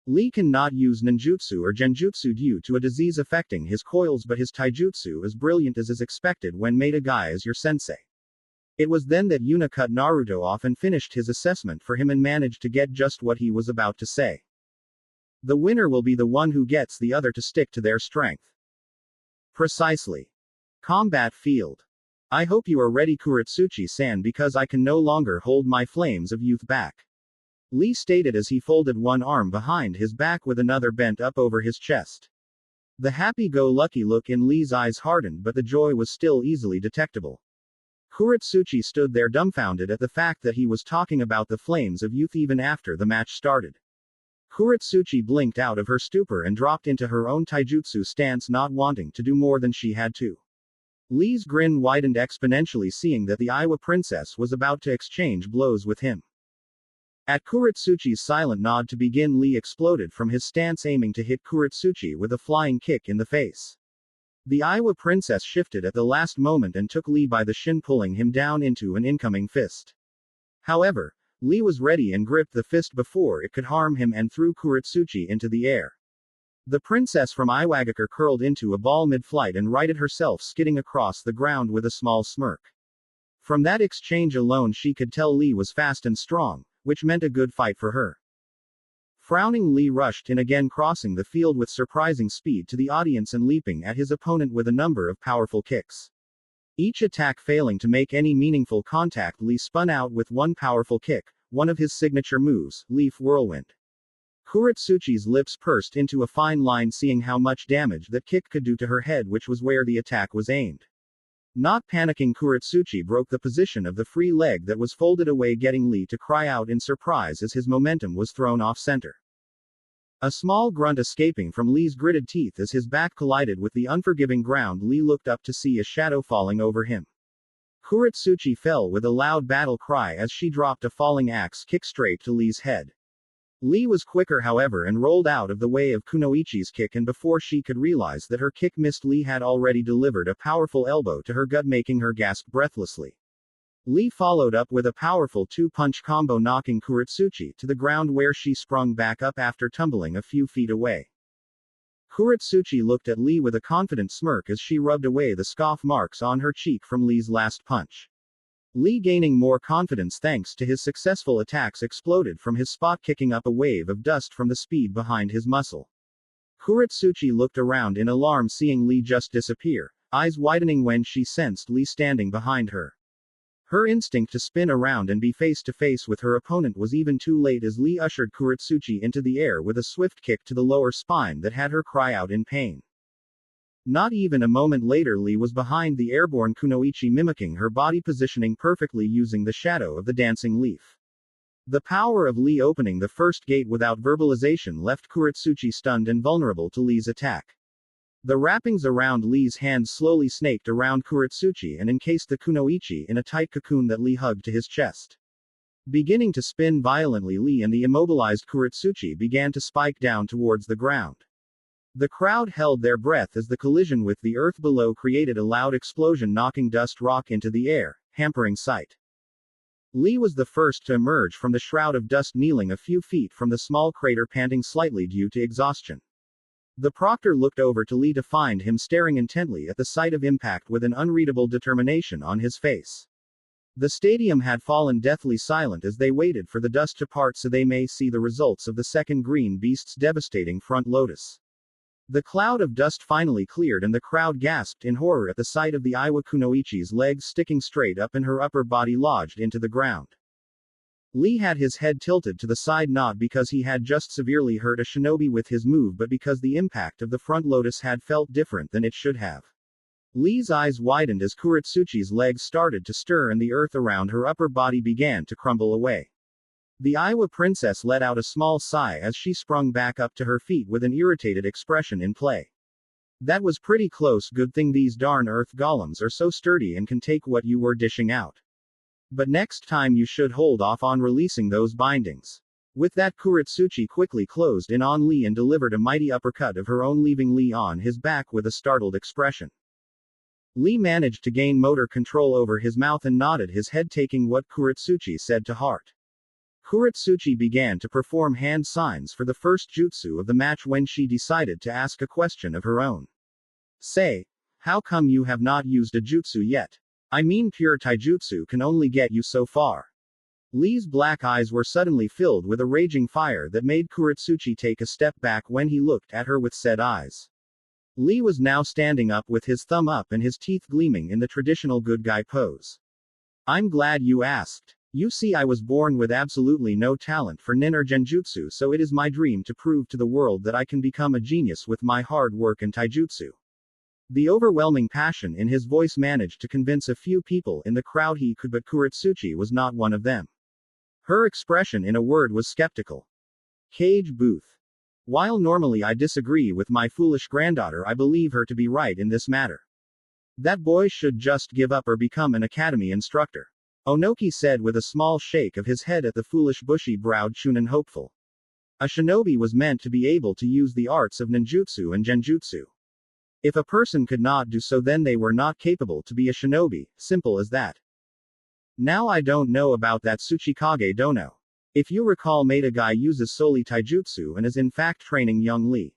Lee can not use ninjutsu or genjutsu due to a disease affecting his coils, but his taijutsu is brilliant as is expected when made a guy as your sensei. It was then that Yuna cut Naruto off and finished his assessment for him and managed to get just what he was about to say. The winner will be the one who gets the other to stick to their strength. Precisely. Combat field. I hope you are ready, Kuritsuchi-san, because I can no longer hold my flames of youth back. Lee stated as he folded one arm behind his back with another bent up over his chest. The happy-go-lucky look in Lee's eyes hardened, but the joy was still easily detectable. Kuritsuchi stood there dumbfounded at the fact that he was talking about the flames of youth even after the match started. Kuritsuchi blinked out of her stupor and dropped into her own taijutsu stance, not wanting to do more than she had to. Lee's grin widened exponentially, seeing that the Iowa princess was about to exchange blows with him. At Kuritsuchi's silent nod to begin, Lee exploded from his stance, aiming to hit Kuritsuchi with a flying kick in the face. The Iowa princess shifted at the last moment and took Lee by the shin, pulling him down into an incoming fist. However, Lee was ready and gripped the fist before it could harm him and threw Kuritsuchi into the air. The princess from Iwagakure curled into a ball mid-flight and righted herself, skidding across the ground with a small smirk. From that exchange alone she could tell Lee was fast and strong, which meant a good fight for her. Frowning, Lee rushed in again, crossing the field with surprising speed to the audience and leaping at his opponent with a number of powerful kicks. Each attack failing to make any meaningful contact, Lee spun out with one powerful kick, one of his signature moves, Leaf Whirlwind. Kuritsuchi's lips pursed into a fine line, seeing how much damage that kick could do to her head, which was where the attack was aimed. Not panicking, Kuritsuchi broke the position of the free leg that was folded away, getting Lee to cry out in surprise as his momentum was thrown off center. A small grunt escaping from Lee's gritted teeth as his back collided with the unforgiving ground. Lee looked up to see a shadow falling over him. Kuritsuchi fell with a loud battle cry as she dropped a falling axe kick straight to Lee's head. Lee was quicker, however, and rolled out of the way of Kunoichi's kick, and before she could realize that her kick missed, Lee had already delivered a powerful elbow to her gut, making her gasp breathlessly. Lee followed up with a powerful two-punch combo, knocking Kuritsuchi to the ground, where she sprung back up after tumbling a few feet away. Kuritsuchi looked at Lee with a confident smirk as she rubbed away the scoff marks on her cheek from Lee's last punch. Lee, gaining more confidence thanks to his successful attacks, exploded from his spot, kicking up a wave of dust from the speed behind his muscle. Kuritsuchi looked around in alarm, seeing Lee just disappear, eyes widening when she sensed Lee standing behind her. Her instinct to spin around and be face to face with her opponent was even too late as Lee ushered Kuritsuchi into the air with a swift kick to the lower spine that had her cry out in pain. Not even a moment later, Lee was behind the airborne Kunoichi, mimicking her body positioning perfectly using the shadow of the dancing leaf. The power of Lee opening the first gate without verbalization left Kuritsuchi stunned and vulnerable to Lee's attack. The wrappings around Lee's hands slowly snaked around Kuritsuchi and encased the Kunoichi in a tight cocoon that Lee hugged to his chest. Beginning to spin violently, Lee and the immobilized Kuritsuchi began to spike down towards the ground. The crowd held their breath as the collision with the earth below created a loud explosion, knocking dust rock into the air, hampering sight. Lee was the first to emerge from the shroud of dust, kneeling a few feet from the small crater, panting slightly due to exhaustion. The proctor looked over to Lee to find him staring intently at the site of impact with an unreadable determination on his face. The stadium had fallen deathly silent as they waited for the dust to part so they may see the results of the second green beast's devastating front lotus. The cloud of dust finally cleared and the crowd gasped in horror at the sight of the Iwa Kunoichi's legs sticking straight up and her upper body lodged into the ground. Lee had his head tilted to the side not because he had just severely hurt a shinobi with his move but because the impact of the front lotus had felt different than it should have. Lee's eyes widened as Kuritsuchi's legs started to stir and the earth around her upper body began to crumble away. The Iwa princess let out a small sigh as she sprung back up to her feet with an irritated expression in play. That was pretty close, good thing these darn earth golems are so sturdy and can take what you were dishing out. But next time you should hold off on releasing those bindings. With that, Kuritsuchi quickly closed in on Lee and delivered a mighty uppercut of her own, leaving Lee on his back with a startled expression. Lee managed to gain motor control over his mouth and nodded his head, taking what Kuritsuchi said to heart. Kuritsuchi began to perform hand signs for the first jutsu of the match when she decided to ask a question of her own. Say, how come you have not used a jutsu yet? I mean, pure taijutsu can only get you so far. Lee's black eyes were suddenly filled with a raging fire that made Kuritsuchi take a step back when he looked at her with sad eyes. Lee was now standing up with his thumb up and his teeth gleaming in the traditional good guy pose. I'm glad you asked. You see, I was born with absolutely no talent for nin or genjutsu, so it is my dream to prove to the world that I can become a genius with my hard work and taijutsu. The overwhelming passion in his voice managed to convince a few people in the crowd he could, but Kuritsuchi was not one of them. Her expression, in a word, was skeptical. Cage Booth. While normally I disagree with my foolish granddaughter, I believe her to be right in this matter. That boy should just give up or become an academy instructor. Onoki said with a small shake of his head at the foolish bushy-browed Chunin hopeful. A shinobi was meant to be able to use the arts of ninjutsu and genjutsu. If a person could not do so, then they were not capable to be a shinobi, simple as that. Now I don't know about that Tsuchikage dono. If you recall, Maida Guy uses solely taijutsu and is in fact training young Lee.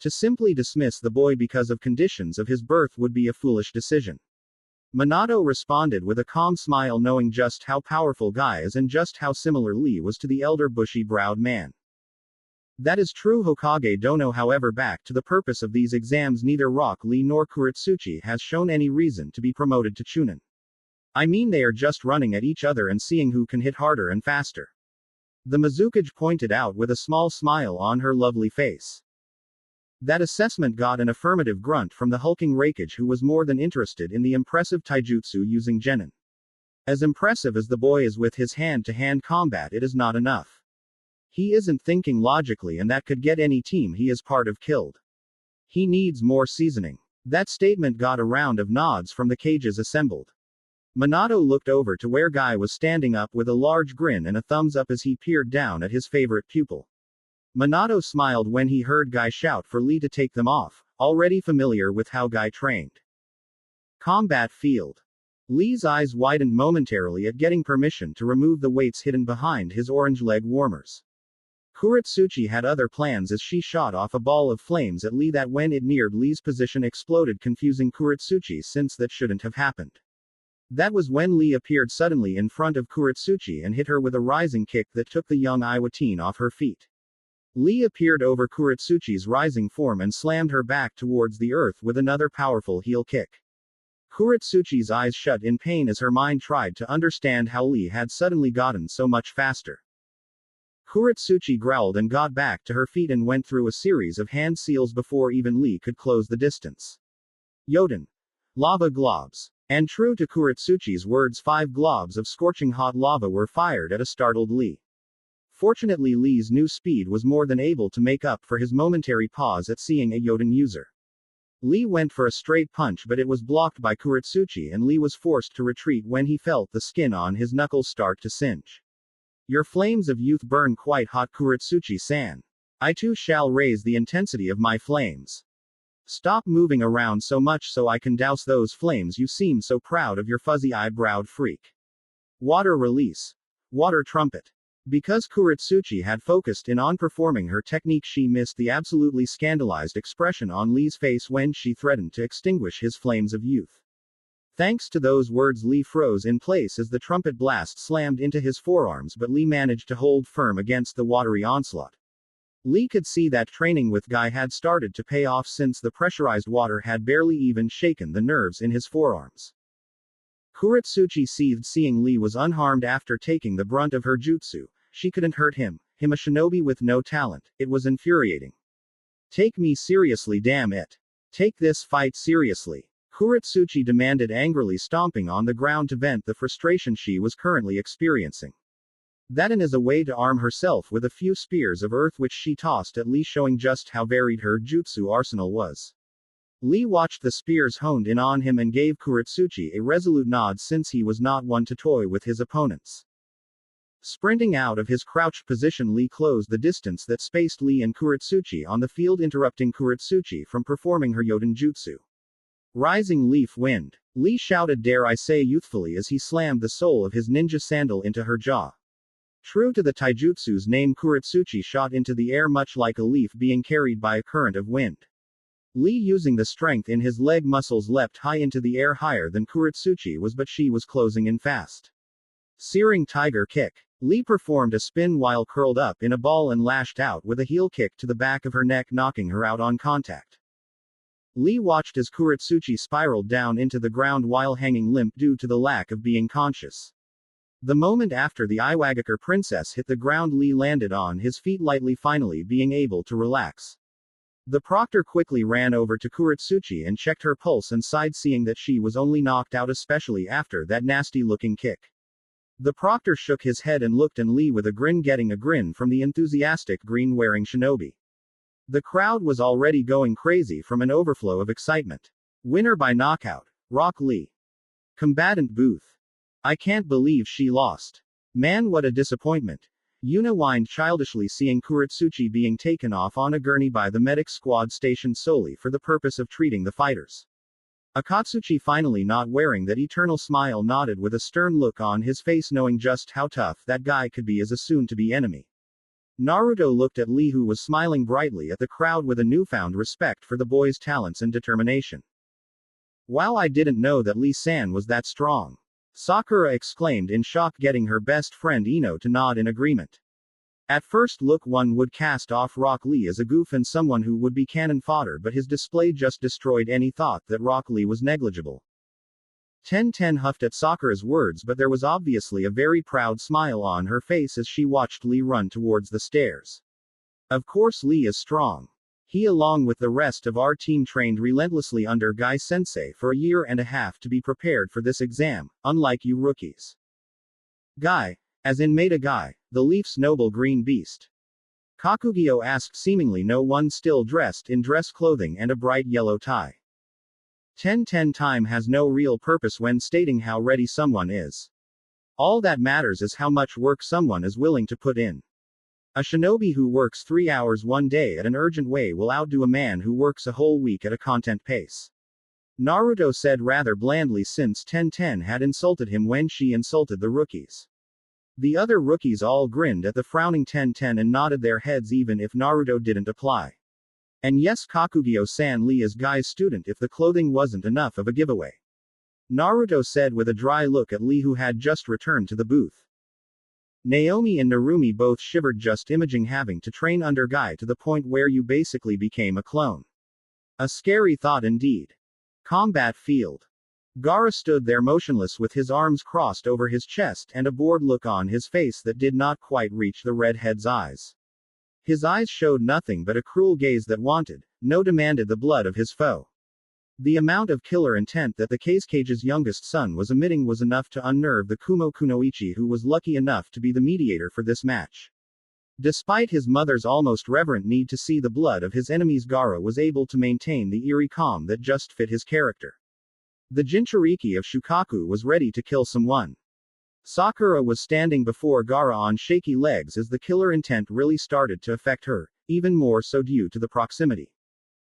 To simply dismiss the boy because of conditions of his birth would be a foolish decision. Minato responded with a calm smile, knowing just how powerful Guy is and just how similar Lee was to the elder bushy-browed man. That is true, Hokage Dono. However, back to the purpose of these exams, neither Rock Lee nor Kuritsuchi has shown any reason to be promoted to Chunin. I mean, they are just running at each other and seeing who can hit harder and faster. The Mizukage pointed out with a small smile on her lovely face. That assessment got an affirmative grunt from the hulking Raikage, who was more than interested in the impressive taijutsu using genin. As impressive as the boy is with his hand-to-hand combat, it is not enough. He isn't thinking logically, and that could get any team he is part of killed. He needs more seasoning. That statement got a round of nods from the cages assembled. Minato looked over to where Guy was standing up with a large grin and a thumbs up as he peered down at his favorite pupil. Minato smiled when he heard Guy shout for Lee to take them off, already familiar with how Guy trained. Combat field. Lee's eyes widened momentarily at getting permission to remove the weights hidden behind his orange leg warmers. Kuritsuchi had other plans as she shot off a ball of flames at Lee that, when it neared Lee's position, exploded, confusing Kuritsuchi, since that shouldn't have happened. That was when Lee appeared suddenly in front of Kuritsuchi and hit her with a rising kick that took the young Iwa teen off her feet. Lee appeared over Kuritsuchi's rising form and slammed her back towards the earth with another powerful heel kick. Kuritsuchi's eyes shut in pain as her mind tried to understand how Lee had suddenly gotten so much faster. Kuritsuchi growled and got back to her feet and went through a series of hand seals before even Lee could close the distance. Yoden. Lava globs. And true to Kuritsuchi's words, 5 globs of scorching hot lava were fired at a startled Lee. Fortunately, Lee's new speed was more than able to make up for his momentary pause at seeing a Yoden user. Lee went for a straight punch, but it was blocked by Kuritsuchi and Lee was forced to retreat when he felt the skin on his knuckles start to singe. Your flames of youth burn quite hot, Kuritsuchi-san. I too shall raise the intensity of my flames. Stop moving around so much so I can douse those flames. You seem so proud of your fuzzy eyebrowed freak. Water release. Water trumpet. Because Kuritsuchi had focused in on performing her technique, she missed the absolutely scandalized expression on Lee's face when she threatened to extinguish his flames of youth. Thanks to those words, Lee froze in place as the trumpet blast slammed into his forearms, but Lee managed to hold firm against the watery onslaught. Lee could see that training with Guy had started to pay off since the pressurized water had barely even shaken the nerves in his forearms. Kuritsuchi seethed seeing Lee was unharmed after taking the brunt of her jutsu. She couldn't hurt him a shinobi with no talent. It was infuriating. Take me seriously, damn it. Take this fight seriously. Kuritsuchi demanded angrily, stomping on the ground to vent the frustration she was currently experiencing. That is a way to arm herself with a few spears of earth which she tossed at Lee, showing just how varied her jutsu arsenal was. Lee watched the spears honed in on him and gave Kuritsuchi a resolute nod since he was not one to toy with his opponents. Sprinting out of his crouched position, Lee closed the distance that spaced Lee and Kuritsuchi on the field, interrupting Kuritsuchi from performing her Yoden jutsu. Rising leaf wind. Lee shouted, dare I say, youthfully as he slammed the sole of his ninja sandal into her jaw. True to the taijutsu's name, Kuritsuchi shot into the air much like a leaf being carried by a current of wind. Lee, using the strength in his leg muscles, leapt high into the air, higher than Kuritsuchi was, but she was closing in fast. Searing tiger kick. Lee performed a spin while curled up in a ball and lashed out with a heel kick to the back of her neck, knocking her out on contact. Lee watched as Kuritsuchi spiraled down into the ground while hanging limp due to the lack of being conscious. The moment after the Iwagakure princess hit the ground, Lee landed on his feet lightly, finally being able to relax. The proctor quickly ran over to Kuritsuchi and checked her pulse and sighed, seeing that she was only knocked out, especially after that nasty-looking kick. The proctor shook his head and looked at Lee with a grin, getting a grin from the enthusiastic green-wearing shinobi. The crowd was already going crazy from an overflow of excitement. Winner by knockout. Rock Lee. Combatant booth. I can't believe she lost. Man, what a disappointment. Yuna whined childishly, seeing Kuritsuchi being taken off on a gurney by the medic squad stationed solely for the purpose of treating the fighters. Akatsuchi, finally not wearing that eternal smile, nodded with a stern look on his face, knowing just how tough that guy could be as a soon-to-be enemy. Naruto looked at Lee, who was smiling brightly at the crowd with a newfound respect for the boy's talents and determination. Wow, I didn't know that Lee-san was that strong. Sakura exclaimed in shock, getting her best friend Ino to nod in agreement. At first look, one would cast off Rock Lee as a goof and someone who would be cannon fodder, but his display just destroyed any thought that Rock Lee was negligible. Ten huffed at Sakura's words, but there was obviously a very proud smile on her face as she watched Lee run towards the stairs. Of course Lee is strong. He, along with the rest of our team, trained relentlessly under Guy Sensei for a year and a half to be prepared for this exam, unlike you rookies. Guy, as in Maida Guy, the Leaf's noble green beast. Kakugyo asked, seemingly no one, still dressed in dress clothing and a bright yellow tie. 10 time has no real purpose when stating how ready someone is. All that matters is how much work someone is willing to put in. A shinobi who works 3 hours one day at an urgent way will outdo a man who works a whole week at a content pace. Naruto said rather blandly, since 10 had insulted him when she insulted the rookies. The other rookies all grinned at the frowning 10 and nodded their heads, even if Naruto didn't apply. And yes, Kakugyo-san, Lee is Guy's student if the clothing wasn't enough of a giveaway. Naruto said with a dry look at Lee, who had just returned to the booth. Naomi and Narumi both shivered just imagining having to train under Guy to the point where you basically became a clone. A scary thought indeed. Combat field. Gaara stood there motionless with his arms crossed over his chest and a bored look on his face that did not quite reach the redhead's eyes. His eyes showed nothing but a cruel gaze that wanted, no, demanded the blood of his foe. The amount of killer intent that the Kage's youngest son was emitting was enough to unnerve the Kumo Kunoichi, who was lucky enough to be the mediator for this match. Despite his mother's almost reverent need to see the blood of his enemies, Gaara was able to maintain the eerie calm that just fit his character. The Jinchuriki of Shukaku was ready to kill someone. Sakura was standing before Gaara on shaky legs as the killer intent really started to affect her, even more so due to the proximity.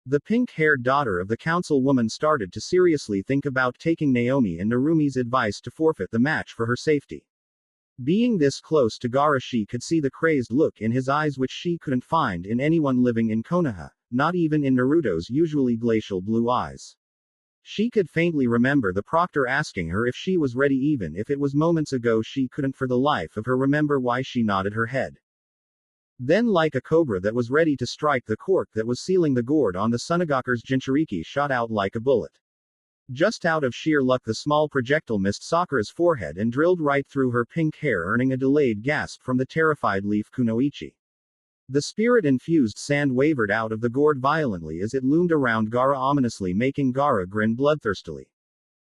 The pink-haired daughter of the councilwoman started to seriously think about taking Naomi and Narumi's advice to forfeit the match for her safety. Being this close to Gaara, she could see the crazed look in his eyes, which she couldn't find in anyone living in Konoha, not even in Naruto's usually glacial blue eyes. She could faintly remember the proctor asking her if she was ready, even if it was moments ago. She couldn't for the life of her remember why she nodded her head. Then, like a cobra that was ready to strike the cork that was sealing the gourd on the Tsunogakure's jinchuriki shot out like a bullet. Just out of sheer luck, the small projectile missed Sakura's forehead and drilled right through her pink hair, earning a delayed gasp from the terrified leaf kunoichi. The spirit-infused sand wavered out of the gourd violently as it loomed around Gaara ominously, making Gaara grin bloodthirstily.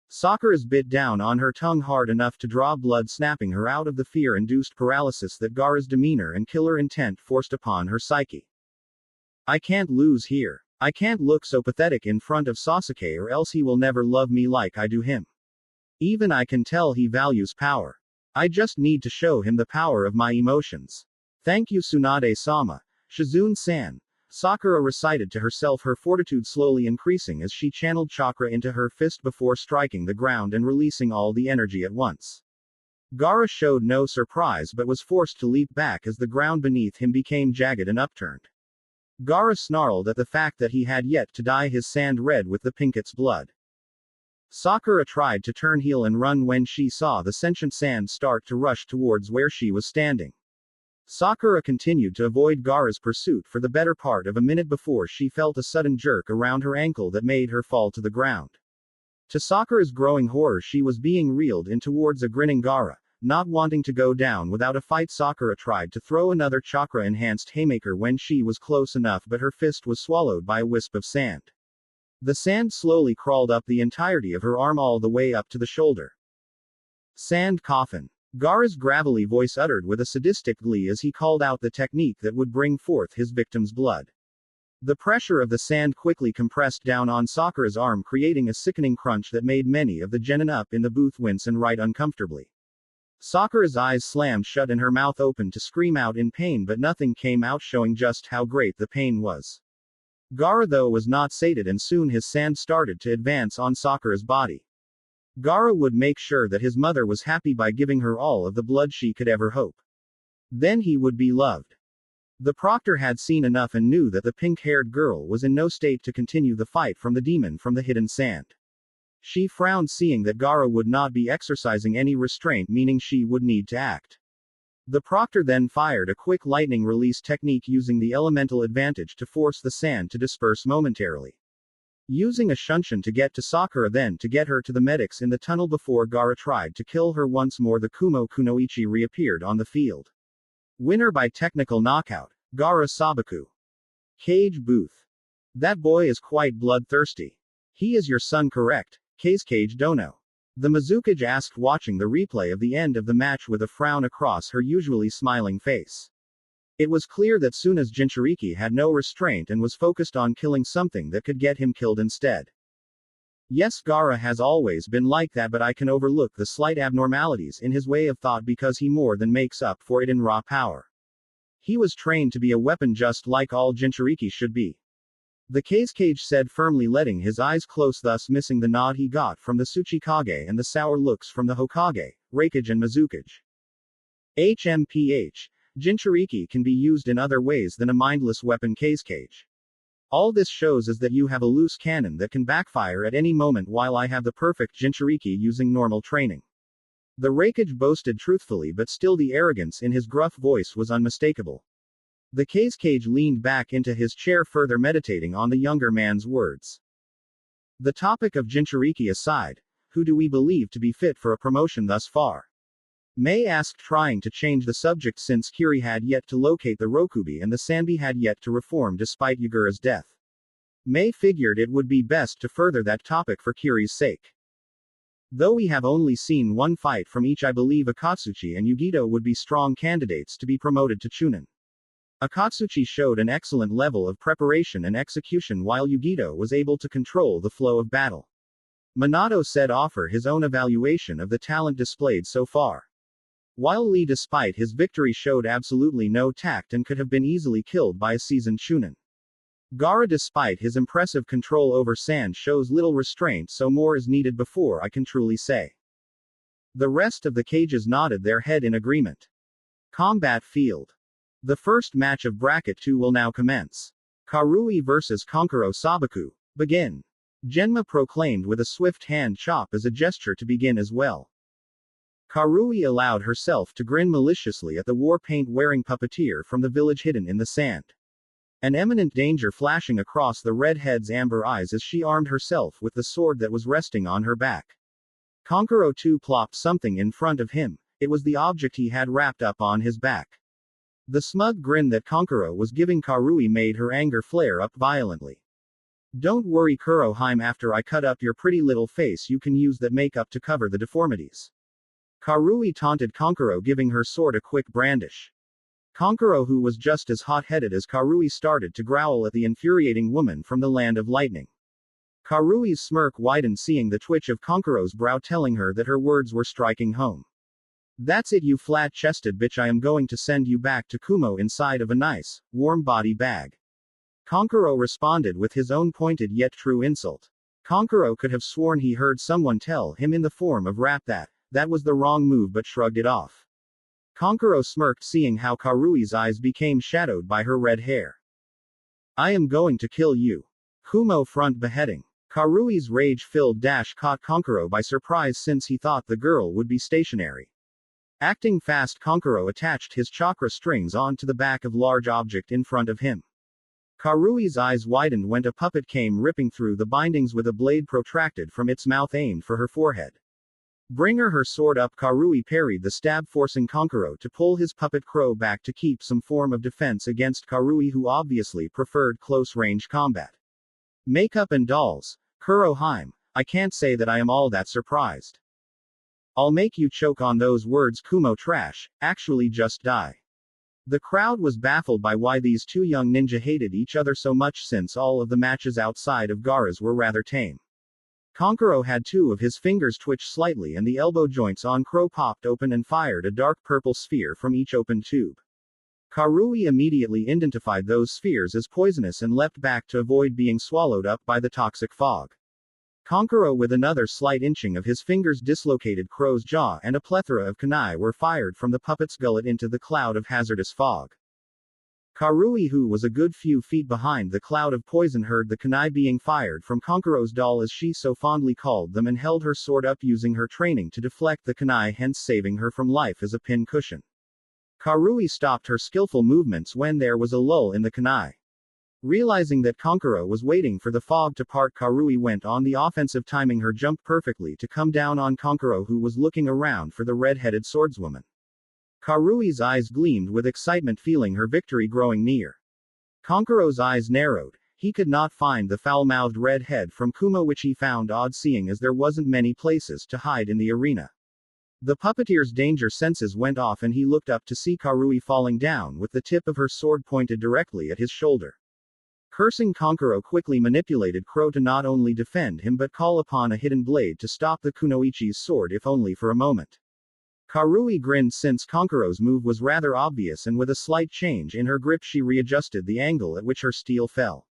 Sakura's bit down on her tongue hard enough to draw blood, snapping her out of the fear-induced paralysis that Gaara's demeanor and killer intent forced upon her psyche. I can't lose here. I can't look so pathetic in front of Sasuke, or else he will never love me like I do him. Even I can tell he values power. I just need to show him the power of my emotions. Thank you, Tsunade-sama. Shizune-san. Sakura recited to herself, her fortitude slowly increasing as she channeled chakra into her fist before striking the ground and releasing all the energy at once. Gaara showed no surprise but was forced to leap back as the ground beneath him became jagged and upturned. Gaara snarled at the fact that he had yet to dye his sand red with the pinket's blood. Sakura tried to turn heel and run when she saw the sentient sand start to rush towards where she was standing. Sakura continued to avoid Gaara's pursuit for the better part of a minute before she felt a sudden jerk around her ankle that made her fall to the ground. To Sakura's growing horror, she was being reeled in towards a grinning Gaara. Not wanting to go down without a fight, Sakura tried to throw another chakra-enhanced haymaker when she was close enough, but her fist was swallowed by a wisp of sand. The sand slowly crawled up the entirety of her arm all the way up to the shoulder. Sand coffin. Gaara's gravelly voice uttered with a sadistic glee as he called out the technique that would bring forth his victim's blood. The pressure of the sand quickly compressed down on Sakura's arm, creating a sickening crunch that made many of the genin up in the booth wince and write uncomfortably. Sakura's eyes slammed shut and her mouth opened to scream out in pain, but nothing came out, showing just how great the pain was. Gaara, though, was not sated, and soon his sand started to advance on Sakura's body. Gaara would make sure that his mother was happy by giving her all of the blood she could ever hope. Then he would be loved. The proctor had seen enough and knew that the pink-haired girl was in no state to continue the fight from the demon from the hidden sand. She frowned, seeing that Gaara would not be exercising any restraint, meaning she would need to act. The proctor then fired a quick lightning release technique using the elemental advantage to force the sand to disperse momentarily. Using a shunshin to get to Sakura, then to get her to the medics in the tunnel before Gaara tried to kill her once more, the Kumo Kunoichi reappeared on the field. Winner by technical knockout, Gaara Sabaku. Cage booth. That boy is quite bloodthirsty. He is your son, correct? Cage Dono. The Mizukage asked, watching the replay of the end of the match with a frown across her usually smiling face. It was clear that Suna's jinchuriki had no restraint and was focused on killing something that could get him killed instead. Yes, Gaara has always been like that, but I can overlook the slight abnormalities in his way of thought because he more than makes up for it in raw power. He was trained to be a weapon just like all jinchuriki should be. The Cage said firmly, letting his eyes close, thus missing the nod he got from the Tsuchikage and the sour looks from the Hokage, Raikage and Mizukage. HMPH. Jinchuriki can be used in other ways than a mindless weapon, Cage. All this shows is that you have a loose cannon that can backfire at any moment, while I have the perfect jinchuriki using normal training. The Raikage boasted truthfully, but still the arrogance in his gruff voice was unmistakable. The Cage leaned back into his chair, further meditating on the younger man's words. The topic of jinchuriki aside, who do we believe to be fit for a promotion thus far? Mei asked, trying to change the subject since Kiri had yet to locate the Rokubi and the Sanbi had yet to reform despite Yagura's death. Mei figured it would be best to further that topic for Kiri's sake. Though we have only seen one fight from each, I believe Akatsuchi and Yugito would be strong candidates to be promoted to Chunin. Akatsuchi showed an excellent level of preparation and execution, while Yugito was able to control the flow of battle. Minato said offer his own evaluation of the talent displayed so far. While Lee, despite his victory, showed absolutely no tact and could have been easily killed by a seasoned Chunin. Gaara, despite his impressive control over sand, shows little restraint, so more is needed before I can truly say. The rest of the Cages nodded their head in agreement. Combat field. The first match of Bracket 2 will now commence. Karui vs. Konuro Sabaku. Begin. Genma proclaimed with a swift hand chop as a gesture to begin as well. Karui allowed herself to grin maliciously at the war paint-wearing puppeteer from the village hidden in the sand. An imminent danger flashing across the redhead's amber eyes as she armed herself with the sword that was resting on her back. Konuro too plopped something in front of him. It was the object he had wrapped up on his back. The smug grin that Konuro was giving Karui made her anger flare up violently. Don't worry Kurohime, after I cut up your pretty little face you can use that makeup to cover the deformities. Karui taunted Konuro, giving her sword a quick brandish. Konuro, who was just as hot-headed as Karui, started to growl at the infuriating woman from the land of lightning. Karui's smirk widened, seeing the twitch of Konkuro's brow, telling her that her words were striking home. That's it, you flat-chested bitch, I am going to send you back to Kumo inside of a nice, warm body bag. Konkuro responded with his own pointed yet true insult. Konkuro could have sworn he heard someone tell him in the form of rap that was the wrong move, but shrugged it off. Konkuro smirked, seeing how Karui's eyes became shadowed by her red hair. I am going to kill you. Kumo front beheading. Karui's rage-filled dash caught Konkuro by surprise, since he thought the girl would be stationary. Acting fast, Konkuro attached his chakra strings onto the back of large object in front of him. Karui's eyes widened when a puppet came ripping through the bindings with a blade protracted from its mouth aimed for her forehead. Bring her sword up. Karui parried the stab, forcing Konkuro to pull his puppet crow back to keep some form of defense against Karui, who obviously preferred close-range combat. Makeup and dolls. Kurohime, I can't say that I am all that surprised. I'll make you choke on those words, Kumo trash, actually just die. The crowd was baffled by why these two young ninja hated each other so much, since all of the matches outside of Gaara's were rather tame. Konkuro had two of his fingers twitch slightly, and the elbow joints on Crow popped open and fired a dark purple sphere from each open tube. Karui immediately identified those spheres as poisonous and leapt back to avoid being swallowed up by the toxic fog. Konkuro, with another slight inching of his fingers, dislocated Crow's jaw, and a plethora of kunai were fired from the puppet's gullet into the cloud of hazardous fog. Karui, who was a good few feet behind the cloud of poison, heard the kunai being fired from Konkuro's doll, as she so fondly called them, and held her sword up, using her training to deflect the kunai, hence saving her from life as a pin cushion. Karui stopped her skillful movements when there was a lull in the kunai. Realizing that Konkuro was waiting for the fog to part, Karui went on the offensive, timing her jump perfectly to come down on Konkuro, who was looking around for the red-headed swordswoman. Karui's eyes gleamed with excitement, feeling her victory growing near. Konkuro's eyes narrowed. He could not find the foul-mouthed red-head from Kumo, which he found odd, seeing as there wasn't many places to hide in the arena. The puppeteer's danger senses went off, and he looked up to see Karui falling down with the tip of her sword pointed directly at his shoulder. Cursing, Konkuro quickly manipulated Crow to not only defend him but call upon a hidden blade to stop the kunoichi's sword, if only for a moment. Karui grinned, since Konkuro's move was rather obvious, and with a slight change in her grip she readjusted the angle at which her steel fell.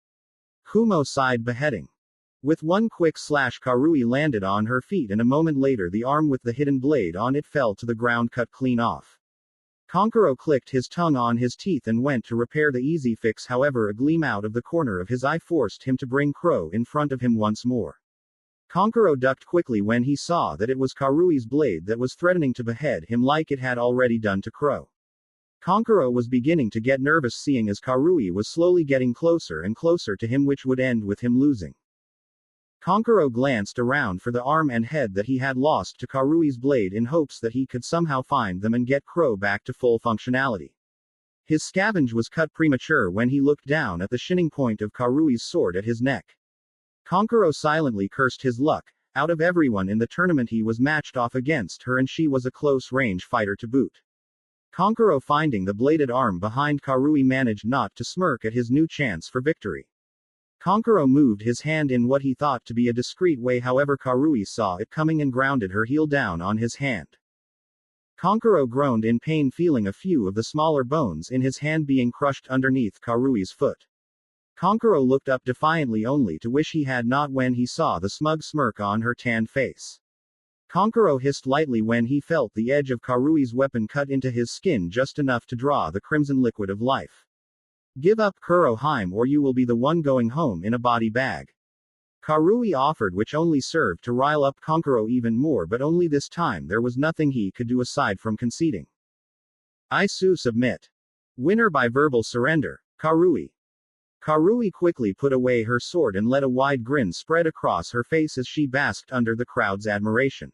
Kumo sighed, beheading. With one quick slash, Karui landed on her feet, and a moment later the arm with the hidden blade on it fell to the ground, cut clean off. Konkuro clicked his tongue on his teeth and went to repair the easy fix, however a gleam out of the corner of his eye forced him to bring Crow in front of him once more. Konkuro ducked quickly when he saw that it was Karui's blade that was threatening to behead him, like it had already done to Crow. Konkuro was beginning to get nervous, seeing as Karui was slowly getting closer and closer to him, which would end with him losing. Konkuro glanced around for the arm and head that he had lost to Karui's blade, in hopes that he could somehow find them and get Crow back to full functionality. His scavenge was cut premature when he looked down at the shining point of Karui's sword at his neck. Konkuro silently cursed his luck. Out of everyone in the tournament he was matched off against her, and she was a close-range fighter to boot. Konkuro, finding the bladed arm behind Karui, managed not to smirk at his new chance for victory. Konkuro moved his hand in what he thought to be a discreet way, however Karui saw it coming and grounded her heel down on his hand. Konkuro groaned in pain, feeling a few of the smaller bones in his hand being crushed underneath Karui's foot. Konkuro looked up defiantly, only to wish he had not when he saw the smug smirk on her tanned face. Konkuro hissed lightly when he felt the edge of Karui's weapon cut into his skin just enough to draw the crimson liquid of life. Give up, Kurohime, or you will be the one going home in a body bag. Karui offered, which only served to rile up Konuro even more, but only this time there was nothing he could do aside from conceding. I submit. Winner by verbal surrender, Karui. Karui quickly put away her sword and let a wide grin spread across her face as she basked under the crowd's admiration.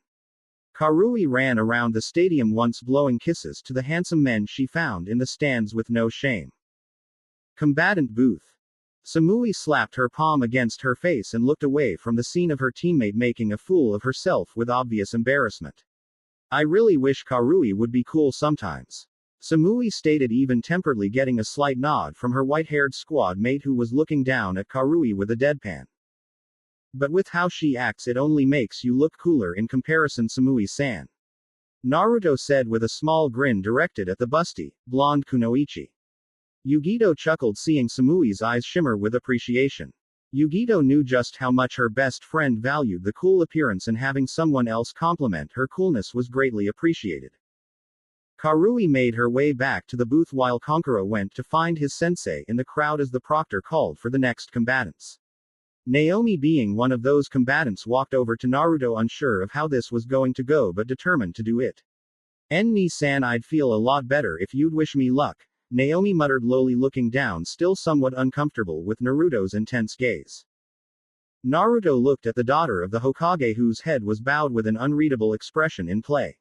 Karui ran around the stadium once, blowing kisses to the handsome men she found in the stands with no shame. Combatant booth. Samui slapped her palm against her face and looked away from the scene of her teammate making a fool of herself with obvious embarrassment. I really wish Karui would be cool sometimes. Samui stated, even-temperedly, getting a slight nod from her white-haired squad mate who was looking down at Karui with a deadpan. But with how she acts, it only makes you look cooler in comparison, Samui-san. Naruto said with a small grin directed at the busty, blonde Kunoichi. Yugito chuckled, seeing Samui's eyes shimmer with appreciation. Yugito knew just how much her best friend valued the cool appearance, and having someone else compliment her coolness was greatly appreciated. Karui made her way back to the booth while Konuro went to find his sensei in the crowd as the proctor called for the next combatants. Naomi, being one of those combatants, walked over to Naruto, unsure of how this was going to go but determined to do it. Ni-san, I'd feel a lot better if you'd wish me luck, Naomi muttered lowly, looking down, still somewhat uncomfortable with Naruto's intense gaze. Naruto looked at the daughter of the Hokage, whose head was bowed with an unreadable expression in play.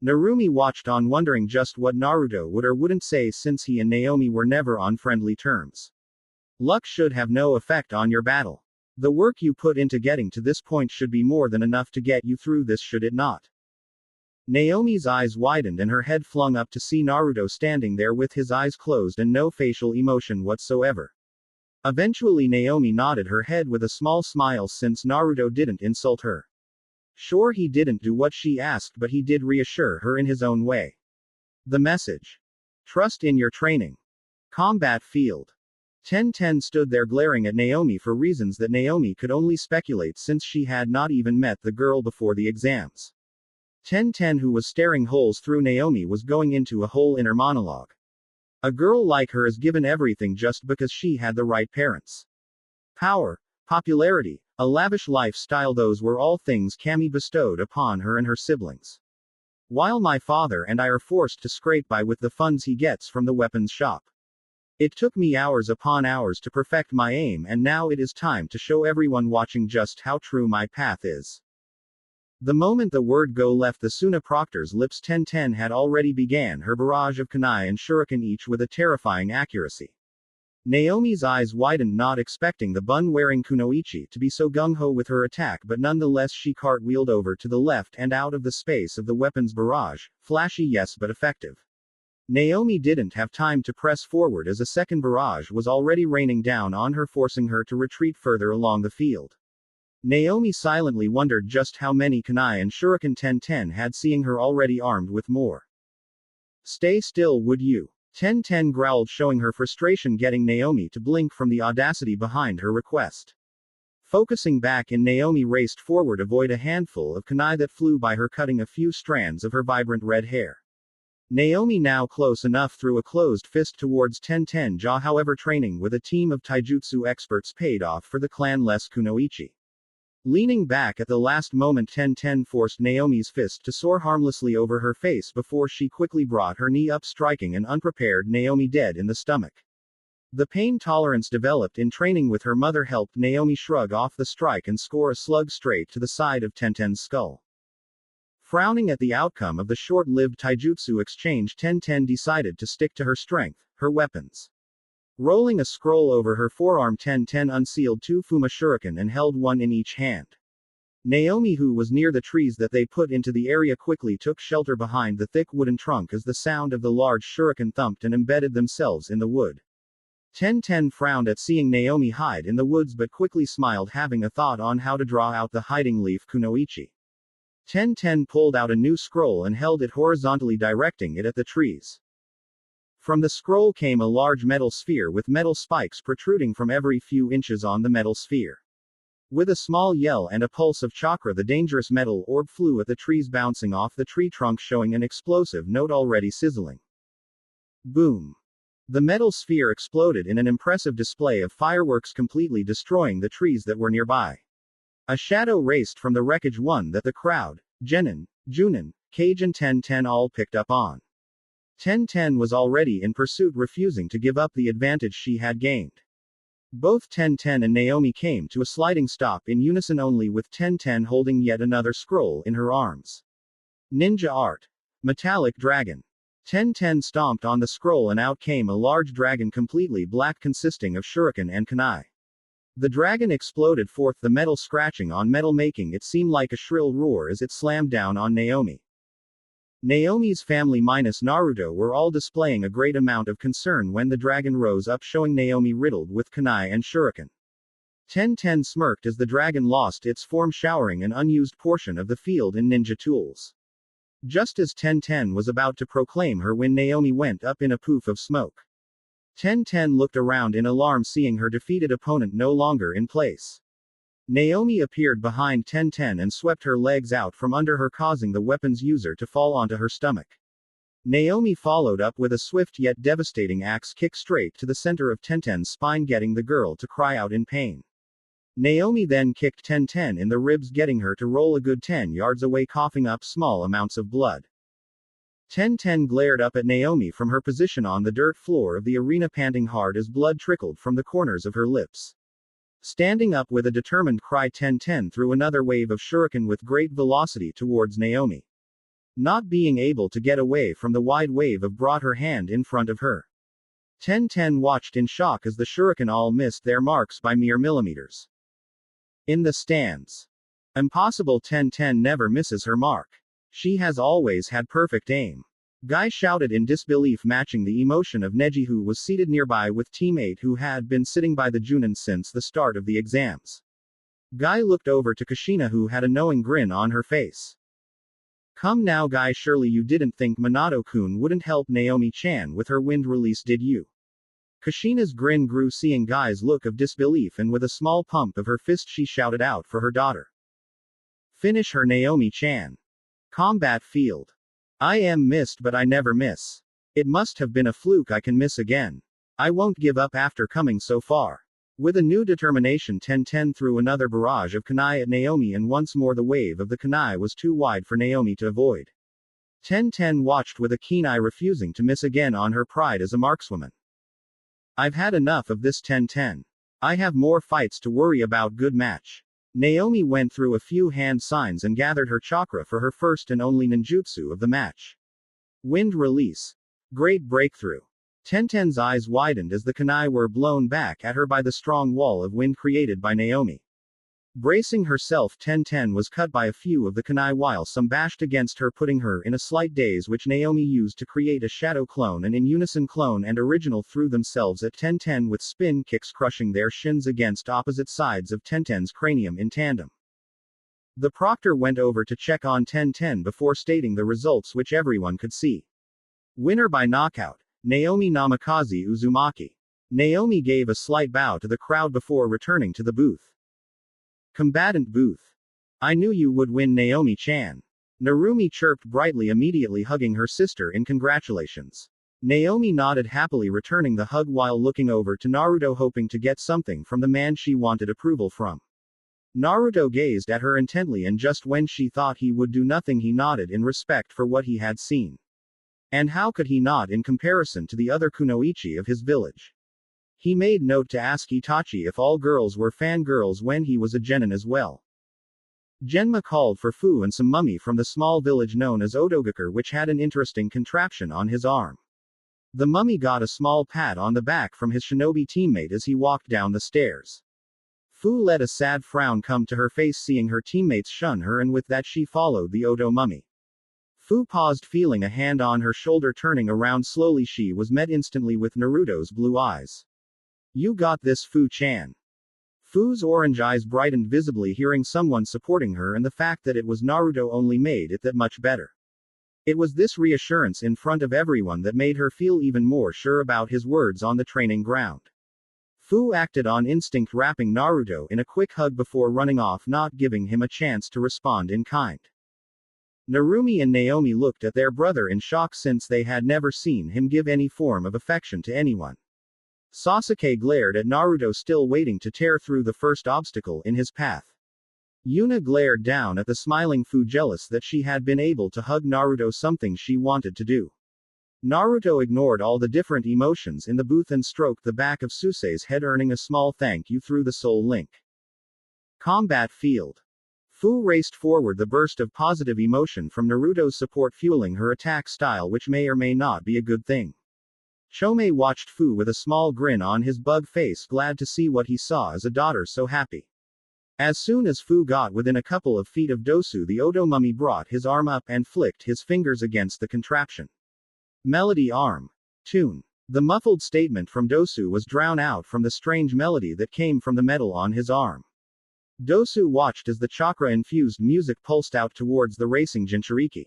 Narumi watched on, wondering just what Naruto would or wouldn't say, since he and Naomi were never on friendly terms. Luck should have no effect on your battle. The work you put into getting to this point should be more than enough to get you through this, should it not? Naomi's eyes widened and her head flung up to see Naruto standing there with his eyes closed and no facial emotion whatsoever. Eventually Naomi nodded her head with a small smile, since Naruto didn't insult her. Sure, he didn't do what she asked, but he did reassure her in his own way. The message. Trust in your training. Combat field. 10-10 stood there glaring at Naomi for reasons that Naomi could only speculate, since she had not even met the girl before the exams. 10-10, who was staring holes through Naomi, was going into a whole inner monologue. A girl like her is given everything just because she had the right parents. Power, popularity, a lavish lifestyle, those were all things Kami bestowed upon her and her siblings. While my father and I are forced to scrape by with the funds he gets from the weapons shop. It took me hours upon hours to perfect my aim, and now it is time to show everyone watching just how true my path is. The moment the word go left the Suna proctor's lips, 10-10 had already began her barrage of kunai and shuriken, each with a terrifying accuracy. Naomi's eyes widened, not expecting the bun-wearing Kunoichi to be so gung-ho with her attack, but nonetheless she cartwheeled over to the left and out of the space of the weapon's barrage. Flashy, yes, but effective. Naomi didn't have time to press forward, as a second barrage was already raining down on her, forcing her to retreat further along the field. Naomi silently wondered just how many kunai and shuriken 10-10 had, seeing her already armed with more. Stay still, would you? 10-10 growled, showing her frustration, getting Naomi to blink from the audacity behind her request. Focusing back in, Naomi raced forward, avoid a handful of kunai that flew by her, cutting a few strands of her vibrant red hair. Naomi, now close enough, threw a closed fist towards 10-10 jaw. However, training with a team of taijutsu experts paid off for the clan-less Kunoichi. Leaning back at the last moment, 10-10 forced Naomi's fist to soar harmlessly over her face before she quickly brought her knee up, striking an unprepared Naomi dead in the stomach. The pain tolerance developed in training with her mother helped Naomi shrug off the strike and score a slug straight to the side of 10-10's skull. Frowning at the outcome of the short-lived taijutsu exchange, 10-10 decided to stick to her strength, her weapons. Rolling a scroll over her forearm, 10-10 unsealed two Fuma shuriken and held one in each hand. Naomi, who was near the trees that they put into the area, quickly took shelter behind the thick wooden trunk as the sound of the large shuriken thumped and embedded themselves in the wood. 10-10 frowned at seeing Naomi hide in the woods, but quickly smiled, having a thought on how to draw out the hiding leaf Kunoichi. 10-10 pulled out a new scroll and held it horizontally, directing it at the trees. From the scroll came a large metal sphere with metal spikes protruding from every few inches on the metal sphere. With a small yell and a pulse of chakra, the dangerous metal orb flew at the trees, bouncing off the tree trunk, showing an explosive note already sizzling. Boom! The metal sphere exploded in an impressive display of fireworks, completely destroying the trees that were nearby. A shadow raced from the wreckage, one that the crowd, Junin, Cage and 1010 all picked up on. 1010 was already in pursuit, refusing to give up the advantage she had gained. Both 1010 and Naomi came to a sliding stop in unison, only with 1010 holding yet another scroll in her arms. Ninja Art. Metallic Dragon. 1010 stomped on the scroll and out came a large dragon completely black, consisting of shuriken and kunai. The dragon exploded forth the metal, scratching on metal, making it seem like a shrill roar as it slammed down on Naomi. Naomi's family minus Naruto were all displaying a great amount of concern when the dragon rose up, showing Naomi riddled with kunai and shuriken. 1010 smirked as the dragon lost its form, showering an unused portion of the field in ninja tools. Just as 1010 was about to proclaim her win, Naomi went up in a poof of smoke. 1010 looked around in alarm, seeing her defeated opponent no longer in place. Naomi appeared behind 1010 and swept her legs out from under her, causing the weapon's user to fall onto her stomach. Naomi followed up with a swift yet devastating axe kick straight to the center of 1010's spine, getting the girl to cry out in pain. Naomi then kicked 1010 in the ribs, getting her to roll a good 10 yards away, coughing up small amounts of blood. 1010 glared up at Naomi from her position on the dirt floor of the arena, panting hard as blood trickled from the corners of her lips. Standing up with a determined cry, 1010 threw another wave of shuriken with great velocity towards Naomi. Not being able to get away from the wide wave of brought her hand in front of her. 1010 watched in shock as the shuriken all missed their marks by mere millimeters. In the stands. Impossible, 1010 never misses her mark. She has always had perfect aim. Guy shouted in disbelief, matching the emotion of Neji, who was seated nearby with teammate who had been sitting by the Chunin since the start of the exams. Guy looked over to Kushina, who had a knowing grin on her face. Come now Guy, surely you didn't think Minato-kun wouldn't help Naomi-chan with her wind release, did you? Kushina's grin grew seeing Guy's look of disbelief, and with a small pump of her fist she shouted out for her daughter. Finish her, Naomi-chan. Combat field. I am missed, but I never miss. It must have been a fluke, I can miss again. I won't give up after coming so far. With a new determination, 1010 threw another barrage of kunai at Naomi, and once more the wave of the kunai was too wide for Naomi to avoid. 1010 watched with a keen eye, refusing to miss again on her pride as a markswoman. I've had enough of this, 1010. I have more fights to worry about. Good match. Naomi went through a few hand signs and gathered her chakra for her first and only ninjutsu of the match. Wind release. Great breakthrough. 1010's eyes widened as the kunai were blown back at her by the strong wall of wind created by Naomi. Bracing herself, 1010 was cut by a few of the kunai while some bashed against her, putting her in a slight daze, which Naomi used to create a shadow clone, and in unison clone and original threw themselves at 1010 with spin kicks, crushing their shins against opposite sides of 1010's cranium in tandem. The proctor went over to check on 1010 before stating the results, which everyone could see. Winner by knockout, Naomi Namikaze Uzumaki. Naomi gave a slight bow to the crowd before returning to the booth. Combatant booth. I knew you would win, Naomi-chan. Narumi chirped brightly, immediately hugging her sister in congratulations. Naomi nodded happily, returning the hug while looking over to Naruto, hoping to get something from the man she wanted approval from. Naruto gazed at her intently, and just when she thought he would do nothing, he nodded in respect for what he had seen. And how could he not in comparison to the other kunoichi of his village? He made note to ask Itachi if all girls were fangirls when he was a genin as well. Genma called for Fu and some mummy from the small village known as Odogakure, which had an interesting contraption on his arm. The mummy got a small pat on the back from his shinobi teammate as he walked down the stairs. Fu let a sad frown come to her face seeing her teammates shun her, and with that she followed the Odo mummy. Fu paused, feeling a hand on her shoulder. Turning around slowly, she was met instantly with Naruto's blue eyes. You got this, Fu-chan. Fu's orange eyes brightened visibly, hearing someone supporting her, and the fact that it was Naruto only made it that much better. It was this reassurance in front of everyone that made her feel even more sure about his words on the training ground. Fu acted on instinct, wrapping Naruto in a quick hug before running off, not giving him a chance to respond in kind. Narumi and Naomi looked at their brother in shock, since they had never seen him give any form of affection to anyone. Sasuke glared at Naruto, still waiting to tear through the first obstacle in his path. Yuna glared down at the smiling Fu, jealous that she had been able to hug Naruto, something she wanted to do. Naruto ignored all the different emotions in the booth and stroked the back of Susei's head, earning a small thank you through the soul link. Combat field. Fu raced forward, the burst of positive emotion from Naruto's support fueling her attack style, which may or may not be a good thing. Chome watched Fu with a small grin on his bug face, glad to see what he saw as a daughter so happy. As soon as Fu got within a couple of feet of Dosu, the Odo mummy brought his arm up and flicked his fingers against the contraption. Melody arm. Tune. The muffled statement from Dosu was drowned out from the strange melody that came from the metal on his arm. Dosu watched as the chakra-infused music pulsed out towards the racing Jinchuriki.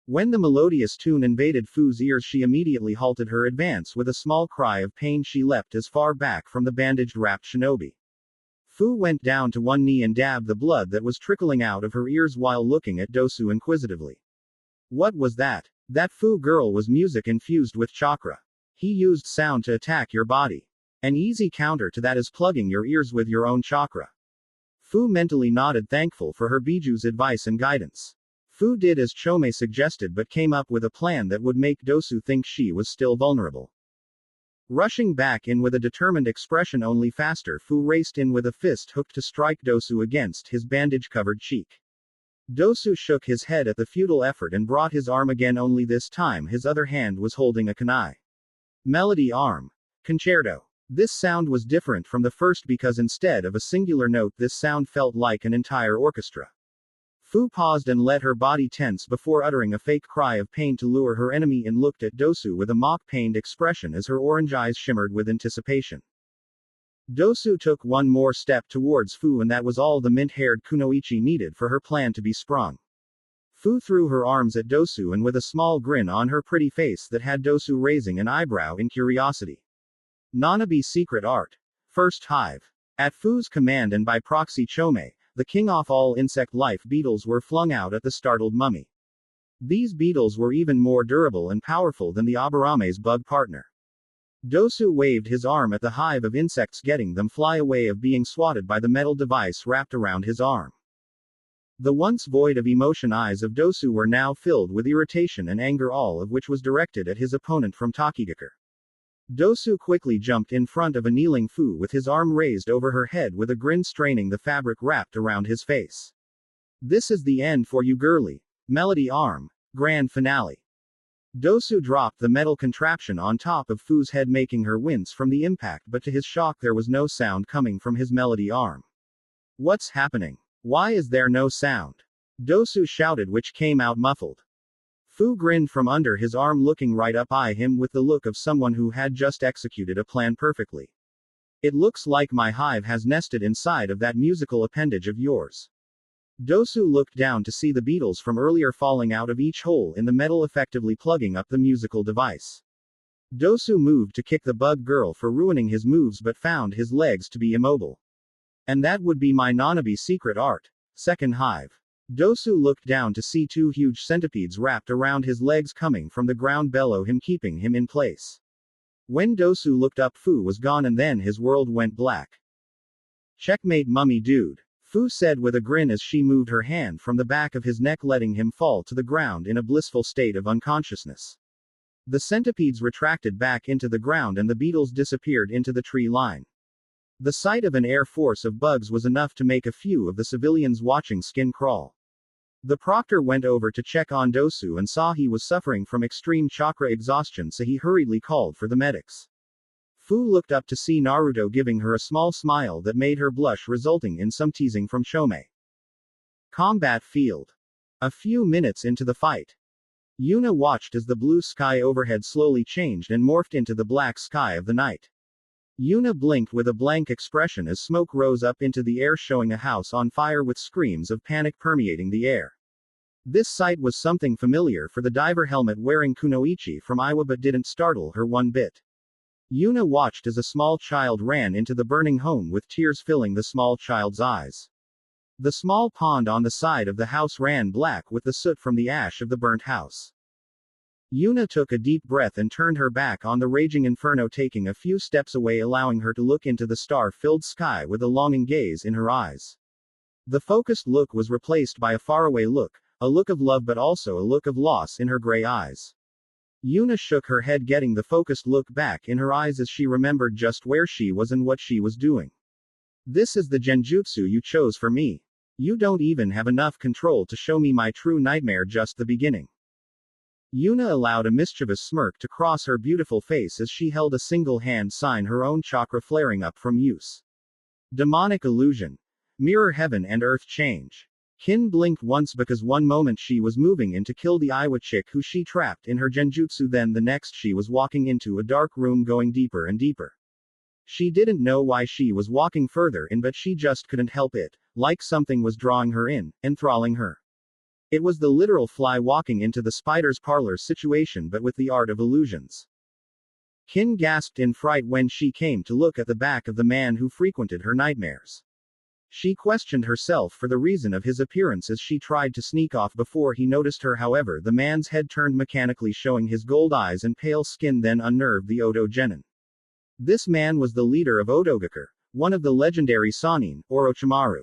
When the melodious tune invaded Fu's ears, she immediately halted her advance with a small cry of pain. She leapt as far back from the bandaged wrapped shinobi. Fu went down to one knee and dabbed the blood that was trickling out of her ears while looking at Dosu inquisitively. What was that? That Fu girl was music infused with chakra. He used sound to attack your body. An easy counter to that is plugging your ears with your own chakra. Fu mentally nodded, thankful for her Biju's advice and guidance. Fu did as Chome suggested, but came up with a plan that would make Dosu think she was still vulnerable. Rushing back in with a determined expression, only faster, Fu raced in with a fist hook to strike Dosu against his bandage-covered cheek. Dosu shook his head at the futile effort and brought his arm again, only this time his other hand was holding a kunai. Melody arm. Concerto. This sound was different from the first because instead of a singular note, this sound felt like an entire orchestra. Fu paused and let her body tense before uttering a fake cry of pain to lure her enemy in, looked at Dosu with a mock-pained expression as her orange eyes shimmered with anticipation. Dosu took one more step towards Fu, and that was all the mint-haired kunoichi needed for her plan to be sprung. Fu threw her arms at Dosu, and with a small grin on her pretty face that had Dosu raising an eyebrow in curiosity. Nanabi secret art. First hive. At Fu's command and by proxy, Chome, the king of all insect life beetles, were flung out at the startled mummy. These beetles were even more durable and powerful than the Abarame's bug partner. Dosu waved his arm at the hive of insects, getting them fly away of being swatted by the metal device wrapped around his arm. The once void of emotion eyes of Dosu were now filled with irritation and anger, all of which was directed at his opponent from Takigakure. Dosu quickly jumped in front of a kneeling Fu with his arm raised over her head with a grin, straining the fabric wrapped around his face. This is the end for you, girly. Melody arm. Grand finale. Dosu dropped the metal contraption on top of Fu's head, making her wince from the impact, but to his shock there was no sound coming from his melody arm. What's happening? Why is there no sound? Dosu shouted, which came out muffled. Fu grinned from under his arm, looking right up at him with the look of someone who had just executed a plan perfectly. It looks like my hive has nested inside of that musical appendage of yours. Dosu looked down to see the beetles from earlier falling out of each hole in the metal, effectively plugging up the musical device. Dosu moved to kick the bug girl for ruining his moves, but found his legs to be immobile. And that would be my Nanabi secret art. Second hive. Dosu looked down to see two huge centipedes wrapped around his legs coming from the ground below him, keeping him in place. When Dosu looked up, Fu was gone, and then his world went black. Checkmate, mummy dude, Fu said with a grin as she moved her hand from the back of his neck, letting him fall to the ground in a blissful state of unconsciousness. The centipedes retracted back into the ground and the beetles disappeared into the tree line. The sight of an air force of bugs was enough to make a few of the civilians watching skin crawl. The proctor went over to check on Dosu and saw he was suffering from extreme chakra exhaustion, so he hurriedly called for the medics. Fu looked up to see Naruto giving her a small smile that made her blush, resulting in some teasing from Chome. Combat field. A few minutes into the fight, Yuna watched as the blue sky overhead slowly changed and morphed into the black sky of the night. Yuna blinked with a blank expression as smoke rose up into the air, showing a house on fire with screams of panic permeating the air. This sight was something familiar for the diver helmet wearing kunoichi from Iwa, but didn't startle her one bit. Yuna watched as a small child ran into the burning home with tears filling the small child's eyes. The small pond on the side of the house ran black with the soot from the ash of the burnt house. Yuna took a deep breath and turned her back on the raging inferno, taking a few steps away, allowing her to look into the star-filled sky with a longing gaze in her eyes. The focused look was replaced by a faraway look, a look of love but also a look of loss in her gray eyes. Yuna shook her head, getting the focused look back in her eyes as she remembered just where she was and what she was doing. This is the genjutsu you chose for me. You don't even have enough control to show me my true nightmare, just the beginning. Yuna allowed a mischievous smirk to cross her beautiful face as she held a single hand sign, her own chakra flaring up from use. Demonic illusion. Mirror heaven and earth change. Kin blinked once because one moment she was moving in to kill the Iwa chick who she trapped in her genjutsu, then the next she was walking into a dark room going deeper and deeper. She didn't know why she was walking further in, but she just couldn't help it, like something was drawing her in, enthralling her. It was the literal fly walking into the spider's parlor situation, but with the art of illusions. Kin gasped in fright when she came to look at the back of the man who frequented her nightmares. She questioned herself for the reason of his appearance as she tried to sneak off before he noticed her. However, the man's head turned mechanically, showing his gold eyes and pale skin, then unnerved the Oto genin. This man was the leader of Otogakure, one of the legendary Sannin, Orochimaru.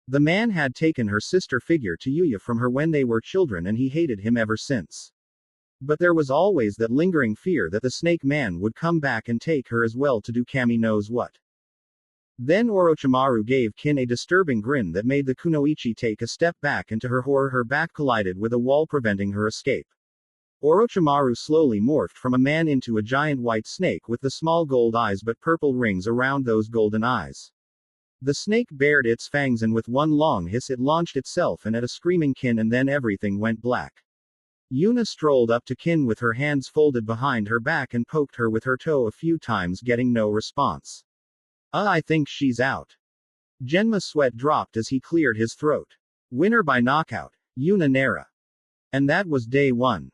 The man had taken her sister figure to Yuya from her when they were children, and he hated him ever since. But there was always that lingering fear that the snake man would come back and take her as well to do Kami knows what. Then Orochimaru gave Kin a disturbing grin that made the kunoichi take a step back, and to her horror her back collided with a wall, preventing her escape. Orochimaru slowly morphed from a man into a giant white snake with the small gold eyes but purple rings around those golden eyes. The snake bared its fangs and with one long hiss it launched itself and at a screaming Kin, and then everything went black. Yuna strolled up to Kin with her hands folded behind her back and poked her with her toe a few times, getting no response. I think she's out. Genma's sweat dropped as he cleared his throat. Winner by knockout, Yuna Nara. And that was day 1.